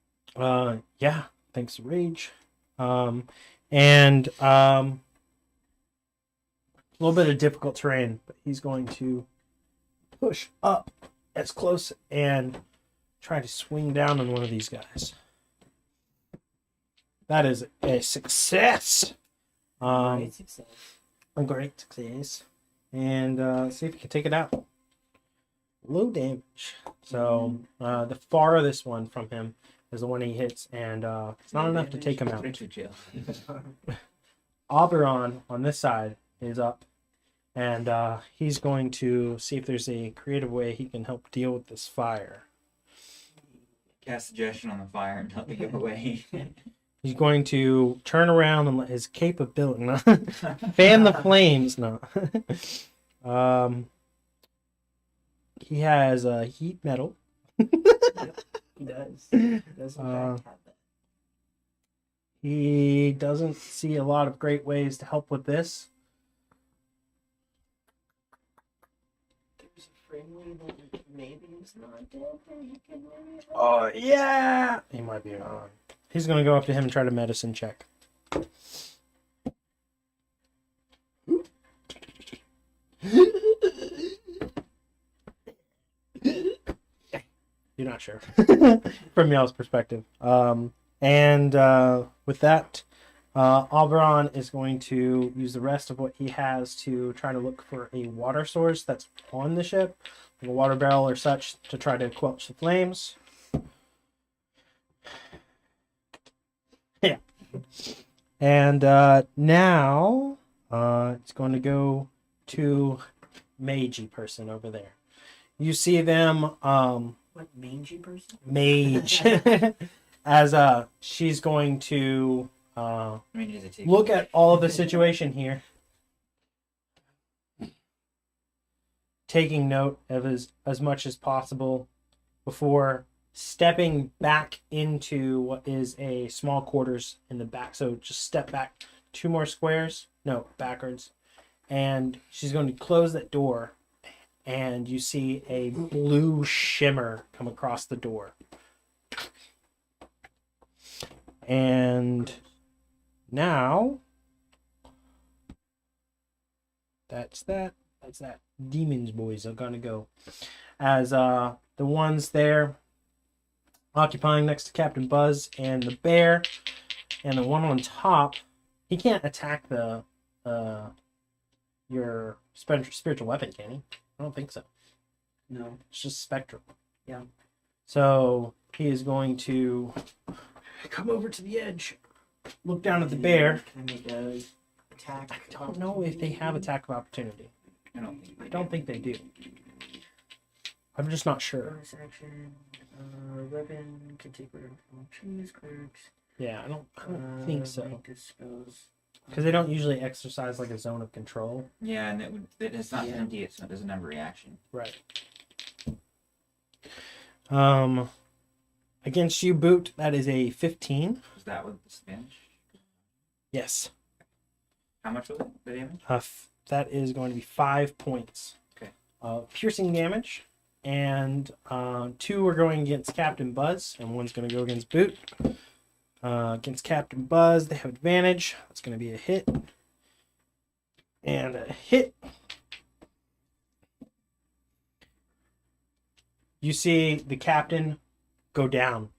Yeah, thanks to rage. And a little bit of difficult terrain, but he's going to push up as close and try to swing down on one of these guys. That is a success. Great success. A great success. And see if you can take it out. Low damage. So the farthest one from him is the one he hits, and it's not enough to take him out. Oberon on this side is up, and he's going to see if there's a creative way he can help deal with this fire. Cast suggestion on the fire and help me go away. He's going to turn around and let his capability fan the flames. No. He has heat metal. He does. He does in fact have that. He doesn't see a lot of great ways to help with this. There's a friendly that maybe is not dead that he can maybe help. Oh, yeah! He might be on. He's going to go up to him and try to medicine check. You're not sure from y'all's perspective. And with that, Oberon is going to use the rest of what he has to try to look for a water source that's on the ship, like a water barrel or such, to try to quench the flames. Yeah. And now it's going to go to Meiji person over there. You see them, What mangy person? Mage, as she's going to look at all of the situation here, taking note of as much as possible before stepping back into what is a small quarters in the back. So just step back 2 more squares, no, backwards, and she's going to close that door, and you see a blue shimmer come across the door. And now that's that. Demons boys are gonna go. As the ones there occupying next to Captain Buzz and the bear, and the one on top, he can't attack the your spiritual weapon, can he? I don't think so. No. It's just spectral. Yeah. So he is going to come over to the edge, look down at the bear. Can I make a attack? I don't know if they have attack of opportunity. I I don't think they do. I'm just not sure. Bonus action. Weapon can take whatever choose clerks. Yeah, I don't think so. Make dispose. Because they don't usually exercise like a zone of control. Yeah, and it's not Yeah. empty. It doesn't have a reaction. Right. Against you, Boot, that is a 15. Was that with disadvantage? Yes. How much was it, the damage? That is going to be 5 points. Okay. Piercing damage. And 2 are going against Captain Buzz, and 1's going to go against Boot. Against Captain Buzz, they have advantage. That's going to be a hit. And a hit. You see the captain go down.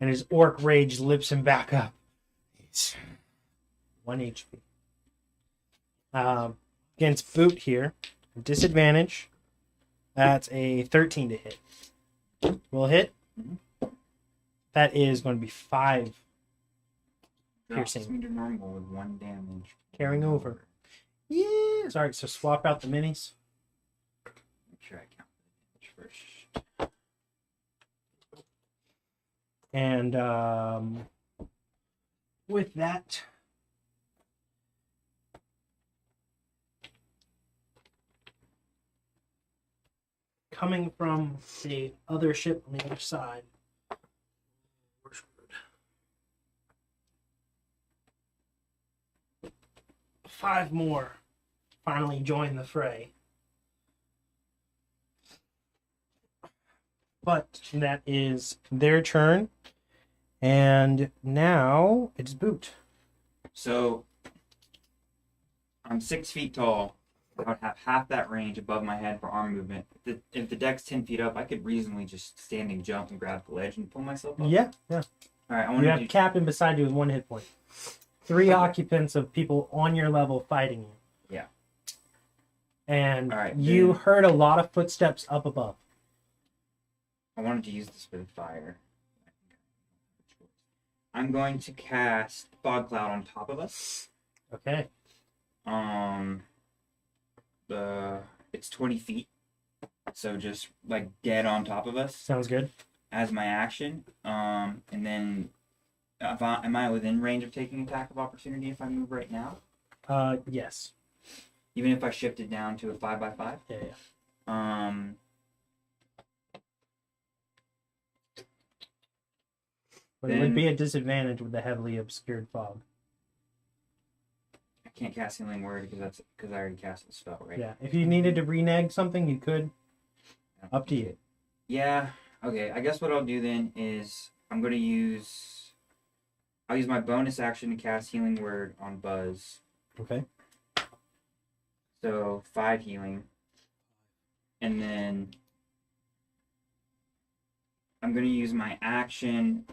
and his orc rage lifts him back up. He's 1 HP. Against Boot here, disadvantage. That's a 13 to hit. Will hit. That is going to be 5 piercing. Drops me to normal with 1 damage. Carrying over. Yes. All right, so swap out the minis. Make sure I count the damage first. And with that, coming from the other ship on the other side, we're screwed. 5 more finally join the fray. But that is their turn. And now it's Boot. So, I'm 6 feet tall. I would have half that range above my head for arm movement. If the deck's 10 feet up, I could reasonably just standing jump and grab the ledge and pull myself up. Yeah. All right, I want You to have do... Captain beside you with 1 hit point. 3 occupants of people on your level fighting you. Yeah. And All right, you then- heard a lot of footsteps up above. I wanted to use this for the fire. I'm going to cast Fog Cloud on top of us. Okay. It's 20 feet, so just like dead on top of us Sounds good. as my action. And then, am I within range of taking attack of opportunity if I move right now? Yes. Even if I shifted down to a 5x5? Yeah. But it would Then- be a disadvantage with the heavily obscured fog. I can't cast Healing Word because I already cast the spell, right? Yeah. If you needed to renege something, you could. Up to you. Yeah. Okay. I guess what I'll do then is I'll use my bonus action to cast Healing Word on Buzz. Okay. So 5 healing. And then I'm going to use my action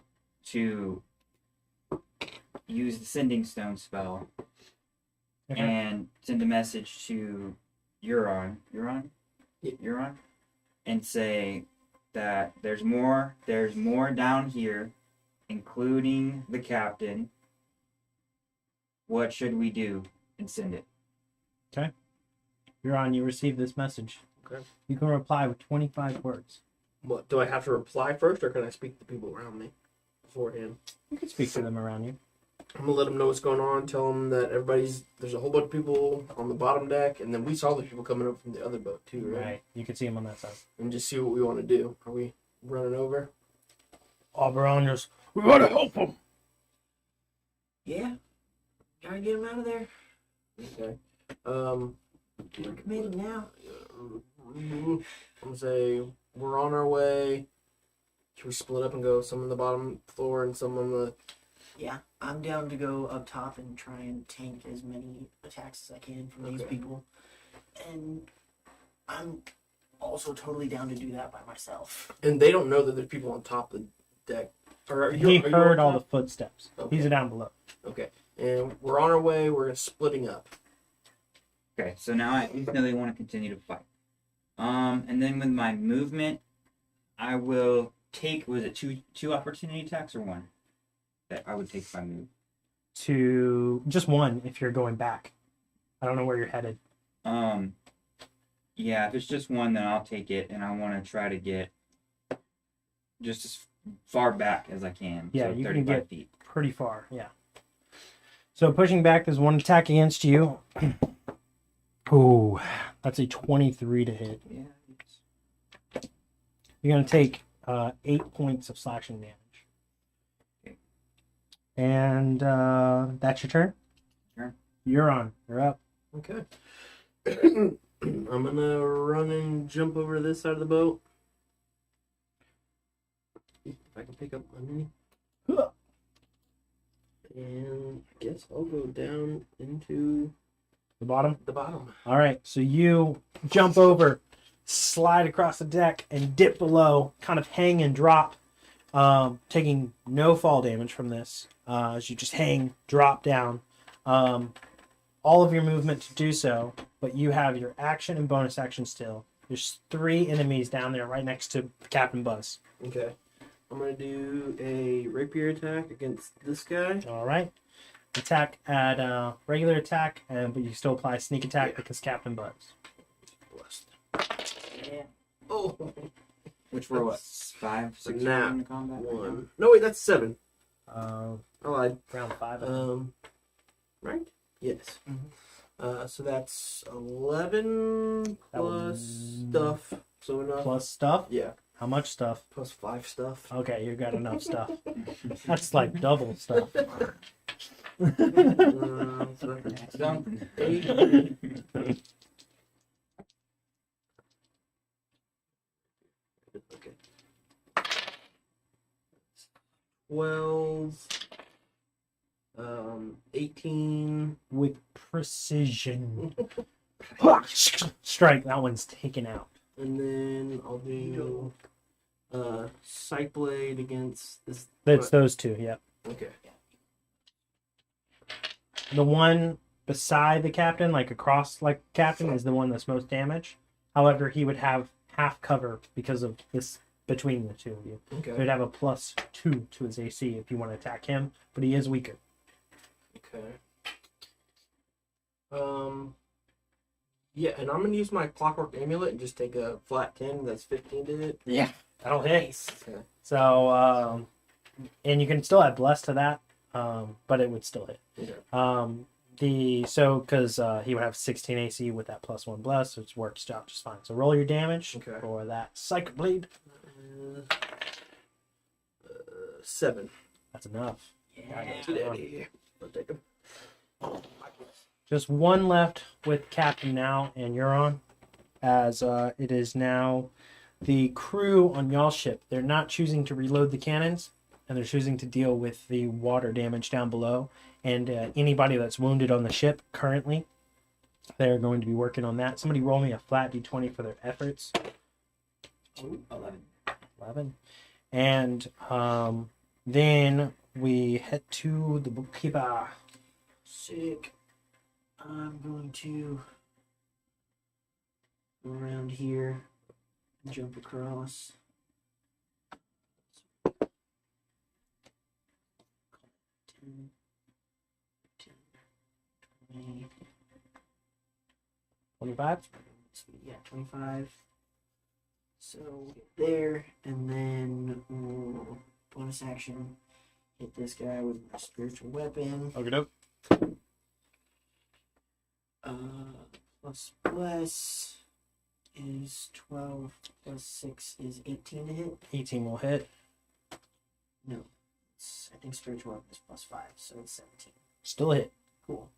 to use the Sending Stone spell Okay. and send a message to Euron, and say that there's more down here, including the captain. What should we do? And send it. You're on. You receive this message. Okay. You can reply with 25 words. What, do I have to reply first, or can I speak to people around me beforehand? You can speak to them around you. I'm gonna let them know what's going on. Tell them that there's a whole bunch of people on the bottom deck, and then we saw the people coming up from the other boat too, right? Right. You can see them on that side. And just see what we want to do. Are we running over? Oberon just, we gotta help them. Yeah. Gotta get him out of there. Okay. We're committed now. I'm gonna say we're on our way. Should we split up and go some on the bottom floor and some on the? Yeah, I'm down to go up top and try and tank as many attacks as I can from these Okay. people. And I'm also totally down to do that by myself. And they don't know that there's people on top of the deck. Or are He you heard on all the top? footsteps. Okay. He's down below. Okay. And we're on our way. We're splitting up. Okay, so now I at least know they want to continue to fight. And then with my movement, I will take, was it two opportunity attacks or 1? That I would take if I move. To just 1 if you're going back. I don't know where you're headed. Yeah, if it's just 1, then I'll take it, and I want to try to get just as far back as I can. Yeah, so you can 35 get- feet. Pretty far, yeah. So pushing back, there's 1 attack against you. Ooh, that's a 23 to hit. Yeah. You're going to take 8 points of slashing damage. Okay. And that's your turn? Sure. You're on. You're up. Okay. I'm gonna run and jump over to this side of the boat. If I can pick up my mini. And I guess I'll go down into The bottom? the bottom. All right, so you jump over, slide across the deck, and dip below, kind of hang and drop taking no fall damage from this as you just drop down. All of your movement to do so, but you have your action and bonus action still. There's 3 enemies down there right next to Captain Buzz. Okay. I'm gonna do a rapier attack against this guy. All right. Attack at regular attack, but you still apply sneak attack Yeah. because Captain Buzz. Blessed. Yeah. Oh, Which were what? That's 5, 6 nat in combat? right now? 1. No, wait, that's 7. Uh, I lied. round 5. Right? Yes. Mhm. So that's 11 That plus was- stuff. So enough. Plus stuff. Yeah. How much stuff? Plus 5 stuff. Okay, you got enough stuff. That's like double stuff. So That's something. 8. Okay. 12. 18. With precision. Strike. That one's taken out. And then I'll do Sight Blade against this. That's those 2. Yep. Okay. The one beside the captain, like across like captain, is the one that's most damage. However, he would have half cover because of this between the 2 of you. So Okay. he'd have a +2 to his AC if you want to attack him, but he is weaker. Okay. Yeah, and I'm gonna use my Clockwork Amulet and just take a flat 10. That's 15 to hit. Yeah, that'll hit. Okay. So, and you can still add bless to that, but it would still hit. Okay. Because he would have 16 AC with that +1 bless, which works out just fine. So roll your damage Okay. for that Psychic Blade. 7. That's enough. Yeah. Daddy. I'll take him. Just one left with Captain now, and you're on. As it is now the crew on y'all's ship. They're not choosing to reload the cannons, and they're choosing to deal with the water damage down below. And anybody that's wounded on the ship currently, they're going to be working on that. Somebody roll me a flat d20 for their efforts. Ooh, 11. 11. And then we head to the bookkeeper. Sick. I'm going to go around here and jump across. 10, 20, 25. yeah, 25. So there, and then bonus action, hit this guy with my spiritual weapon. Okay, dope. Plus bless is 12, plus 6 is 18 to hit. 18 will hit. No, I think spiritual weapon is plus 5, so it's 17. Still hit. Cool.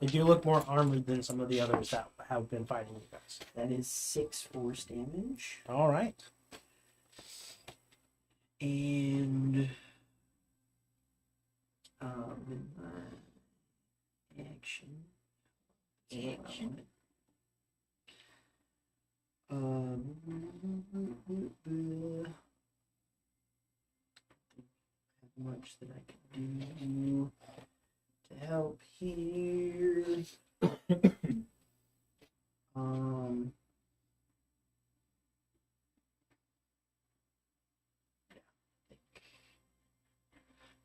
They do look more armored than some of the others that have been fighting you guys. That is 6 force damage. All right. And with my action. How much that I can do to help here.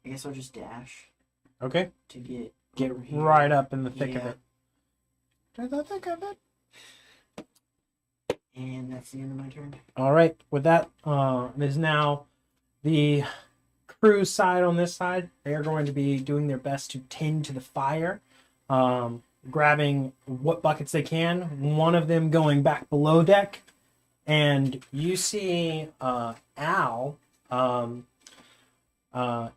I guess I'll just dash Okay. to get over here. Right up in the thick of Yeah. it. To the thick of it. And that's the end of my turn. All right. With that, it is now the crew's side on this side. They are going to be doing their best to tend to the fire, grabbing what buckets they can. One of them going back below deck, and you see Al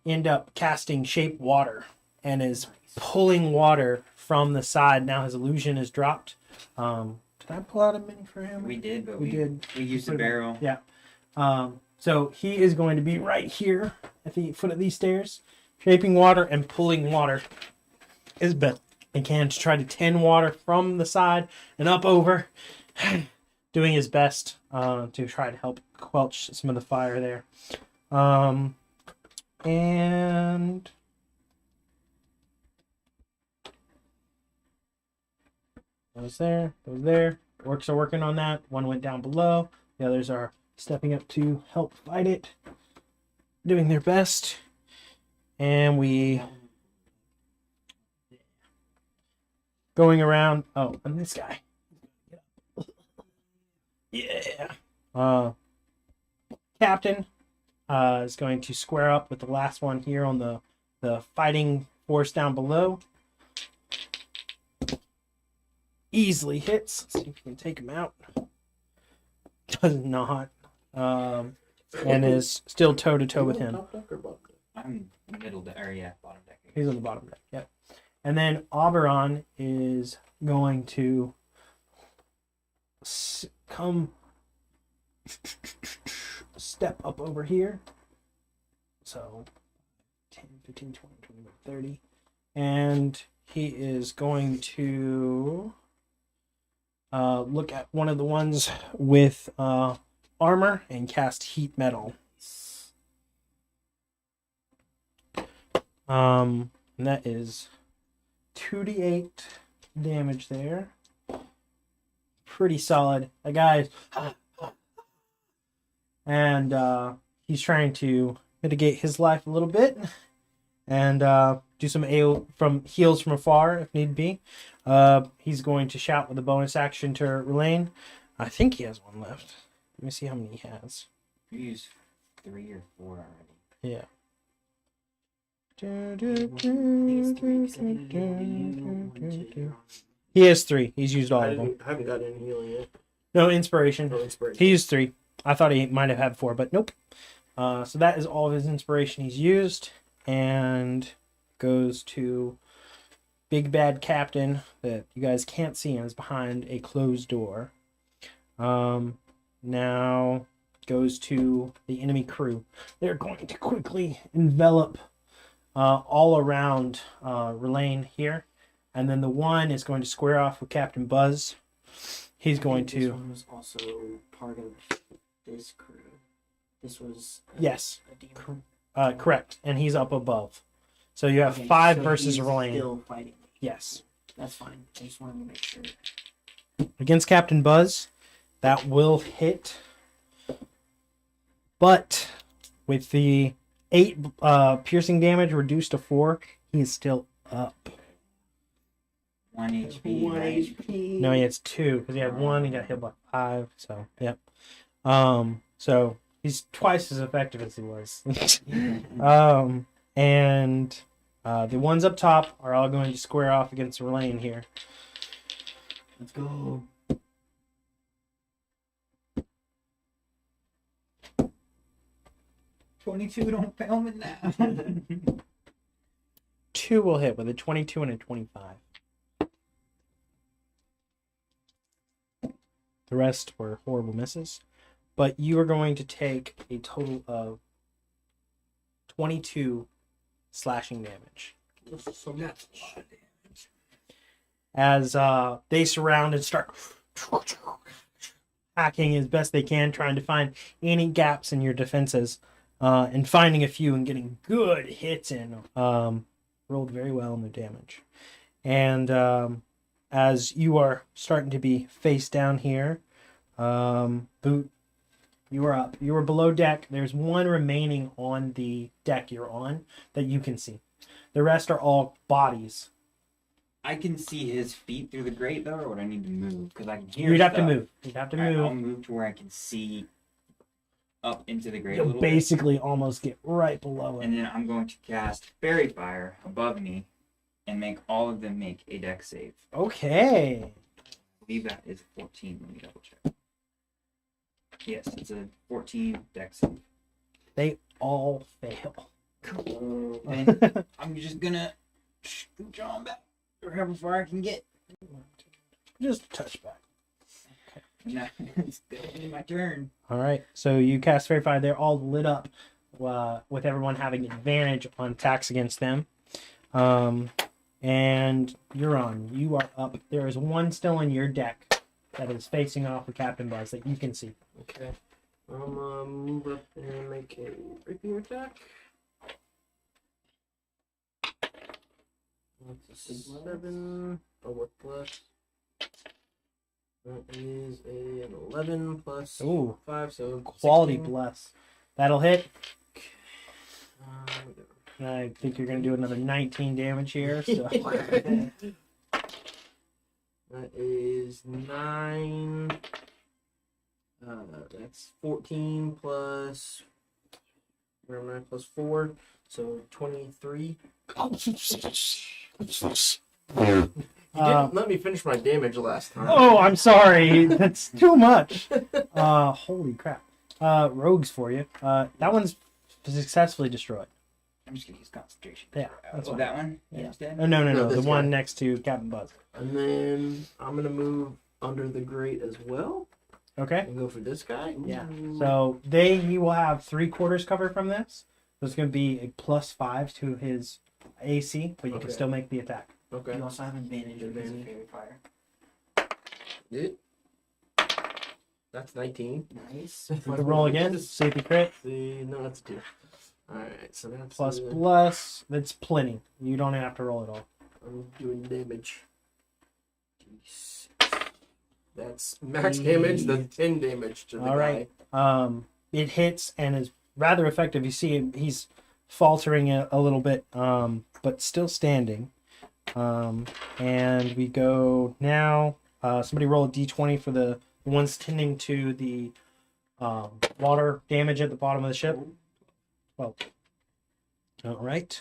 end up casting shape water and is pulling water from the side. Now his illusion is dropped. Did I pull out a mini for him? We did, but We did. we used a Put it- barrel. Yeah. So he is going to be right here at the foot of these stairs, shaping water and pulling water as best he can to try to tend water from the side and up over, doing his best to try to help quelch some of the fire there. And that was there. That was there. Orcs are working on that. One went down below. The others are stepping up to help fight it, doing their best. And we going around. Oh, and this guy. Yeah. Captain is going to square up with the last one here on the fighting force down below. Easily hits. Let's see if we can take him out. Does not. And is still toe to toe with him. Top deck or bottom deck? I'm middle deck, or yeah, bottom deck. He's on the bottom deck. Yep. And then Oberon is going to come step up over here. So 10, 15, 20, 21, 30. And he is going to look at one of the ones with armor and cast heat metal. And that is 2d8 damage there. Pretty solid. The guy, and he's trying to mitigate his life a little bit and do some AO from heals from afar if need be. He's going to shout with a bonus action to Relaine. I think he has one left. Let me see how many he has. You used 3 or 4 already. Yeah. He has 3. He's used all of them. I haven't got any healing yet. No inspiration. No inspiration. He used 3. I thought he might have had 4, but nope. So that is all of his inspiration he's used, and goes to Big Bad Captain that you guys can't see and is behind a closed door. Now goes to the enemy crew. They're going to quickly envelop all around Relaine here, and then the one is going to square off with Captain Buzz. He's going This to. one was also part of this crew. This was Yes. a demon. Correct, and he's up above. So you have Okay, 5 so versus he's Relaine. Still fighting me. Yes. That's fine. I just wanted to make sure. Against Captain Buzz, that will hit. But with the 8 piercing damage reduced to 4, he's still up. 1 HP. 1 right? HP. No, he has 2 because he had 1. He got hit by 5. So yep. So he's twice as effective as he was. And the ones up top are all going to square off against Relaine here. Let's go. $22, don't fail me now. 2 will hit with a 22 and a 25. The rest were horrible misses. But you are going to take a total of 22 slashing damage. So that's a lot of damage. As they surround and start hacking as best they can, trying to find any gaps in your defenses, and finding a few and getting good hits in. Rolled very well on their damage. And as you are starting to be face down here, Boot, you are up. You are below deck. There's one remaining on the deck you're on that you can see. The rest are all bodies. I can see his feet through the grate, though, or would I need to move? Because I can hear You'd have to stuff. move. You'd have to All right, move. I'll move to where I can see up into the grate a You'll little basically almost get right below bit. it. And then I'm going to cast Fairy Fire above me and make all of them make a deck save. Okay. I believe that is 14. Let me double check. Yes, it's a 14 deck save. They all fail. And I'm just gonna scooch on back wherever far I can get. Just a touch back. Now it's gonna be my turn. All right. So you cast Fairy Fire. They're all lit up with everyone having advantage on attacks against them. And you're on. You are up. There is one still in your deck that is facing off with Captain Buzz that you can see. Okay. Move up and make a rapier attack. That's a 7. Oh, what plus? That is an 11 plus Ooh. 5, so Quality 16. bless. That'll hit. Uh, I think you're going to do another 19 damage here. So. That is 9. That's 14 plus. Where am I? Plus 4. So 23. You didn't let me finish my damage last time. Oh, I'm sorry. That's too much. Holy crap. Rogues for you. That one's successfully destroyed. I'm just gonna use concentration. Yeah, that's Oh, fine. that one? Yeah. Instead? Oh, no. No, The this one guy. next to Captain Buzz. And then I'm going to move under the grate as well. Okay. And go for this guy. Yeah. Ooh. So he will have 3/4 cover from this. So it's going to be a +5 to his AC, but you can Okay. still make the attack. Okay. You also have advantage because of fairy fire. It. That's 19. Nice. To roll again. See if you crit. No, that's 2. Alright, so that's Plus bless. That's plenty. You don't have to roll it all. I'm doing damage. That's max damage. That's 10 damage to the All right. It hits and is rather effective. You see he's faltering a little bit, but still standing. And we go now. Somebody roll a d20 for the ones tending to the water damage at the bottom of the ship. Well, all right.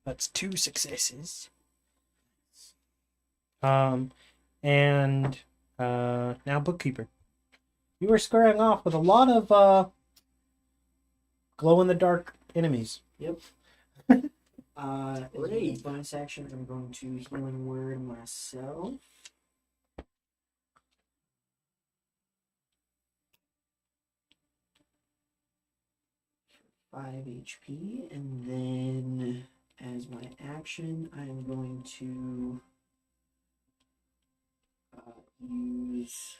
That's 2 successes. And now bookkeeper. You were squaring off with a lot of glow in the dark enemies. Yep. As a Great. bonus action, I'm going to healing word myself. For 5 HP, and then as my action, I am going to use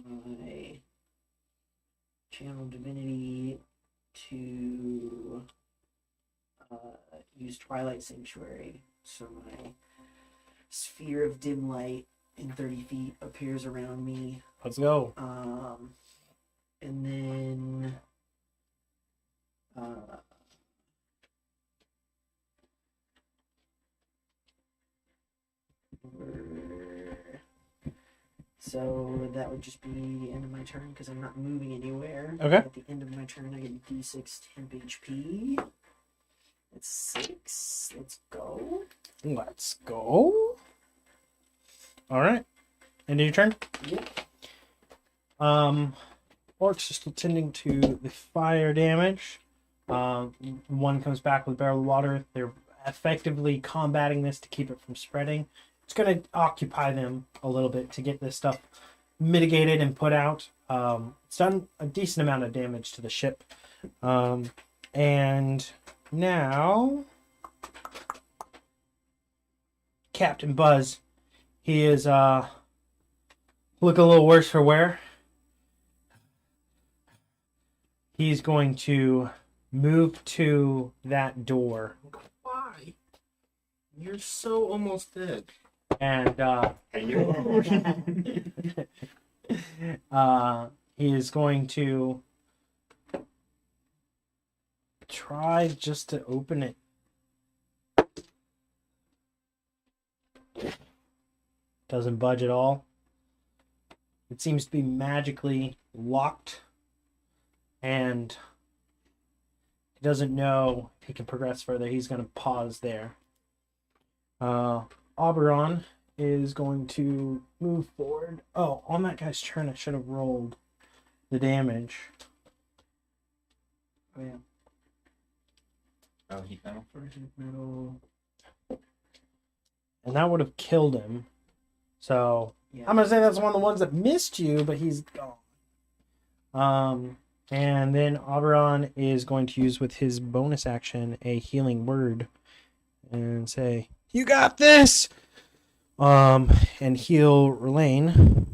my channel divinity to use Twilight Sanctuary. So my sphere of dim light in 30 feet appears around me. Let's go. And then so that would just be the end of my turn because I'm not moving anywhere. Okay. At the end of my turn, I get D6 temp HP. That's 6. Let's go. Let's go. All right. End of your turn. Yep. Orcs are still tending to the fire damage. One comes back with a barrel of water. They're effectively combating this to keep it from spreading. It's going to occupy them a little bit to get this stuff mitigated and put out. It's done a decent amount of damage to the ship. And now Captain Buzz, he is look a little worse for wear. He's going to move to that door Why? You're so almost dead. and he is going to try just to open it. Doesn't budge at all. It seems to be magically locked, and he doesn't know if he can progress further. He's going to pause there. Oberon is going to move forward. Oh, on that guy's turn, I should have rolled the damage. Oh, yeah. Oh, he fell. Middle. And that would have killed him. So, Yeah. I'm going to say that's one of the ones that missed you, but he's gone. And then Oberon is going to use with his bonus action a healing word and say, "You got this! And heal Relaine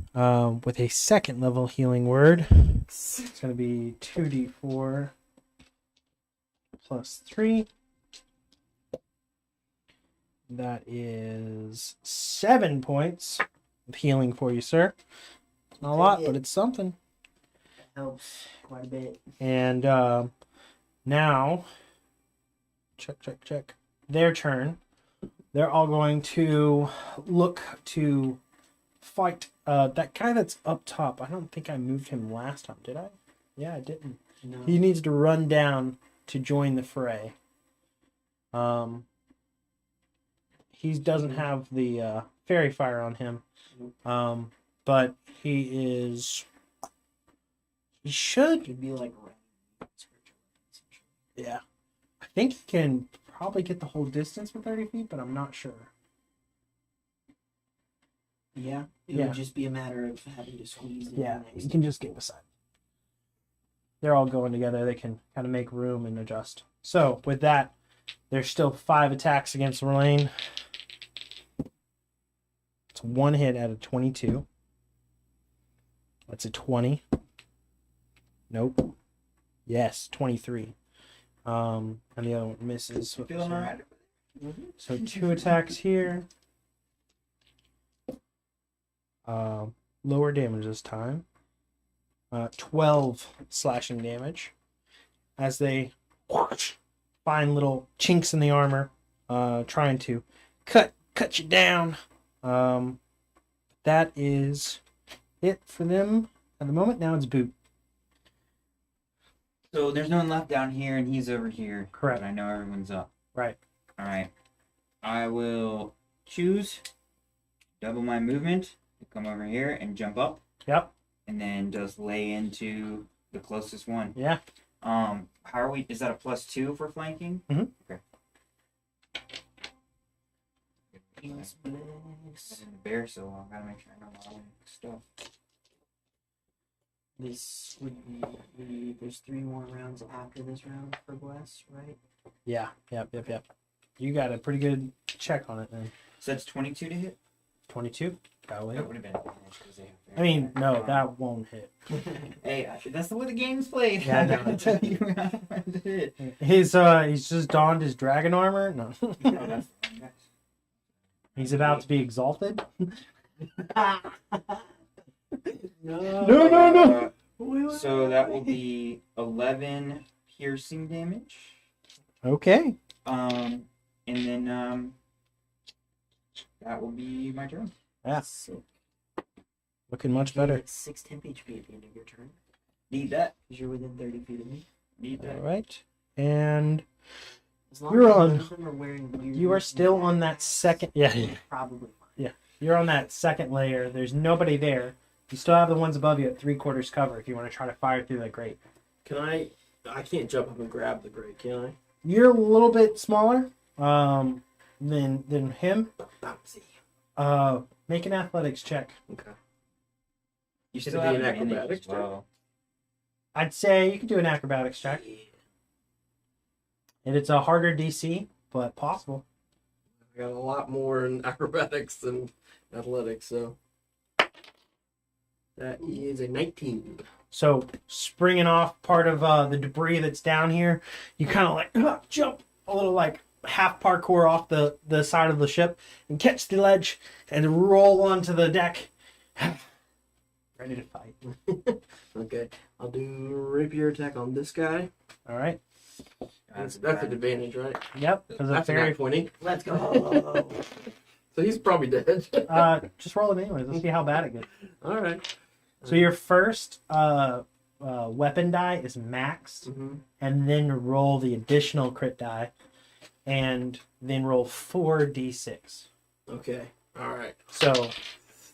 with a second level healing word. It's going to be 2d4 plus 3. That is 7 points of healing for you, sir. Not a lot, but it's something. That helps quite a bit. And now, check. Their turn. They're all going to look to fight that guy that's up top. I don't think I moved him last time, did I? Yeah, I didn't. No. He needs to run down to join the fray. He doesn't have the fairy fire on him, but he should. Could be like Yeah, I think he can probably get the whole distance with 30 feet, but I'm not sure. yeah. It Yeah. would just be a matter of having to squeeze in Yeah, next you can just get beside. They're all going together. They can kind of make room and adjust. So with that, there's still 5 attacks against Relaine. It's 1 hit out of 22. That's a 20. Nope. Yes, 23. And the other one misses. Feeling alright? So 2 attacks here. Lower damage this time. 12 slashing damage. As they find little chinks in the armor, trying to cut you down. That is it for them at the moment. Now it's Boot. So there's no one left down here, and he's over here. Correct. But I know everyone's up. Right. All right. I will choose double my movement to come over here and jump up, Yep. and then just lay into the closest one. Yeah. How are we? Is that a +2 for flanking? Mhm. Okay. Yes, I'm bless. in the bear, so I gotta make sure I know my own stuff. This would be there's 3 more rounds after this round for Bless, right? Yeah. Yep. You got a pretty good check on it then. So that's 22 to hit. 22. Probably. That would have been advantage 'cause they have I mean, no, Um, that won't hit. Hey, that's the way the game's played. Yeah, I know. I gotta tell you how to hit. He's just donned his dragon armor. No. Oh, that's the wrong guys. He's about to be exalted. No. So that will be 11 piercing damage. Okay. And then that will be my turn. Yeah. Sick. Looking much better. It's 6 temp HP at the end of your turn Need that. because you're within 30 feet of me. Need that. All right. And As long You're as on- none of them are wearing weird you are still on that masks, second. Yeah. you're probably fine. You're on that second layer. There's nobody there. You still have the ones above you at 3/4 cover if you want to try to fire through that grate. Can I can't jump up and grab the grate, can I? You're a little bit smaller than him. Bouncy. Make an athletics check. Okay. You Should still it have be an advantage acrobatics as well. I'd say you could do an acrobatics check. And it's a harder DC, but possible. I got a lot more in acrobatics than athletics, so that is a 19. So springing off part of the debris that's down here, you kind of like jump a little like half parkour off the side of the ship and catch the ledge and roll onto the deck. Ready to fight. Okay, I'll do rapier attack on this guy. All right. That's an advantage, right? Yep. Because a That's a fairy. nat 20. Let's go. So he's probably dead. Just roll it anyways. Let's see how bad it gets. All right. So your first weapon die is maxed, Mm-hmm. and then roll the additional crit die, and then roll 4d6. Okay. All right. So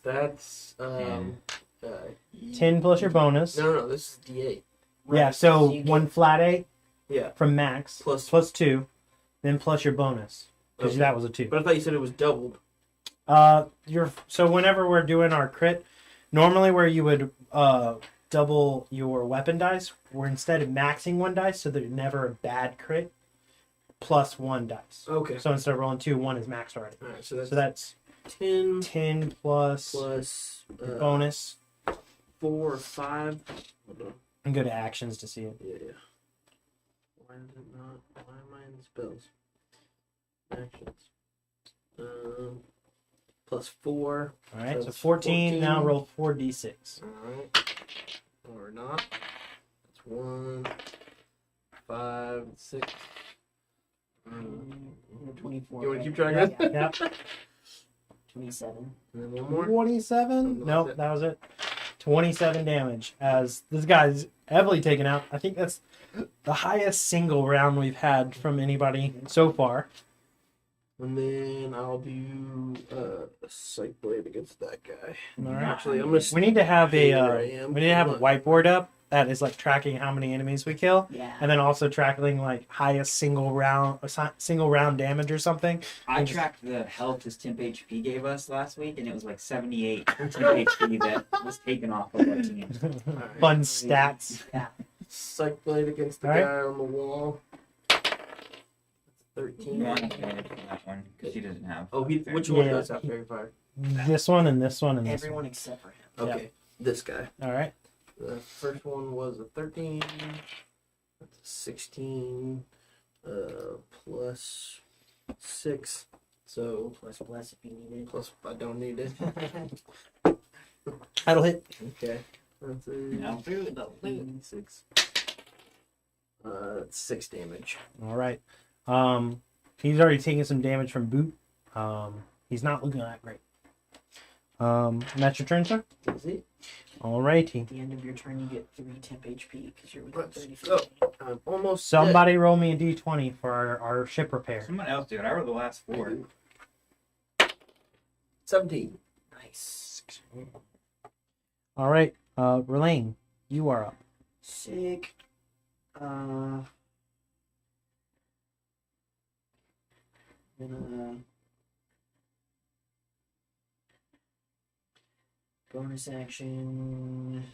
That's 10 plus your bonus. No, this is D8. Yeah, so you one get- flat 8 Yeah, from max plus 2, then plus your bonus because Okay. that was a 2. But I thought you said it was doubled. So whenever we're doing our crit, normally where you would double your weapon dice, we're instead of maxing one dice, so there's never a bad crit, plus 1 dice. Okay. So instead of rolling 2, 1 is maxed already. All right. So So that's 10 10 plus plus bonus. 4 or 5. Hold on. And go to actions to see it. Yeah. Why is it not? Why am I in the spells? Actions. Plus 4. All right, so that's 14. Now roll 4d6. Alright. Or not. That's 1, 5, 6. 24. You want to keep track of it? Yep. 27. And then one more. 27? No, Nope, that's it. that was it. 27 damage as this guy's heavily taken out. I think that's the highest single round we've had from anybody so far. And then I'll do a Psych Blade against that guy. All right. Actually, I'm gonna. We need to have a Here I am. we need to have a whiteboard up that is like tracking how many enemies we kill, Yeah. and then also tracking like highest single round damage or something. I tracked the health his temp HP gave us last week, and it was like 78 temp HP that was taken off of our team. Alright. Fun stats. Psych Blade against the All right. guy on the wall. That's 13. You want advantage for that one because he doesn't have. Oh, fairy. which one Yeah. does have Fairy Fire? This one and this one and this Everyone except for him. Okay, this guy. one. All right. The first one was a 13. That's a 16. Plus 6. So Plus bless if you need it. plus I don't need it. That'll hit. Okay. That's a No. 6. 6 damage. All right. He's already taken some damage from boot. He's not looking that great. And that's your turn, sir? Does it? All righty. At the end of your turn, you get 3 temp HP because you're within Let's 30 go. feet. I'm almost Somebody roll me a d20 for our ship repair. Someone else do it. I rolled the last 4. dead. 17. Nice. All right. Relaine, you are up. Sick. Gonna bonus action.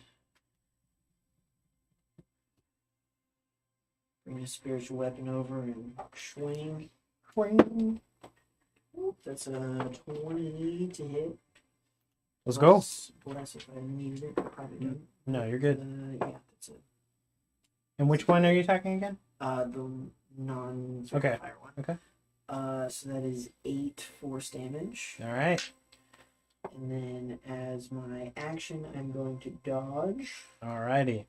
Bring a spiritual weapon over and swing. Let's Oop, that's a 20 to hit. go. Bless if I needed it. I probably don't. No, you're good. Yeah, that's it. And which one are you attacking again? The non Okay. fire one. Okay. So that is 8 force damage. All right. And then as my action, I'm going to dodge. All righty.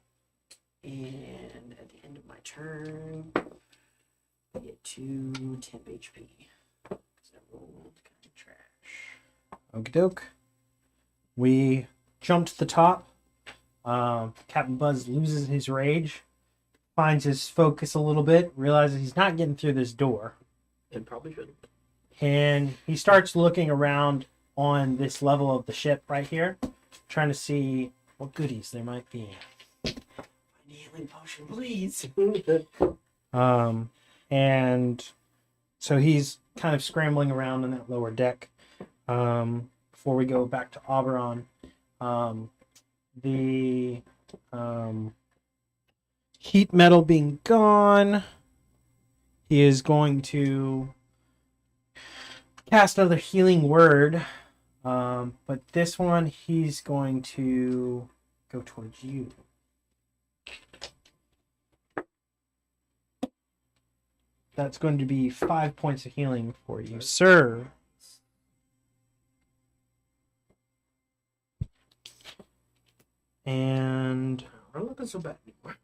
And at the end of my turn, I get 2 temp HP. Because I rolled kind of trash. Okie doke. We jump to the top. Captain Buzz loses his rage, finds his focus a little bit, realizes he's not getting through this door, And probably shouldn't. and he starts looking around on this level of the ship right here, trying to see what goodies there might be. Find a healing potion, please. And so he's kind of scrambling around on that lower deck. Before we go back to Oberon, the heat metal being gone, he is going to cast another healing word. But this one, he's going to go towards you. That's going to be 5 points of healing for you, sir. And I'm not looking so bad anymore.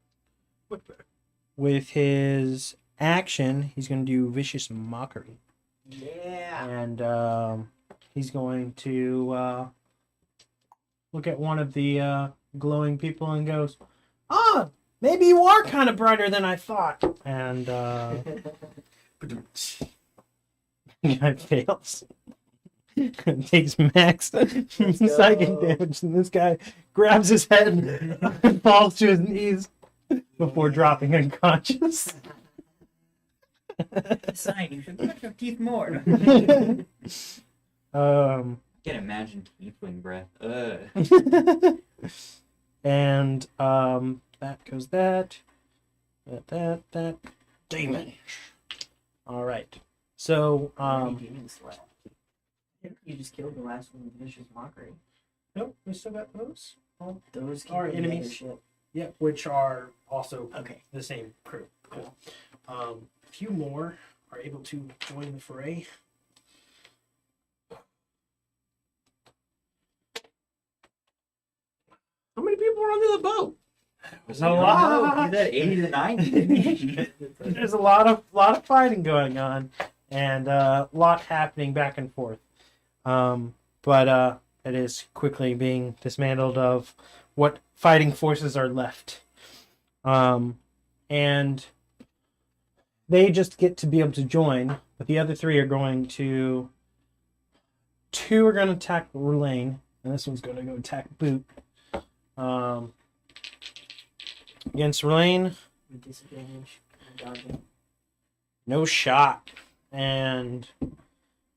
Much better. with his action, he's going to do Vicious Mockery. Yeah. And he's going to look at one of the glowing people and goes, "Ah, maybe you are kind of brighter than I thought." And guy fails. Takes max psychic damage, and this guy grabs his head and falls to his knees before dropping unconscious. Sign, you should brush your teeth more. Um, Can't imagine tiefling breath. Ugh. and that goes that damage. All right. So How many demons left? I think you just killed the last one with vicious mockery. Nope, we still got those. Those Our keep the other enemies. ship. Yeah, which are also Okay. the same crew. Cool. A few more are able to join the fray. How many people are on the boat? There's a lot. You said 80 to 90. There's a lot of fighting going on, and a lot happening back and forth. But it is quickly being dismantled of what fighting forces are left. And they just get to be able to join, but the other three are going to. Two are going to attack Rulaine, and this one's going to go attack Boot. Against Rulaine, With disadvantage. Dodging. no shot. And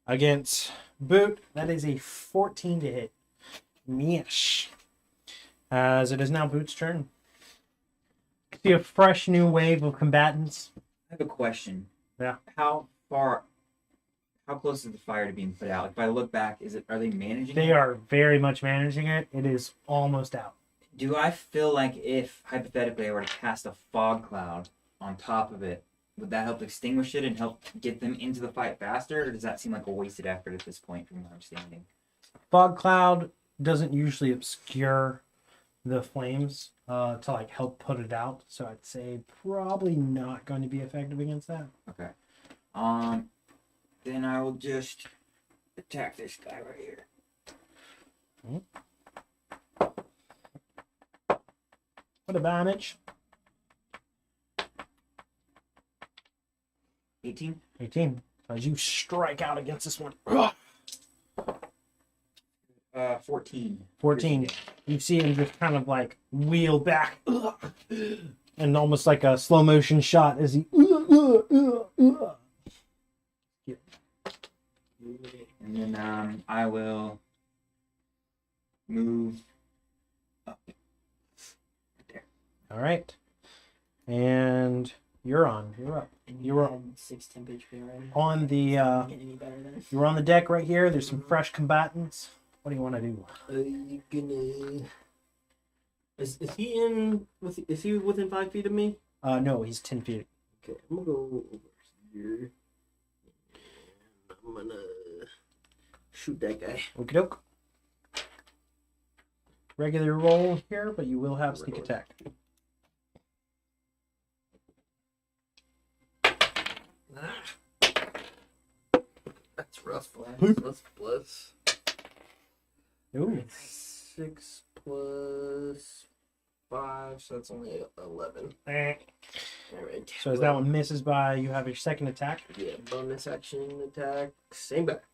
against Boot, that is a 14 to hit. Mish. As it is now Boot's turn. See a fresh new wave of combatants. I have a question. Yeah. How close is the fire to being put out? Like, if I look back, are they managing They it? are very much managing it. It is almost out. Do I feel like if, hypothetically, I were to cast a fog cloud on top of it, would that help extinguish it and help get them into the fight faster? Or does that seem like a wasted effort at this point, from my understanding? Fog cloud doesn't usually obscure the flames to like help put it out. So I'd say probably not going to be effective against that. Okay. Then I will just attack this guy right here. What a damage. 18? 18. As you strike out against this one. 14. 14. You see him just kind of like wheel back. And almost like a slow motion shot as he. And then I will move up. All right. And you're on. You're up. And You were had 6 temp HP already. on the Get any better than? you're on the deck right here. There's some fresh combatants. What do you want to do? You gonna? Is he in? Is he within 5 feet of me? No, he's 10 feet. Okay, I'm gonna go over here. And I'm gonna shoot that guy. Okie doke. Regular roll here, but you will have sneak attack. That's rough. Boop. That's plus Ooh. 6 plus 5, so that's only 11. Eh. All right. So as that one misses by, you have your second attack. Yeah, bonus action attack. Same back.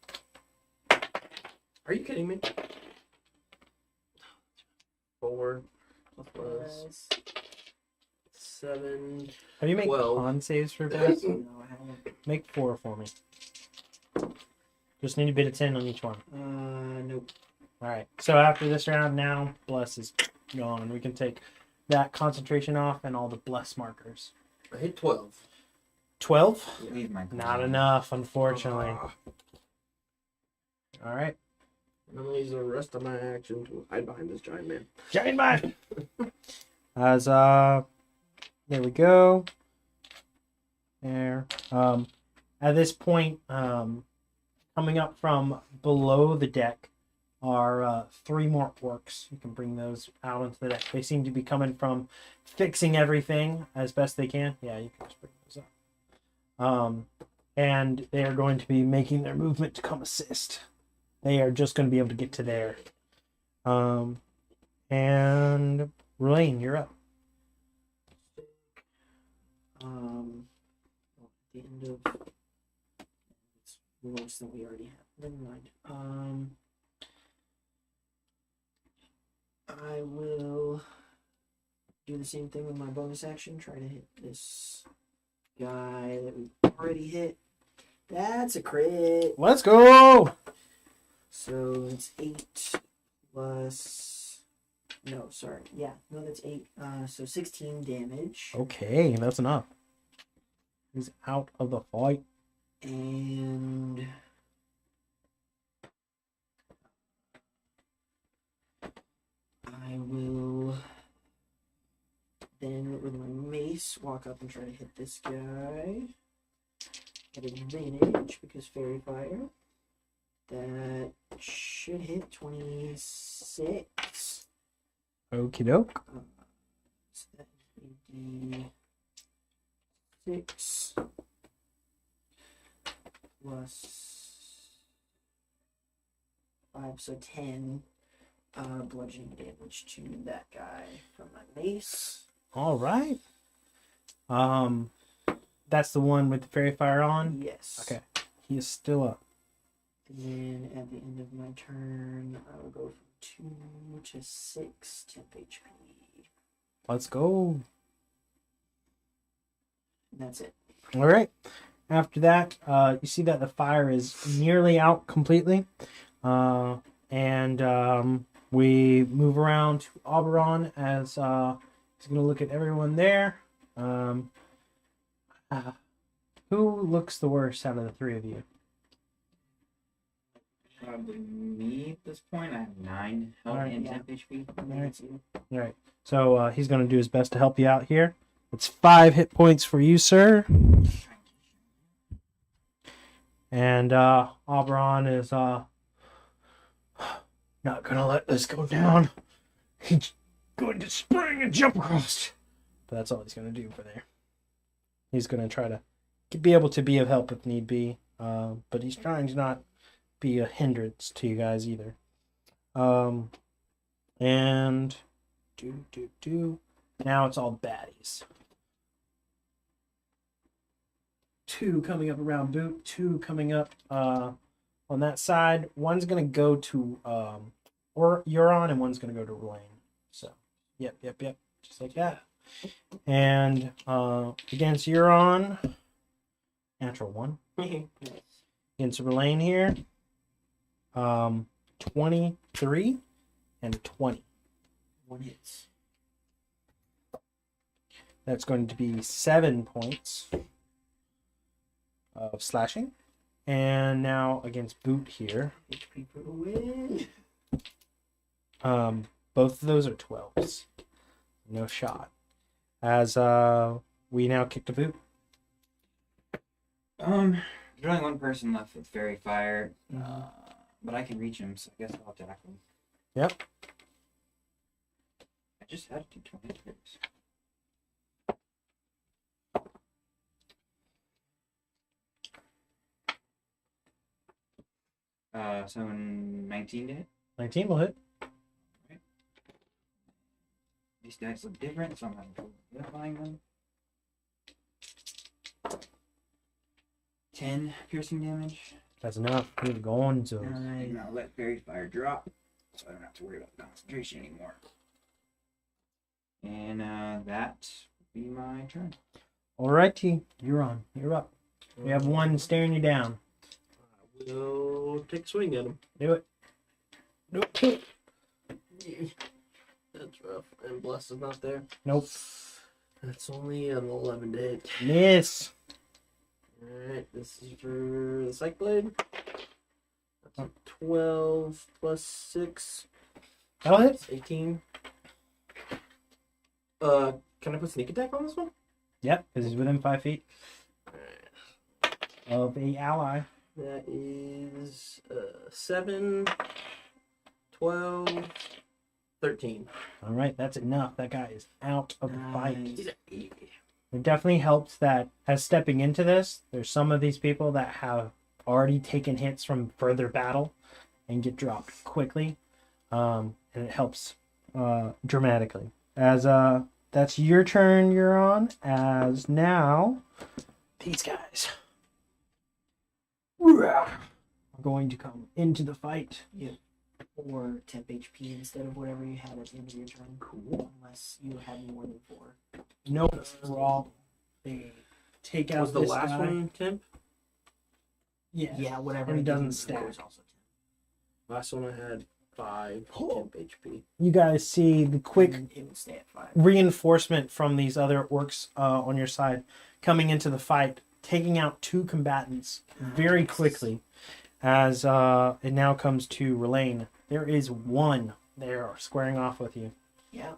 Are you kidding me? 4 plus 7. Have you made 12. con saves for that? No, I haven't. Make 4 for me. Just need a bit of 10 on each one. Nope. All right. So after this round, now bless is gone. We can take that concentration off and all the bless markers. I hit 12. 12? Leave my Not enough, unfortunately. Ah. All right. I'm gonna use the rest of my action to hide behind this giant man. Giant man. As there we go. There. At this point, coming up from below the deck are 3 more orcs. You can bring those out onto the deck. They seem to be coming from fixing everything as best they can. Yeah, you can just bring those up. And they are going to be making their movement to come assist. They are just going to be able to get to there. And Rulaine, you're up. At the end of it's worse than we already have. Never mind. I will do the same thing with my bonus action. Try to hit this guy that we already hit. That's a crit. Let's go! So it's 8 plus. No, sorry. Yeah, no, that's 8. So 16 damage. Okay, that's enough. He's out of the fight. And walk up and try to hit this guy at advantage because fairy fire. That should hit 26. Okie doke. So that would be 6 plus 5, so 10 bludgeoning damage to that guy from my mace. All right. That's the one with the fairy fire on. Yes. Okay. He is still up. And then at the end of my turn, I will go from 2 to 6 temp HP. Let's go. And that's it. All right. After that, you see that the fire is nearly out completely. And we move around to Oberon as he's going to look at everyone there. Who looks the worst out of the three of you? Probably me at this point. I have 9 health Alright, and yeah. 10 HP. That's you. All right. So he's going to do his best to help you out here. It's 5 hit points for you, sir. And Oberon is not going to let this go down. He's going to spring and jump across. But that's all he's going to do for there. He's going to try to be able to be of help if need be. But he's trying to not be a hindrance to you guys either. And now it's all baddies. 2 coming up around Boot, 2 coming up on that side. One's gonna go to or Euron, and one's gonna go to Rulaine. So yep, just like that. And against Euron, natural 1. Against Rulaine here, 23 and a 20. 1 hits. That's going to be 7 points of slashing. And now against Boot here, HP for the win. both of those are 12s. No shot. As we now kick to Boot. There's only one person left with fairy fire, but I can reach him, so I guess I'll attack him. Yep. I just had to do 20 hits. So 19 to hit. 19 will hit. These dice look different, so I'm having trouble identifying them. 10 piercing damage. That's enough. We're going to. And I'll let fairy fire drop, so I don't have to worry about concentration anymore. And that will be my turn. Alrighty, you're on. You're up. We have one staring you down. We'll take a swing at him. Do it. Nope. That's rough. And Bless is not there. Nope. That's only an 11 to hit. Miss. Alright, this is for the Psych Blade. That's a 12 plus 6. That'll hit. That's 18. Can I put sneak attack on this one? Yep, because he's within 5 feet of a ally. That is 7, 12, 13. All right, that's enough. That guy is out of the fight. Nice. It definitely helps that as stepping into this, there's some of these people that have already taken hits from further battle and get dropped quickly. And it helps dramatically. As that's your turn, you're on. As now, these guys are going to come into the fight. Or temp HP instead of whatever you had at the end of your turn. Cool. Unless you had more than 4. Nope, we're all. They take out Was the this last guy. one temp? Yeah. Yeah, whatever. And it I gave doesn't you stack. before was also Last one I had 5 temp HP. You guys see the quick temp. It would stay at 5. reinforcement from these other orcs on your side coming into the fight, taking out 2 combatants very quickly. As it now comes to Rulaine, there is one there squaring off with you. Yeah.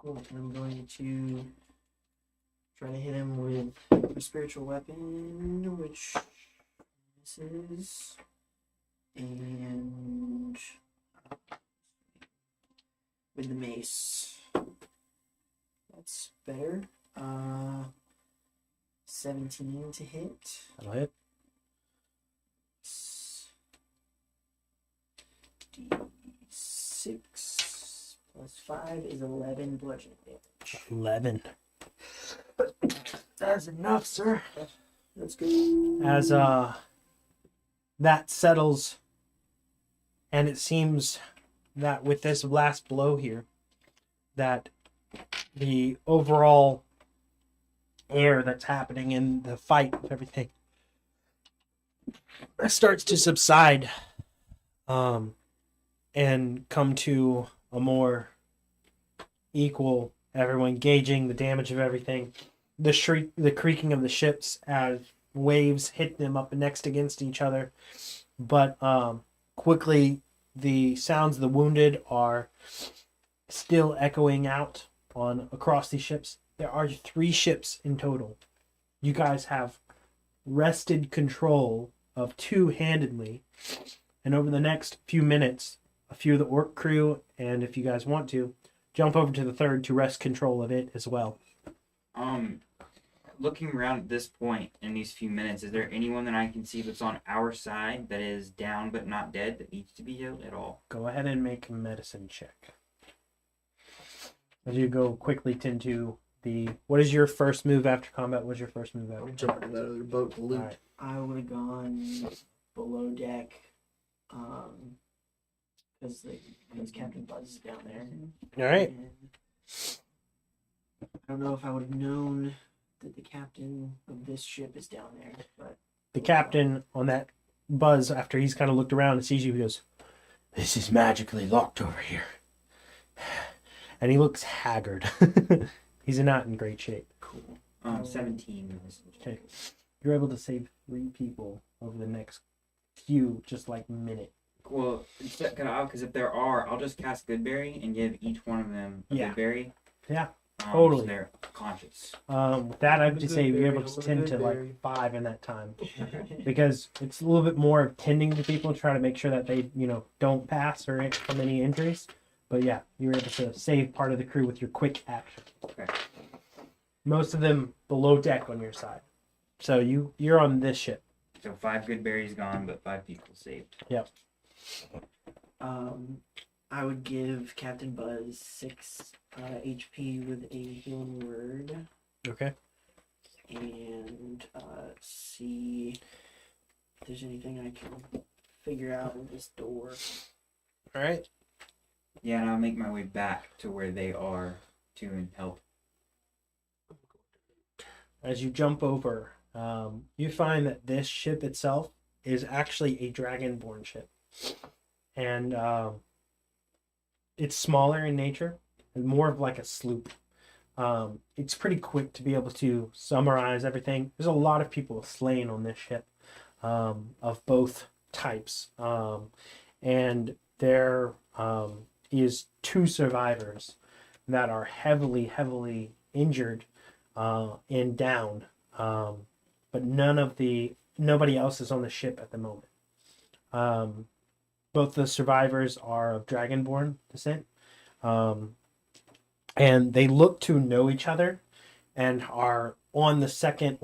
Cool. I'm going to try to hit him with a spiritual weapon, which misses, and with the mace. That's better. 17 to hit. That'll hit. D6 plus 5 is 11 bludgeoning damage. 11. That's enough, sir. Let's go. As that settles, and it seems that with this last blow here, that the overall air that's happening in the fight of everything starts to subside, and come to a more equal, everyone gauging the damage of everything. The creaking of the ships as waves hit them up next against each other. But quickly, the sounds of the wounded are still echoing out across these ships. There are 3 ships in total. You guys have wrested control of 2 handedly. And over the next few minutes, a few of the orc crew, and if you guys want to, jump over to the 3rd to wrest control of it as well. Looking around at this point in these few minutes, is there anyone that I can see that's on our side that is down but not dead that needs to be healed at all? Go ahead and make a medicine check. As you go quickly into the... What is your first move after combat? What was your first move after I'm jumping to that other boat to loot. Alright. I would have gone below deck, because Captain Buzz is down there. Alright. And I don't know if I would have known that the captain of this ship is down there, but The captain on that Buzz, after he's kind of looked around and sees you, he goes, "This is magically locked over here." And he looks haggard. He's not in great shape. cool. 17. Okay. You're able to save 3 people over the next few, just like minute. Well, because if there are, I'll just cast Goodberry and give each one of them a Yeah. Goodberry. Yeah, So totally. they're conscious. With that, I would just say you're able to tend to like 5 in that time. Because it's a little bit more of tending to people, trying to make sure that they, don't pass or from any injuries. But yeah, you're able to save part of the crew with your quick action. Okay. Most of them below deck on your side. So you're on this ship. So 5 Goodberries gone, but 5 people saved. I would give Captain Buzz 6 HP with a healing word, Okay. and see if there's anything I can figure out with this door. All right. Yeah, and I'll make my way back to where they are to help. As you jump over, you find that this ship itself is actually a dragonborn ship. And it's smaller in nature and more of like a sloop. It's pretty quick to be able to summarize everything. There's a lot of people slain on this ship, of both types. And there is 2 survivors that are heavily injured and down. But nobody else is on the ship at the moment. Both the survivors are of Dragonborn descent. And they look to know each other and are on the second,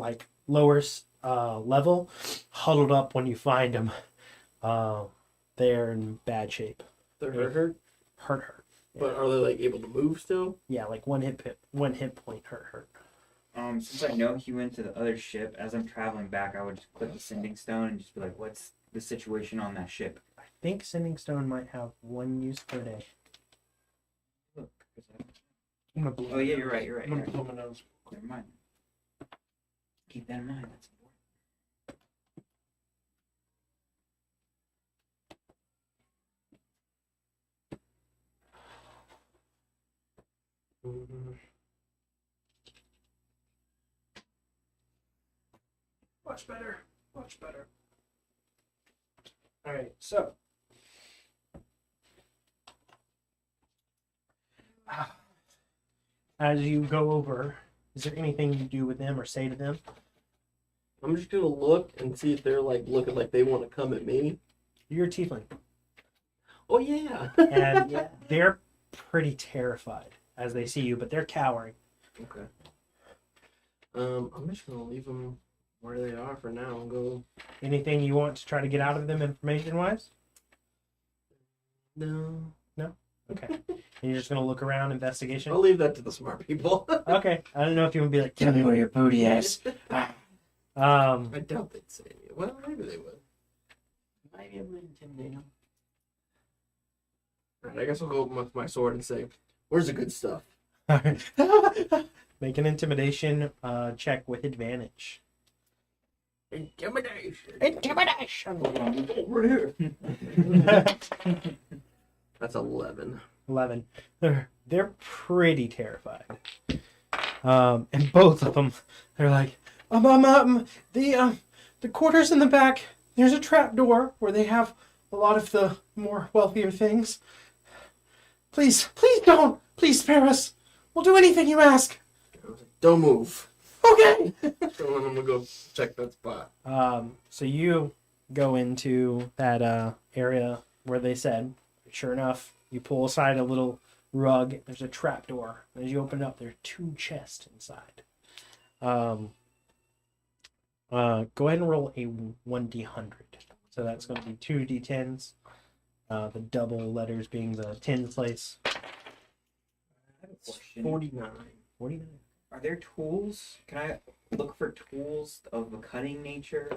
lower level, huddled up when you find them. They're in bad shape. They're hurt. Hurt. But are they able to move still? Yeah, one hit point hurt. Since I know he went to the other ship, as I'm traveling back, I would just click the sending stone and just be like, "What's the situation on that ship?" I think Sending Stone might have 1 use per day. Look. I'm gonna blow Oh yeah, you're right. I'm gonna blow my nose. Never mind. Keep that in mind. That's important. Much better. Much better. All right, so as you go over, is there anything you do with them or say to them? I'm just gonna look and see if they're like looking like they want to come at me. You're a tiefling, Oh yeah. and Yeah. they're pretty terrified as they see you, but they're cowering. Okay. I'm just gonna leave them where they are for now and go. Anything you want to try to get out of them information-wise? No. Okay. And you're just gonna look around, investigation. I'll leave that to the smart people. Okay. I don't know if you want to be like, tell me where your booty is. Um, I doubt they'd say it. Well, maybe they would. Might be able to intimidate them. Alright, I guess I'll go with my sword and say, "Where's the good stuff?" make an intimidation check with advantage. Intimidation. Intimidation. Over here. That's 11. 11. They're pretty terrified. And both of them, they're like, the quarters in the back, there's a trap door where they have a lot of the more wealthier things. Please don't. Please spare us. We'll do anything you ask. Don't move. Okay. So I'm gonna go check that spot. So you go into that area where they said, sure enough, you pull aside a little rug. There's a trap door. As you open it up, there are 2 chests inside. Go ahead and roll a 1d100. So that's going to be 2 d10s. The double letters being the tens place. I have a question. 49. 49. Are there tools? Can I look for tools of a cutting nature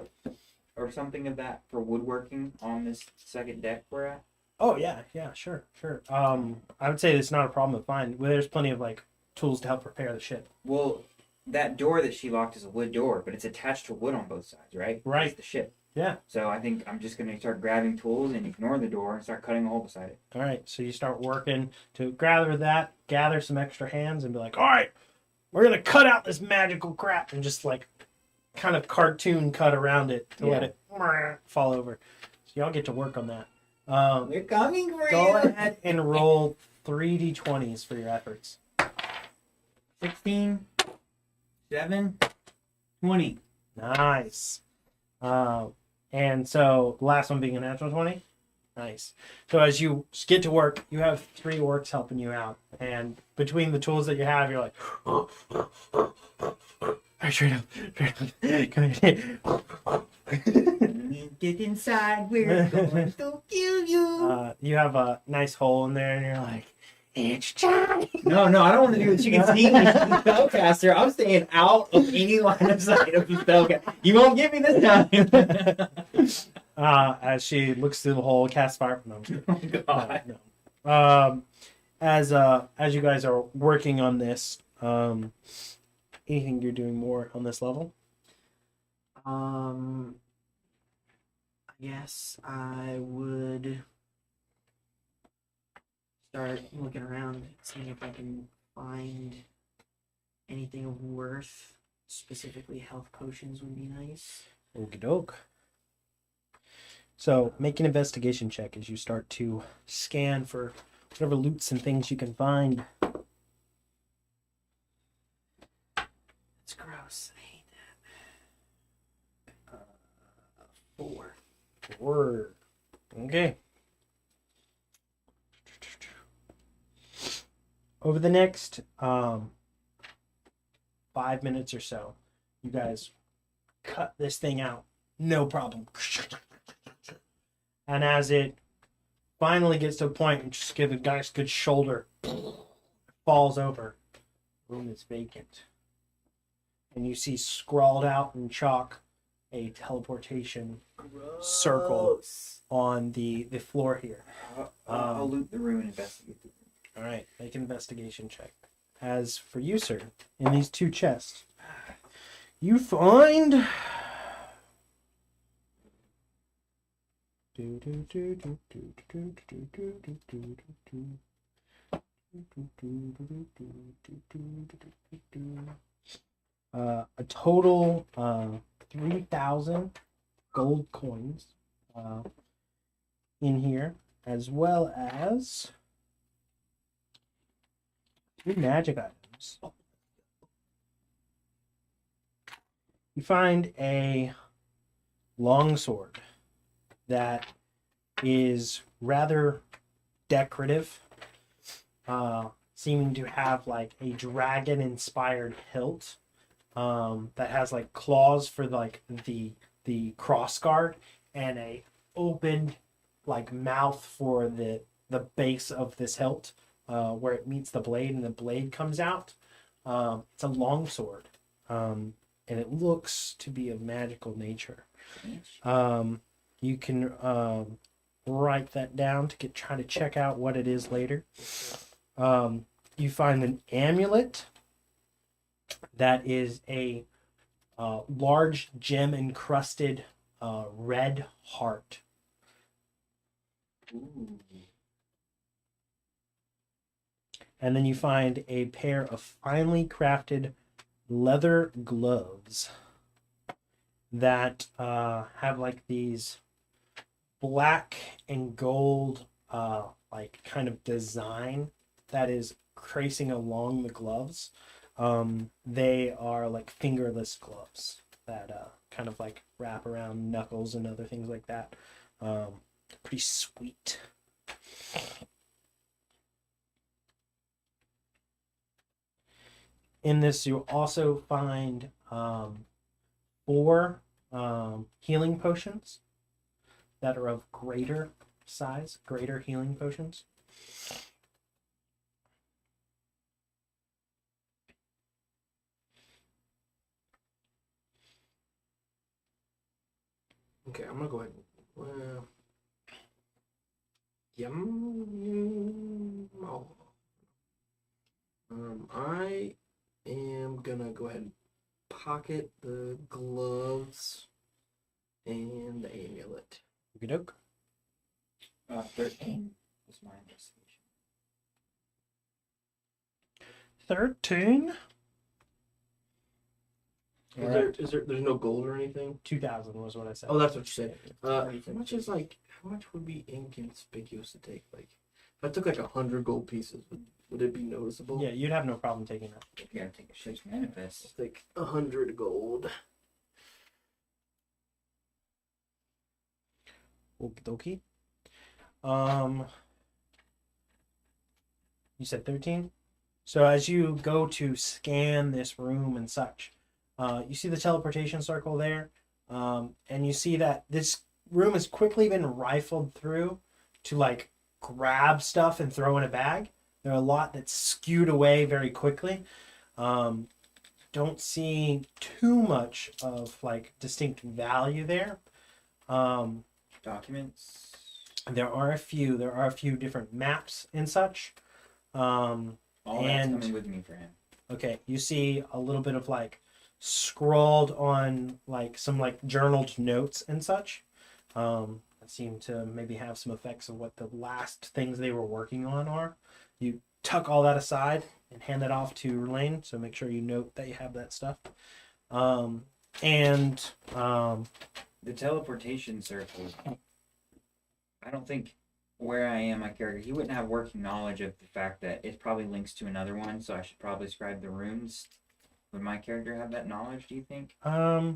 or something of that for woodworking on this second deck we're at? Oh yeah, sure. I would say it's not a problem to find. Well, there's plenty of like tools to help repair the ship. Well, that door that she locked is a wood door, but it's attached to wood on both sides, right? Right. It's the ship. Yeah. So I think I'm just going to start grabbing tools and ignore the door and start cutting a hole beside it. All right, so you start working to gather some extra hands, and be like, all right, we're gonna cut out this magical crap, and just like kind of cartoon cut around it to let it fall over. So y'all get to work on that. We're coming for Go you! ahead and roll 3d20s for your efforts. 16, 7, 20. Nice. And so the last one being a natural 20. Nice. So as you get to work, you have 3 orcs helping you out, and between the tools that you have, you're like, straight up. Come here. Get inside, we're going to kill you. You have a nice hole in there, and you're like, it's time. No, I don't want to do the chicken sneak with the spellcaster. I'm staying out of any line of sight of the spellcaster. You won't get me this time. As she looks through the hole, casts fire. No, I'm just kidding. Oh, God. No. As you guys are working on this, anything you're doing more on this level? I guess I would start looking around, seeing if I can find anything of worth. Specifically, health potions would be nice. Okie doke. So make an investigation check as you start to scan for whatever loots and things you can find. That's gross. I hate that. 4. Word. Okay. Over the next 5 minutes or so, you guys cut this thing out. No problem. And as it finally gets to a point, and just give a nice good shoulder, falls over. Room is vacant. And you see scrawled out in chalk a teleportation circle on the floor here. I'll loot the room and investigate the room. All right, make an investigation check. As for you, sir, in these 2 chests, you find... a total 3,000 gold coins in here, as well as 2 magic items. rooms. You find a longsword that is rather decorative, seeming to have like a dragon-inspired hilt that has like claws for like the cross guard and a opened like mouth for the base of this hilt, where it meets the blade and the blade comes out. It's a longsword, and it looks to be of magical nature. You can write that down to try to check out what it is later. You find an amulet that is a large gem encrusted red heart. Ooh. And then you find a pair of finely crafted leather gloves that have like these black and gold like kind of design that is tracing along the gloves. They are like fingerless gloves that kind of like wrap around knuckles and other things like that. Pretty sweet. In this, you'll also find 4 healing potions that are of greater size, greater healing potions. Okay, I'm gonna go ahead. Oh. I am gonna go ahead and pocket the gloves and the amulet. Okey doke. 13 was my investigation. 13. There's no gold or anything? 2,000 was what I said. Oh, that's what you said. How much would be inconspicuous to take? Like, if I took like 100 gold pieces, would it be noticeable? Yeah, you'd have no problem taking that. You gotta take a ship's manifest. Let's take 100 gold. Okie dokie. You said 13? So as you go to scan this room and such, you see the teleportation circle there, and you see that this room has quickly been rifled through to like grab stuff and throw in a bag. There are a lot that's skewed away very quickly. Don't see too much of like distinct value there. Documents. There are a few different maps and such. All that's And- coming with me for him. Okay, you see a little bit of like scrawled on like some like journaled notes and such. That seem to maybe have some effects of what the last things they were working on are. You tuck all that aside and hand that off to Lane, so make sure you note that you have that stuff. The teleportation circle. I don't think where I am, my character, he wouldn't have working knowledge of the fact that it probably links to another one, so I should probably scribe the runes. Would my character have that knowledge, do you think? Are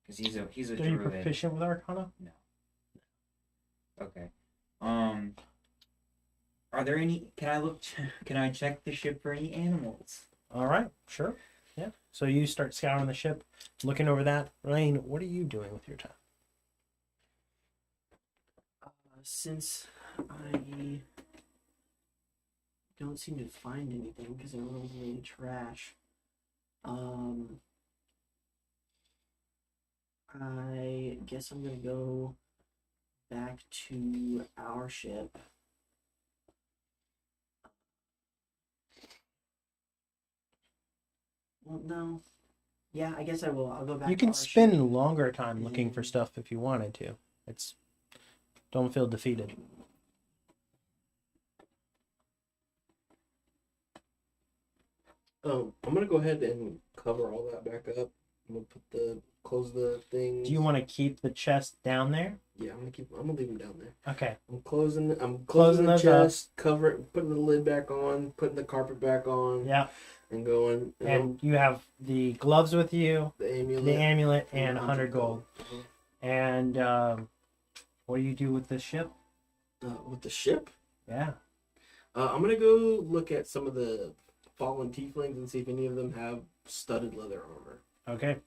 Because he's a you druid. proficient with Arcana? No. Okay. Are there any? Can I check the ship for any animals? All right, sure. Yeah. So you start scouring the ship, looking over that. Lane, what are you doing with your time? Since I don't seem to find anything because everyone's in the trash, I guess I'm gonna go back to our ship. Well, no. Yeah, I guess I will. I'll go back. You to can our spend ship. longer time looking for and- stuff if you wanted to. Don't feel defeated. I'm gonna go ahead and cover all that back up. I'm gonna close the thing. Do you want to keep the chest down there? Yeah, I'm gonna leave them down there. Okay. I'm closing Closing the those up. chest, covering, putting the lid back on, putting the carpet back on, Yeah. and going. And you have the gloves with you, the amulet. the amulet, and 100 gold. Uh-huh. And what do you do with this ship? With the ship, Yeah. I'm gonna go look at some of the fallen tieflings and see if any of them have studded leather armor. Okay.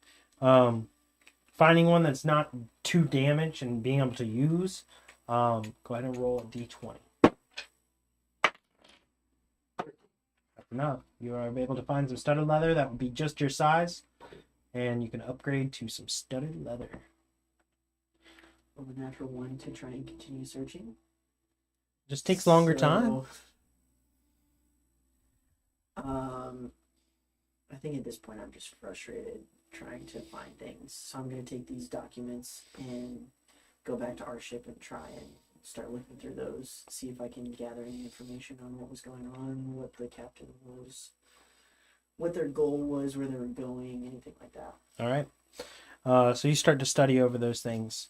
Finding one that's not too damaged and being able to use, go ahead and roll a d20. That's enough. You are able to find some studded leather that would be just your size, and you can upgrade to some studded leather. Roll a natural 1 to try and continue searching. Just takes longer time. I think at this point I'm just frustrated trying to find things. So I'm going to take these documents and go back to our ship and try and start looking through those, see if I can gather any information on what was going on, what the captain was, what their goal was, where they were going, anything like that. All right. So you start to study over those things.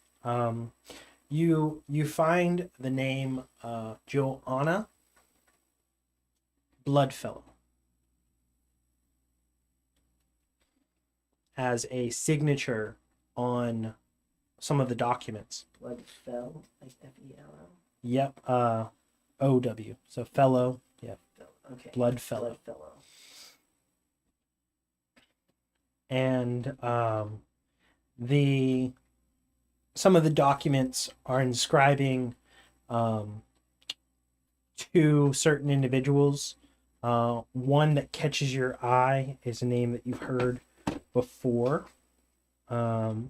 You find the name Joanna Bloodfellow as a signature on some of the documents. Bloodfellow, like F-E-L-L? Yep. O-W. So fellow. Yep. Okay. Bloodfellow. Bloodfellow. And some of the documents are inscribing to certain individuals. One that catches your eye is a name that you've heard before. No.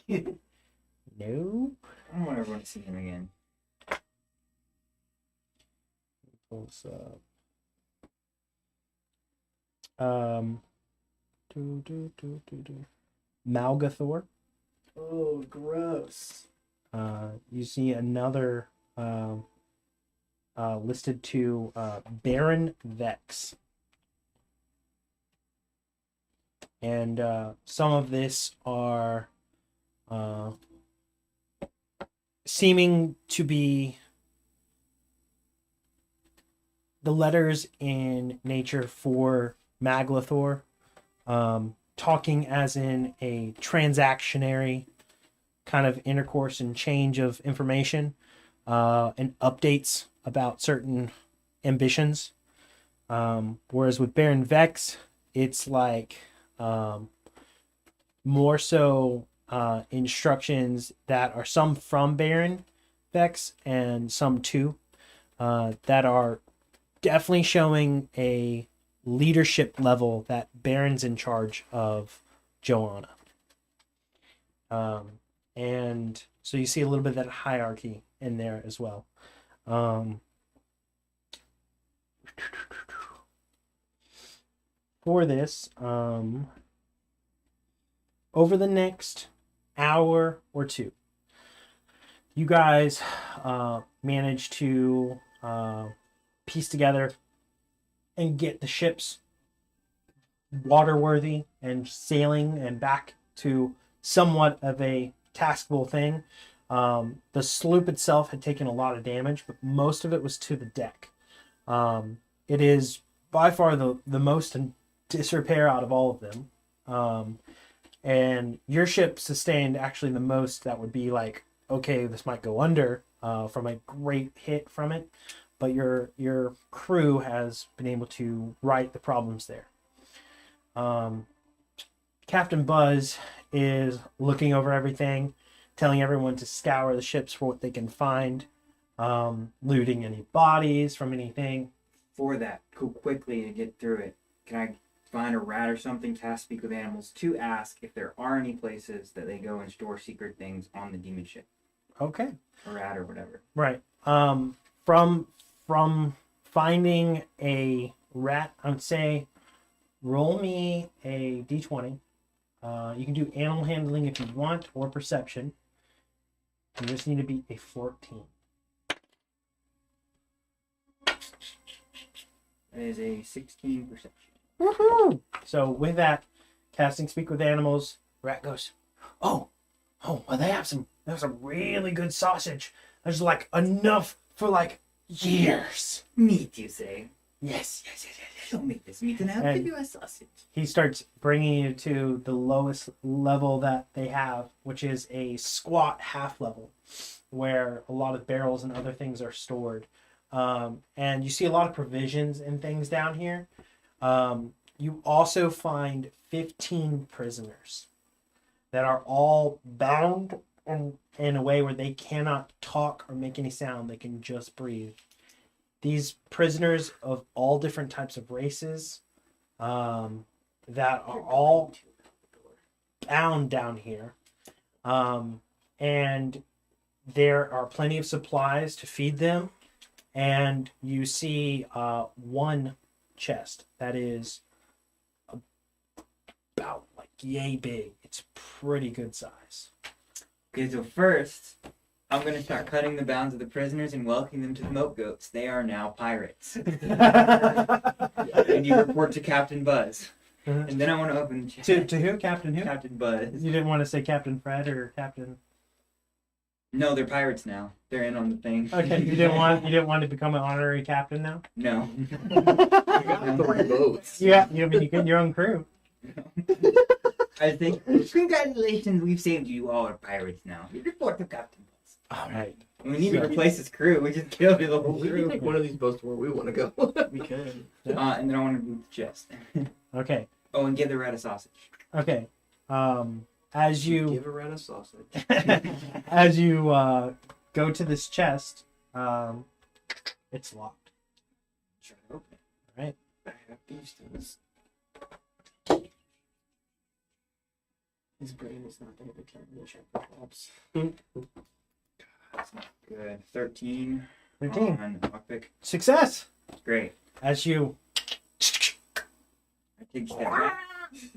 I don't want everyone to see him again. Pulls up. Malgathor. Oh, gross. You see another listed to Baron Vex. And some of this are seeming to be the letters in nature for Maglathor, talking as in a transactionary kind of intercourse and change of information, and updates about certain ambitions. Whereas with Baron Vex, it's like more so instructions that are some from Baron Vex and some too, that are definitely showing a leadership level that Baron's in charge of Joanna. And so you see a little bit of that hierarchy in there as well. For this, over the next hour or two, you guys manage to piece together and get the ships waterworthy and sailing and back to somewhat of a taskable thing. The sloop itself had taken a lot of damage, but most of it was to the deck. It is by far the most in disrepair out of all of them. And your ship sustained actually the most. That would be like, okay, this might go under from a great hit from it, but your crew has been able to right the problems there. Captain Buzz is looking over everything, telling everyone to scour the ships for what they can find, looting any bodies from anything. For that, quickly to get through it, can I find a rat or something, cast Speak with Animals, to ask if there are any places that they go and store secret things on the demon ship? Okay. A rat or whatever. Right. From finding a rat, I would say roll me a d20. You can do animal handling if you want, or perception. You just need to beat a 14. That is a 16 perception. Woohoo! So with that, casting Speak with Animals, rat goes, "Oh, Oh, well, they have some really good sausage. There's like enough for like years. Meat, you say? Yes. Don't make this meat, and I'll And- give you a sausage. He starts bringing you to the lowest level that they have, which is a squat half level, where a lot of barrels and other things are stored. And you see a lot of provisions and things down here. You also find 15 prisoners that are all bound in a way where they cannot talk or make any sound. They can just breathe. These prisoners of all different types of races that are all bound down here. And there are plenty of supplies to feed them. And you see one chest that is about like yay big. It's pretty good size. Okay, so first, I'm gonna start cutting the bounds of the prisoners and welcoming them to the moat goats. They are now pirates. And you report to Captain Buzz. And then I want to open the chest. To who? Captain who? Captain Buzz. You didn't want to say Captain Fred or Captain... No, they're pirates now. They're in on the thing. Okay, you didn't want to become an honorary captain now? No. We got 3 votes. Yeah, you get your own crew. I think, congratulations, we've saved you. You all are pirates now. You report to Captain Buzz. All right. We need to replace his crew. We just killed the whole We can crew. take one of these boats to where we want to go. We could. And then I want to move the chest. Okay. Oh, and give the rat a sausage. Okay. As you Give a rat a sausage. as you go to this chest, it's locked. Try to open it. Right. I have these things. His brain is not the determination, perhaps. That's not good. 13. 13. On lockpick. Success. Great. As you I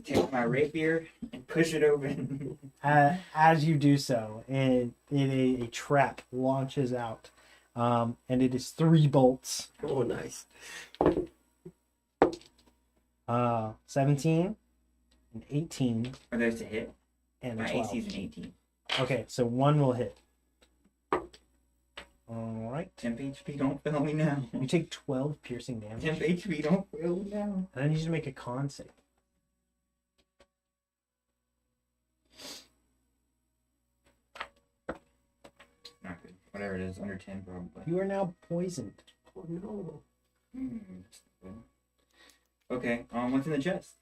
take my rapier and push it open. as you do so, a trap launches out, and it is 3 bolts. Oh, nice. 17, and 18, Are those to hit? and My a 12. AC is an 18. Okay, so 1 will hit. All right. 10 HP, don't fail me now. You take 12 piercing damage, 10 HP, don't fail me now. and then you need to make a con save. Not good. Whatever it is, under 10 probably. You are now poisoned. Oh, no. That's not good. Okay, what's in the chest?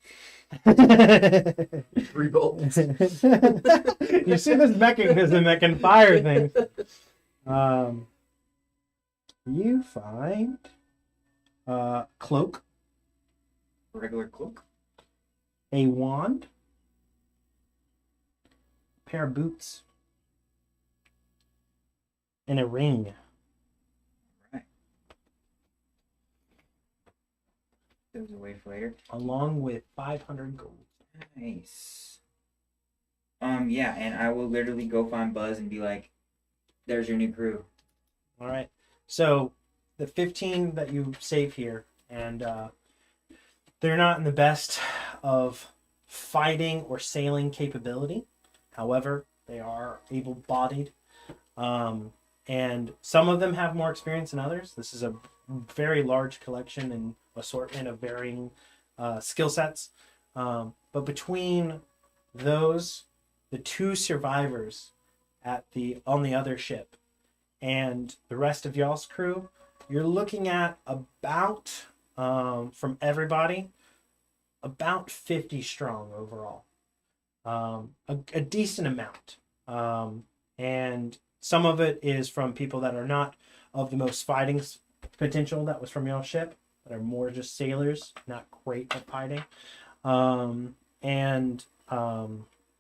3 bolts. You see this mechanism that can fire things. You find cloak, Regular cloak? a wand, a pair of boots, and a ring. Right. Those away for later. Along with 500 gold. Nice. Yeah, and I will literally go find Buzz and be like, there's your new crew. All right. So the 15 that you save here, and they're not in the best of fighting or sailing capability. However, they are able-bodied. And some of them have more experience than others. This is a very large collection and assortment of varying skill sets. But between those, the 2 survivors on the other ship, and the rest of y'all's crew, you're looking at about, from everybody, about 50 strong overall. A decent amount. And some of it is from people that are not of the most fighting potential that was from y'all's ship, that are more just sailors, not great at fighting. And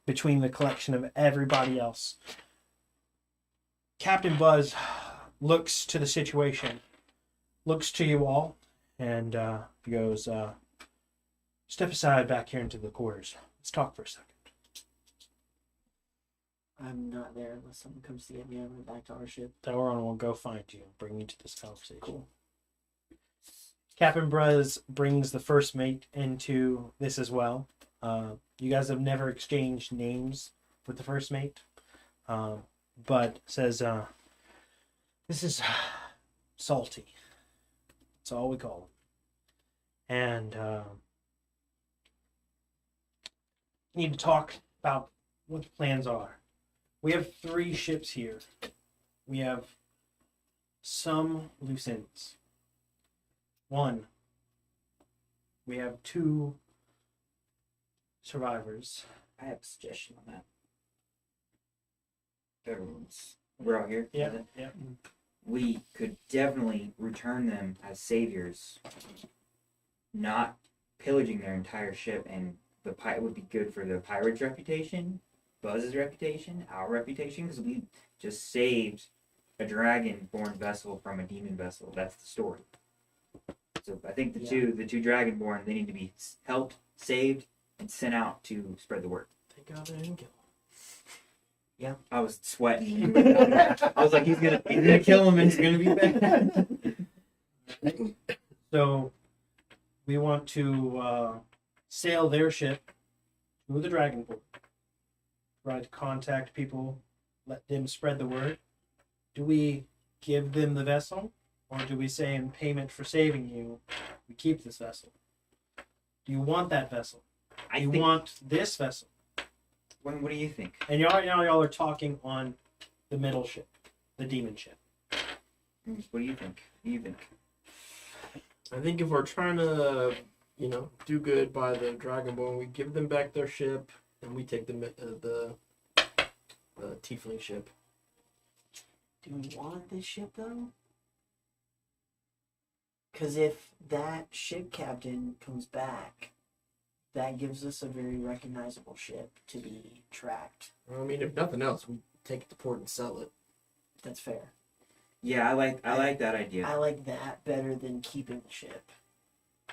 between the collection of everybody else, Captain Buzz looks to the situation, looks to you all, and goes, step aside back here into the quarters. Let's talk for a second. I'm not there unless someone comes to get me. I went back to our ship. Dauron will go find you and bring you to this conversation. Cool. Captain Buzz brings the first mate into this as well. You guys have never exchanged names with the first mate. but says, "This is salty. That's all we call him." And need to talk about what the plans are. We have 3 ships here. We have some loose ends. 1. We have 2 survivors. I have a suggestion on that. We're out here. Yeah, is it? yeah. We could definitely return them as saviors, not pillaging their entire ship, and it would be good for the pirate's reputation, Buzz's reputation, our reputation, because we just saved a dragon-born vessel from a demon vessel. That's the story. So I think the two dragon-born, they need to be helped, saved, and sent out to spread the word. Take out and kill. I was sweating. I was like, he's gonna kill him, and it's gonna be bad. So we want to sail their ship to the dragon port. Try to contact people, let them spread the word. Do we give them the vessel, or do we say in payment for saving you, we keep this vessel? Do you want that vessel? I You think. want this vessel? What do you think? And y'all are talking on the middle ship, the demon ship. What do you think? What do you think? I think if we're trying to, do good by the Dragonborn, we give them back their ship, and we take the Tiefling ship. Do we want this ship though? Because if that ship captain comes back, that gives us a very recognizable ship to be tracked. I mean, if nothing else, we take it to port and sell it. That's fair. Yeah, I like that idea. I like that better than keeping the ship,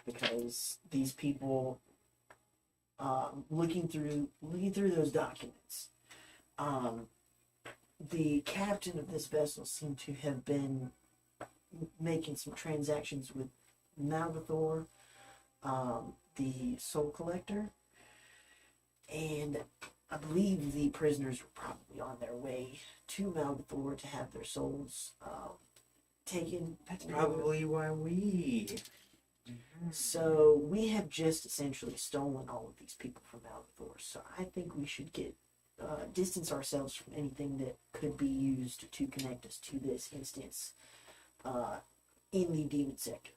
because these people, looking through those documents, the captain of this vessel seemed to have been making some transactions with Malgathor, the Soul Collector, and I believe the prisoners were probably on their way to Malgathor to have their souls taken. That's probably why we. So we have just essentially stolen all of these people from Malgathor. So I think we should distance ourselves from anything that could be used to connect us to this instance in the demon sector.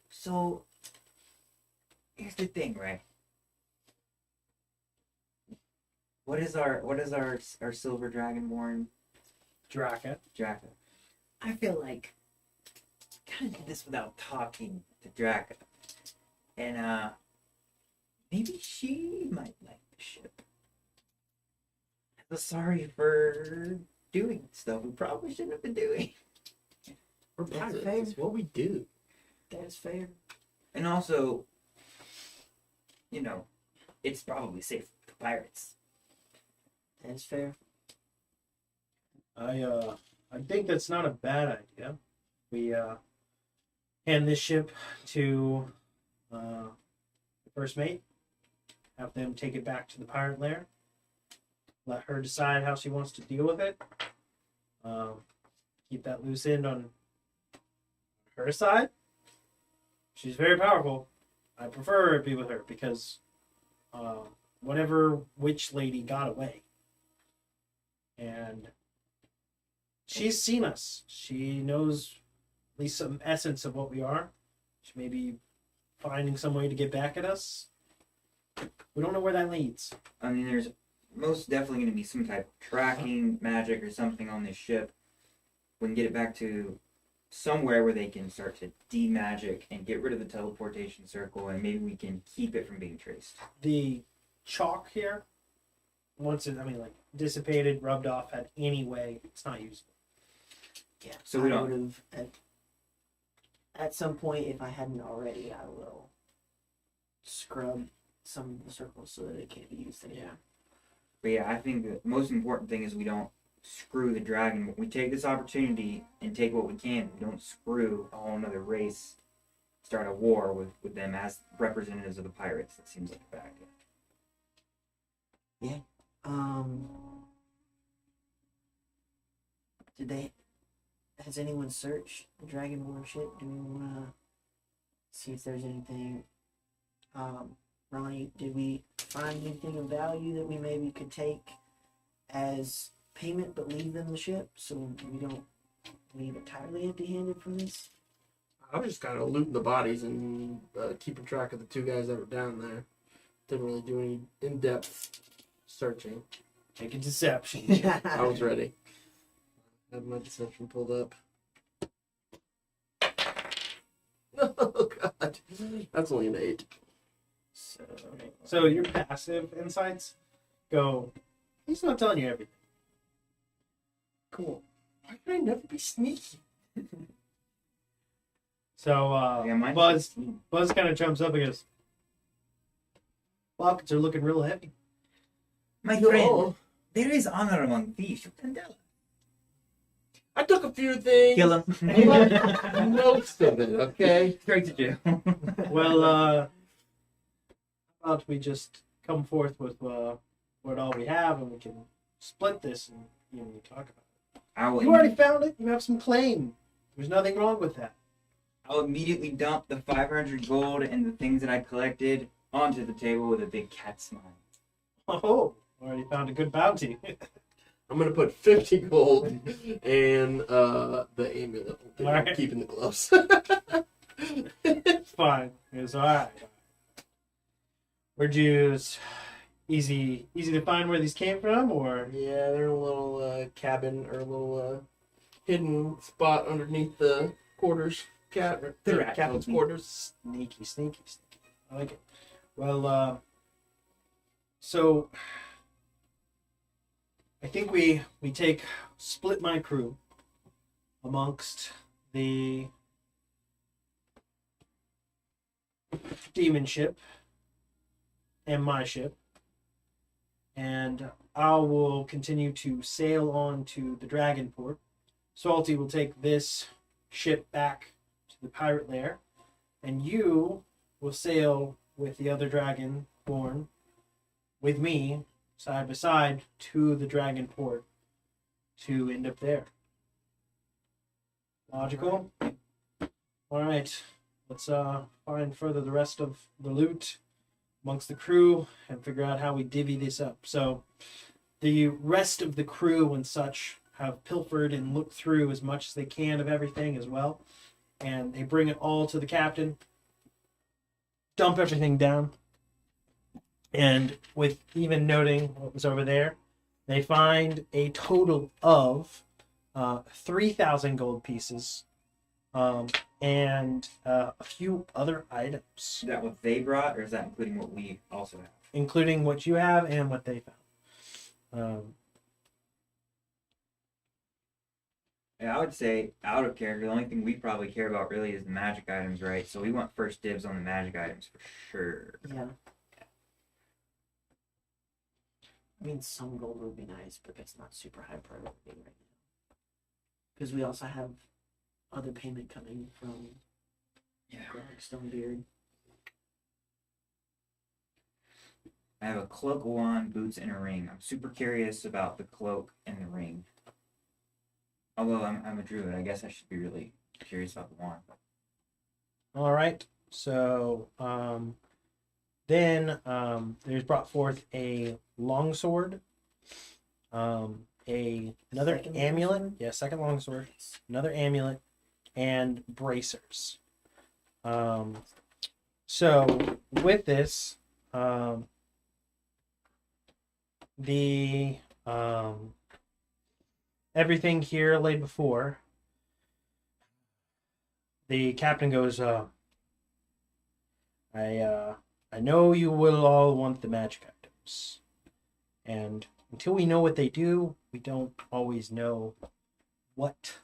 So, here's the thing, right? What is our silver dragonborn Draka. Draka? I feel like kind of did this without talking to Draka, and maybe she might like the ship. I feel sorry for doing stuff we probably shouldn't have been doing. We're That's pirates. fair. It's what we do. That's fair. And also, it's probably safe for the pirates. That's fair. I think that's not a bad idea. We hand this ship to the first mate, have them take it back to the pirate lair, let her decide how she wants to deal with it. Keep that loose end on her side. She's very powerful. I prefer it be with her because whatever witch lady got away. And she's seen us. She knows at least some essence of what we are. She may be finding some way to get back at us. We don't know where that leads. I mean, there's most definitely going to be some type of tracking magic or something on this ship. We can get it back to somewhere where they can start to de-magic and get rid of the teleportation circle, and maybe we can keep it from being traced. The chalk here, once it, dissipated, rubbed off, had any way, it's not useful. Yeah. So we I don't- would have at some point, if I hadn't already, I will scrub some of the circles so that it can't be used anymore. But yeah, I think the most important thing is we don't screw the dragon. We take this opportunity and take what we can. We don't screw a whole another race, start a war with them as representatives of the pirates. That seems like a bad idea. Has anyone searched the Dragonborn ship? Do we want to see if there's anything? Ronnie, did we find anything of value that we maybe could take as payment but leave them the ship so we don't leave entirely empty-handed from this? I was just kind of looting the bodies and keeping track of the 2 guys that were down there. Didn't really do any in-depth searching. Take a deception. I was ready. I had my deception pulled up. Oh god, that's only an 8. So your passive insights go. He's not telling you everything. Cool. Why can I never be sneaky? So Yeah, mine's Buzz 16. kind of jumps up and goes, "Pockets are looking real heavy." My No. friend, there is honor among thieves. You can tell. I took a few things. Kill him. Most of it, okay? Straight to jail. Well, how about we just come forth with what all we have, and we can split this and talk about it. I will You already found it. You have some claim. There's nothing wrong with that. I'll immediately dump the 500 gold and the things that I collected onto the table with a big cat smile. Oh, already found a good bounty. I'm gonna put 50 gold and the amulet. All right. I'm keeping the gloves. Fine. It's all right. We're just easy to find where these came from, or Yeah, they're in a little cabin or a little hidden spot underneath the quarters. The The rat captain's told me. quarters. sneaky. I like it. Well, so I think we split my crew amongst the demon ship and my ship, and I will continue to sail on to the dragon port. Salty will take this ship back to the pirate lair, and you will sail with the other dragon born with me side by side to the dragon port to end up there. Logical? All right, let's find further the rest of the loot amongst the crew and figure out how we divvy this up. So the rest of the crew and such have pilfered and looked through as much as they can of everything as well, and they bring it all to the captain, dump everything down, and with even noting what was over there, they find a total of 3,000 gold pieces and a few other items, Is that what they brought, or is that including what we also have? including what you have and what they found. Yeah, I would say, out of character, the only thing we probably care about really is the magic items, right? So we want first dibs on the magic items for sure. Yeah. I mean, some gold would be nice, but that's not super high priority right now. Because we also have other payment coming from Yeah. Greg Stonebeard. I have a cloak, a wand, boots, and a ring. I'm super curious about the cloak and the ring. Although I'm a druid, I guess I should be really curious about the wand. All right, so then there's brought forth a longsword, another Second amulet, longsword? yeah, second longsword, another amulet, and bracers. So with this, the everything here laid before, the captain goes, I know you will all want the magic items, and until we know what they do, we don't always know what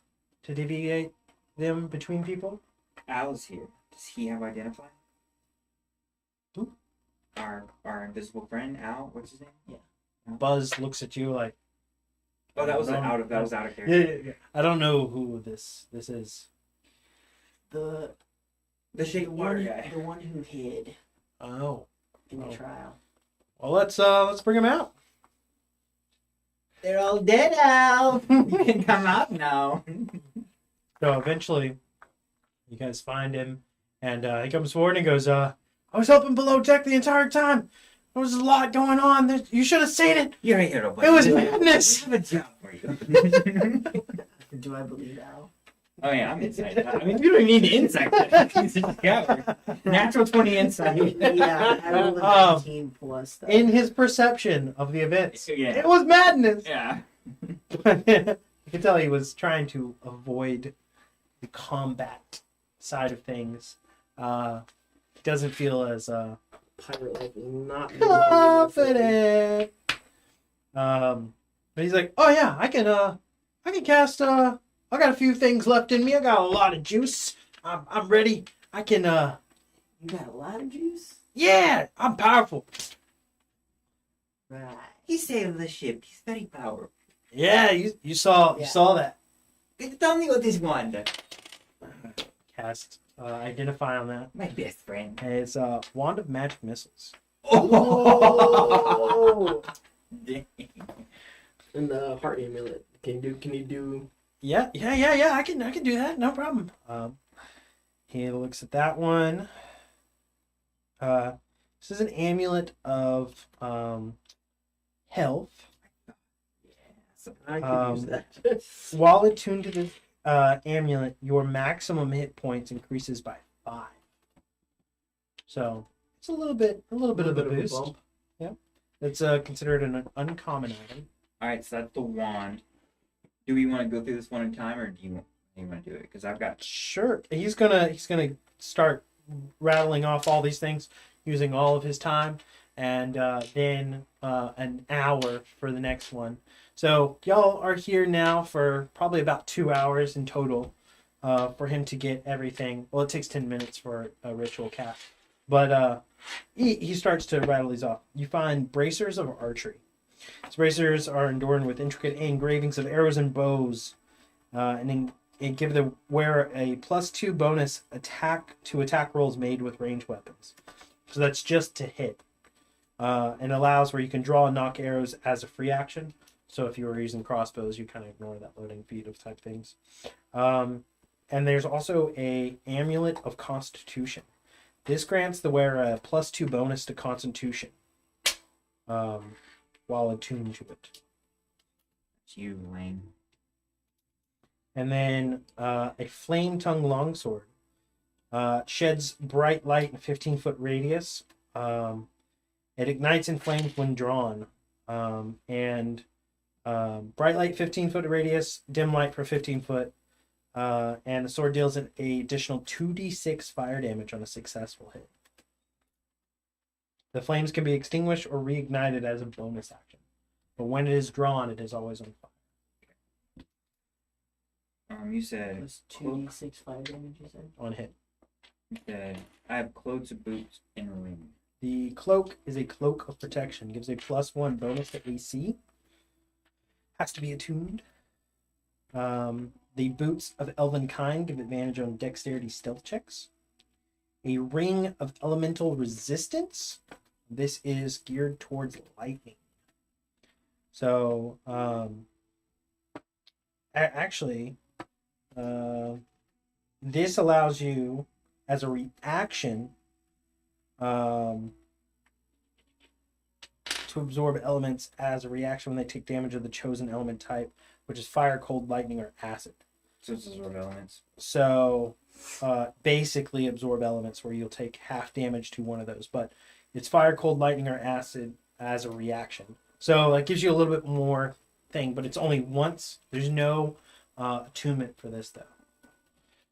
to deviate them between people. Al's here. Does he have identify? Who? Our invisible friend, Al. What's his name? Buzz looks at you like, Oh, that was No, out of yeah, character. I don't know who this is. The The shape water one, guy. the one who hid Oh, in the Oh. trial. well, let's bring him out. They're all dead, Al. You can come out now. So eventually, you guys find him, and he comes forward and goes, I was helping below deck the entire time. There was a lot going on. You should have seen it. You're a hero, buddy. It was madness. We have a job for you. Do I believe Al? Oh yeah, I'm inside. I mean, you don't need insight. Natural 20 insight. Yeah, I rolled a 19 plus. Though. In his perception of the events, Yeah. it was madness. Yeah. You can tell he was trying to avoid the combat side of things. He doesn't feel as Pirate life is not confident. But he's like, oh yeah, I can cast. I got a few things left in me. I got a lot of juice. I'm ready. I can. You got a lot of juice? Yeah, I'm powerful. Right. He saved the ship. He's very powerful. Yeah, you saw that. Tell me what this one. Cast identify on that. My best friend. And it's wand of magic missiles. Oh! Dang. And the heart amulet. Can you do Yeah. I can do that. No problem. He looks at that one. This is an amulet of health. I can use that. While attuned to this amulet, your maximum hit points increases by 5. So it's a little bit of a boost. bump. Yeah, it's considered an uncommon item. All right, so that's the wand. Do we want to go through this one at a time, or do you want to do it? Because I've got. Sure, he's gonna start rattling off all these things using all of his time, and then an hour for the next one. So y'all are here now for probably about 2 hours in total for him to get everything. Well, it takes 10 minutes for a ritual cast. But he starts to rattle these off. You find bracers of archery. These bracers are adorned with intricate engravings of arrows and bows, and give the wearer a +2 bonus attack rolls made with ranged weapons. So that's just to hit. And allows where you can draw and knock arrows as a free action. So if you were using crossbows, you kind of ignore that loading feat of type things. And there's also a amulet of constitution. This grants the wearer a +2 bonus to constitution while attuned to it. It's you, Wayne. And then a flame tongue longsword. Sheds bright light in a 15-foot radius. It ignites in flames when drawn. Bright light 15-foot radius, dim light for 15 foot. And the sword deals an additional 2d6 fire damage on a successful hit. The flames can be extinguished or reignited as a bonus action. But when it is drawn, it is always on fire. You said Plus 2d6 fire damage, you said? On hit. You said I have clothes, boots, and a ring. The cloak is a cloak of protection. Gives a +1 bonus to AC. Has to be attuned. The boots of elven kind give advantage on dexterity stealth checks. A ring of elemental resistance. This is geared towards lightning. So, actually, this allows you, as a reaction, to absorb elements as a reaction when they take damage of the chosen element type, which is fire, cold, lightning, or acid. So it's absorb elements. So basically absorb elements where you'll take half damage to one of those. But it's fire, cold, lightning, or acid as a reaction. So that gives you a little bit more thing, but it's only once. There's no attunement for this, though.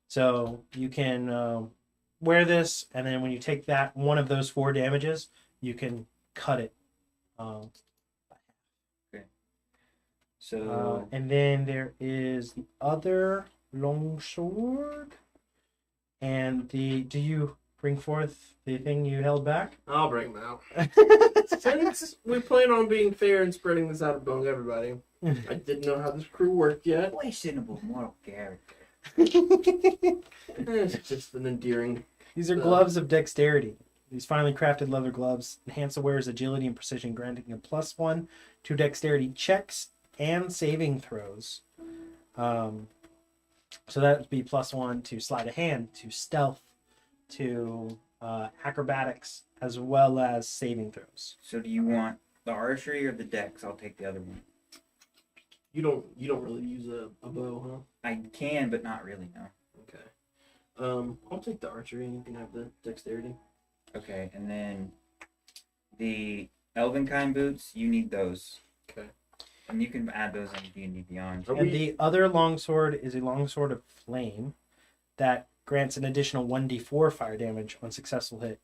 So you can wear this, and then when you take that one of those 4 damages, you can cut it. So And then there is the other longsword. And do you bring forth the thing you held back? I'll bring them out. Since we plan on being fair and spreading this out among everybody, I didn't know how this crew worked yet. questionable moral character. It's just an endearing. These are gloves of dexterity. These finely crafted leather gloves enhance the wearer's agility and precision, granting a +1 to dexterity checks and saving throws. So that would be +1 to sleight of hand, to stealth, to acrobatics, as well as saving throws. So do you want the archery or the dex? I'll take the other one. You don't really use a bow, I can, but not really, no. huh? Okay. I'll take the archery and you can have the dexterity. Okay, and then the Elvenkind boots, you need those. Okay. And you can add those in D&D Beyond. Are And we- the other longsword is a longsword of flame that grants an additional 1d4 fire damage on successful hit.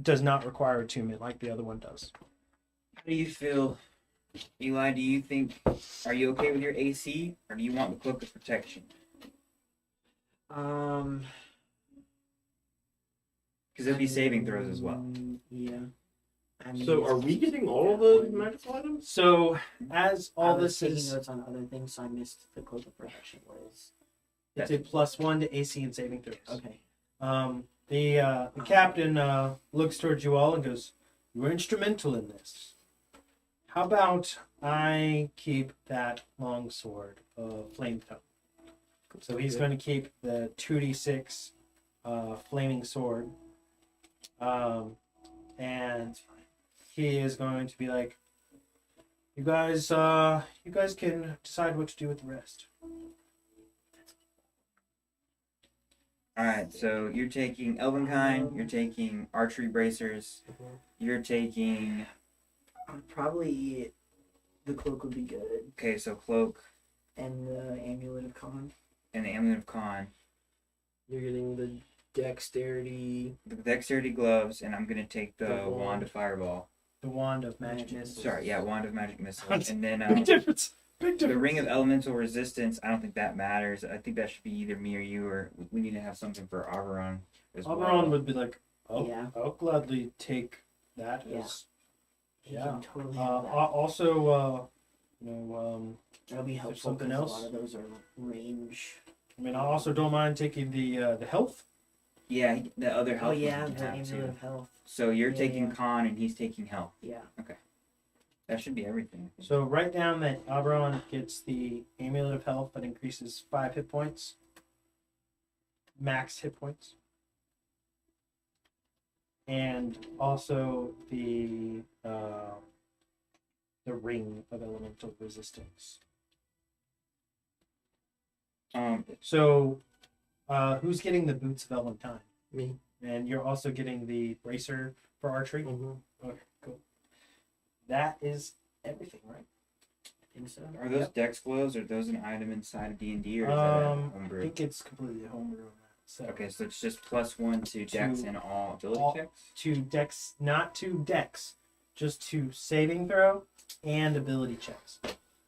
Does not require attunement like the other one does. How do you feel, Eli? Do you think, are you okay with your AC, or do you want the cloak of protection? Because it'd be saving throws as well. Yeah. I mean, So are we getting all of the magical items? So as I all was this taking is, notes on other things, so I missed the cloak of protection. Was it's a +1 to AC and saving throws. okay. The captain looks towards you all and goes, "You were instrumental in this. How about I keep that longsword of flame tongue?" So he's going to keep the 2d6 flaming sword, and he is going to be like, "You guys can decide what to do with the rest." Alright, so you're taking Elvenkind, you're taking archery bracers, you're taking... Probably the cloak would be good, Okay, so cloak and the amulet of Khan. and the amulet of Khan, You're getting the dexterity. the dexterity gloves, and I'm going to take the The wand wand. of fireball. The wand of magic Magic missiles. Sorry, yeah, wand of magic missiles. And then Big difference. Big difference. the ring of elemental resistance, I don't think that matters. I think that should be either me or you, or we need to have something for Averon as Oberon well. would be like, "Oh, Yeah. I'll gladly take that." Yeah. As, You yeah. can totally have that. Also, That'll be helpful. something 'cause else? A lot of those are range. I mean, I also don't mind taking the health. Yeah, the other Oh health yeah, you can the have amulet too. of health. So you're Yeah, taking yeah. con and he's taking health. Yeah. That should be everything. So write down that Oberon gets the amulet of health that increases 5 hit points, max hit points, and also the ring of elemental resistance. So, who's getting the boots of Elentine? Me. And you're also getting the bracer for archery? Mm-hmm. Okay, cool. That is everything, right? I think so. Are those Yep. dex gloves, or those an item inside of D&D, or is that a I homebrew? think it's completely homebrew on that. So Okay, so it's just +1 to dex To and all ability all- checks? to dex, not to dex, just to saving throw and ability checks.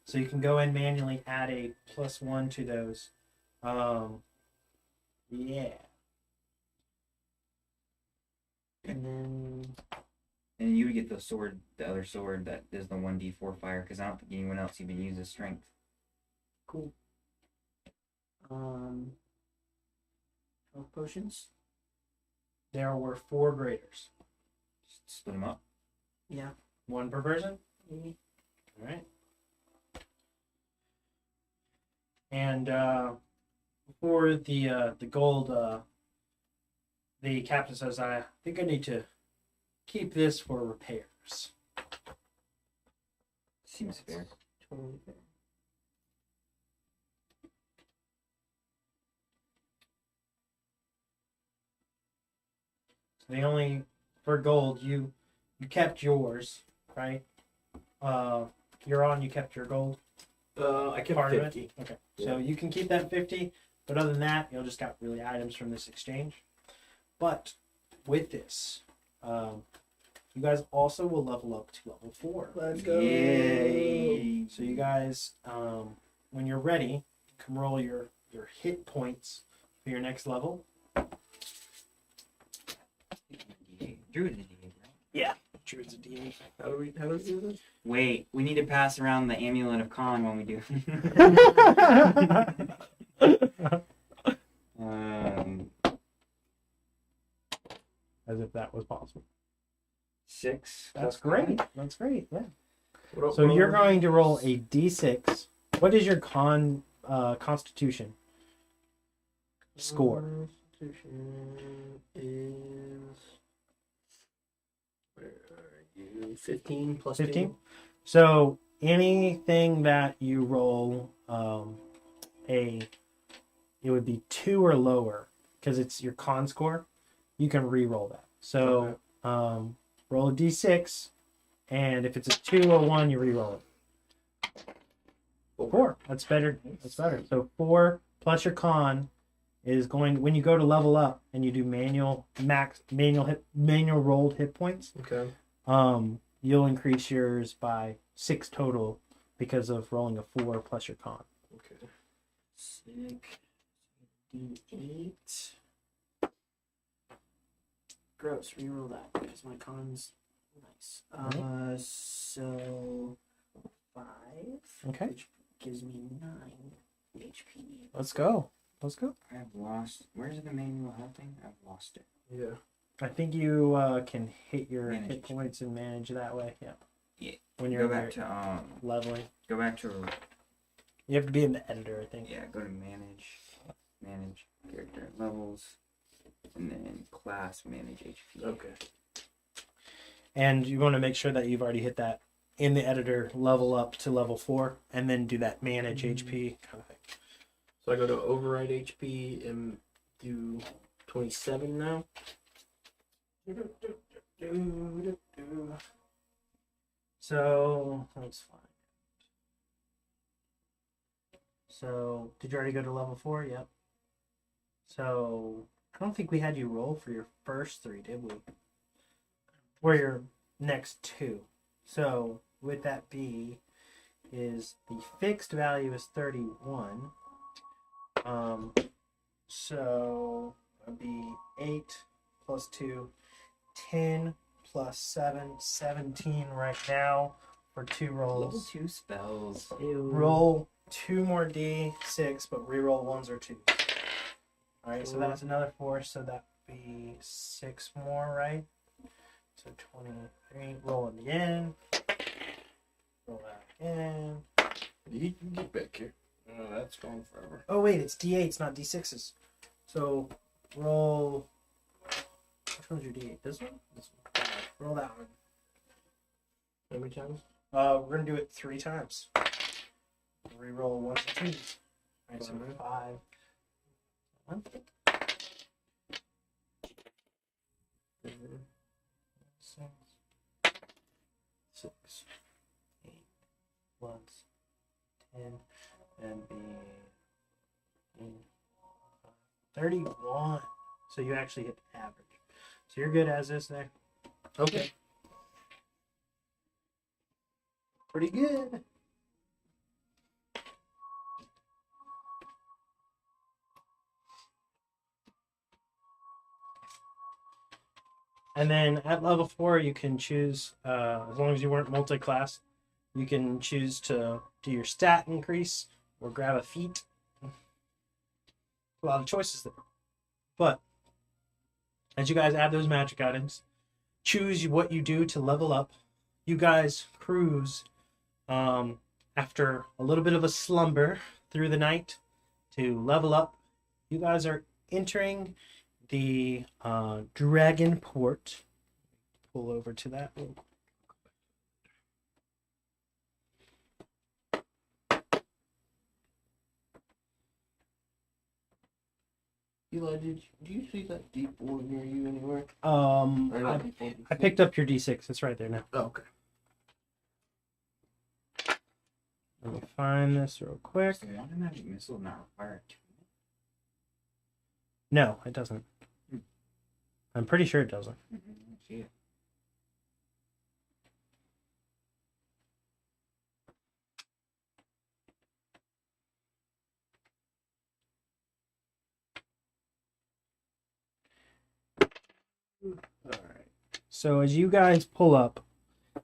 So you can go in manually add a +1 to those. Yeah. And then And you would get the sword, the other sword that is the 1d4 fire, because I don't think anyone else even uses strength. cool. Health potions. There were 4 graders. Just split them up. Yeah. 1 per person. Maybe. All right. And for the gold, the captain says, "I think I need to keep this for repairs." Seems fair. Totally fair. The only for gold you kept yours, right? You're on. You kept your gold. I kept Part of it? 50. Okay, so you can keep that 50, but other than that, you'll just got really items from this exchange. But with this, you guys also will level up to level 4. Let's go. Yay! So you guys, when you're ready, you can roll your hit points for your next level. Druid is a D8, right? Choose a D8. How do we do this? Wait, we need to pass around the amulet of Khan when we do. As if that was possible. 6. That's plus great. nine. That's great. Yeah. So you're going to roll a d6. What is your constitution score? Constitution is. Where are you? 15 plus 15? 2. So anything that you roll it would be 2 or lower because it's your con score. You can re-roll that. So roll a d6, and if it's a 2 or 1, you re-roll it. 4. That's better. That's better. So 4 plus your con is going when you go to level up and you do manual rolled hit points. Okay. You'll increase yours by 6 total because of rolling a 4 plus your con. Okay. 6 D8. Gross. Reroll that because my con's nice. So 5. Okay. Which gives me 9 HP. Let's go. I've lost. Where's the manual helping? I've lost it. Yeah. I think you can hit your Manage. hit points and manage that way. Yeah. Yeah. When you're Go back to leveling, Go back to. you have to be in the editor, I think. Yeah. Go to manage character levels, and then class manage HP. Okay. And you want to make sure that you've already hit that in the editor, level up to level 4, and then do that manage HP kind of thing. So I go to override HP and do 27 now. So let's find. So did you already go to level 4? Yep. So I don't think we had you roll for your first 3, did we? Or your next 2. So would that be is the fixed value is 31. So it'd be 8 plus 2, 10 plus 7, 17 right now for 2 Level rolls. 2 spells. Roll 2 more d6, but reroll 1s or 2s. Alright, so that's another 4, so that'd be 6 more, right? So 23. Roll it again. Roll that again. You can get back here. Oh, that's gone forever. Oh wait, it's d8s, not d6s. So roll. Which one's your d8? This one? This one. Roll that one. How many times? We're gonna do it 3 times. Reroll 1s and 2s. Alright, so 5. 1. 6, 8, 1, 10, and be 31. So you actually hit the average. So you're good as is there. Okay. Pretty good. And then at level 4, you can choose, as long as you weren't multi-class, you can choose to do your stat increase or grab a feat. A lot of choices there. But as you guys add those magic items, choose what you do to level up. You guys cruise after a little bit of a slumber through the night to level up. You guys are entering the Dragon Port. Pull over to that. Eli, do you see that deep board near you anywhere? I picked up your D6. It's right there now. Oh, okay. Let me find this real quick. So one magic missile not required 2. No, it doesn't. I'm pretty sure it doesn't. See it. So as you guys pull up,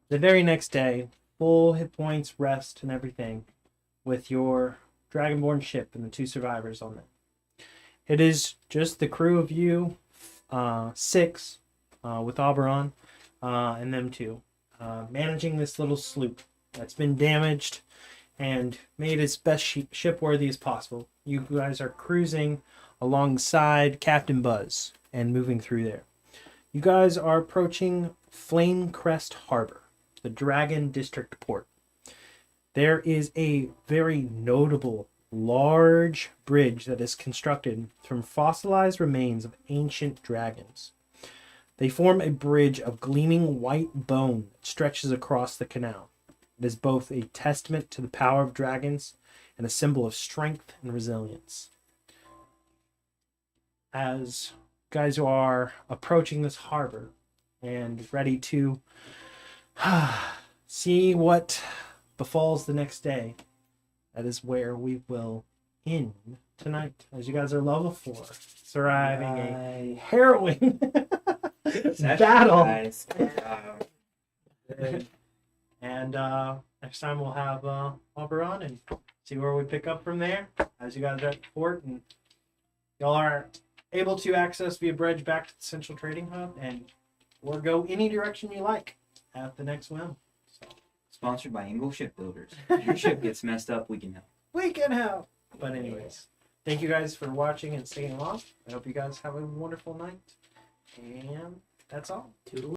the very next day, full hit points, rest, and everything, with your Dragonborn ship and the 2 survivors on it. It is just the crew of you, 6, with Oberon, and them 2, managing this little sloop. that's been damaged and made as best shipworthy as possible. You guys are cruising alongside Captain Buzz and moving through there. You guys are approaching Flamecrest Harbor, the Dragon District port. There is a very notable large bridge that is constructed from fossilized remains of ancient dragons. They form a bridge of gleaming white bone that stretches across the canal. It is both a testament to the power of dragons and a symbol of strength and resilience. As you guys are approaching this harbor and ready to see what befalls the next day, that is where we will end tonight. As you guys are level 4, surviving a harrowing battle. Nice. And next time we'll have Hopper on and see where we pick up from there. As you guys are at the port and y'all are able to access via bridge back to the Central Trading Hub and or go any direction you like at the next whim. So, Sponsored by Ingle Shipbuilders. If your ship gets messed up, we can help. we can help. But anyways, thank you guys for watching and staying along. I hope you guys have a wonderful night. And that's all. Toodaloo.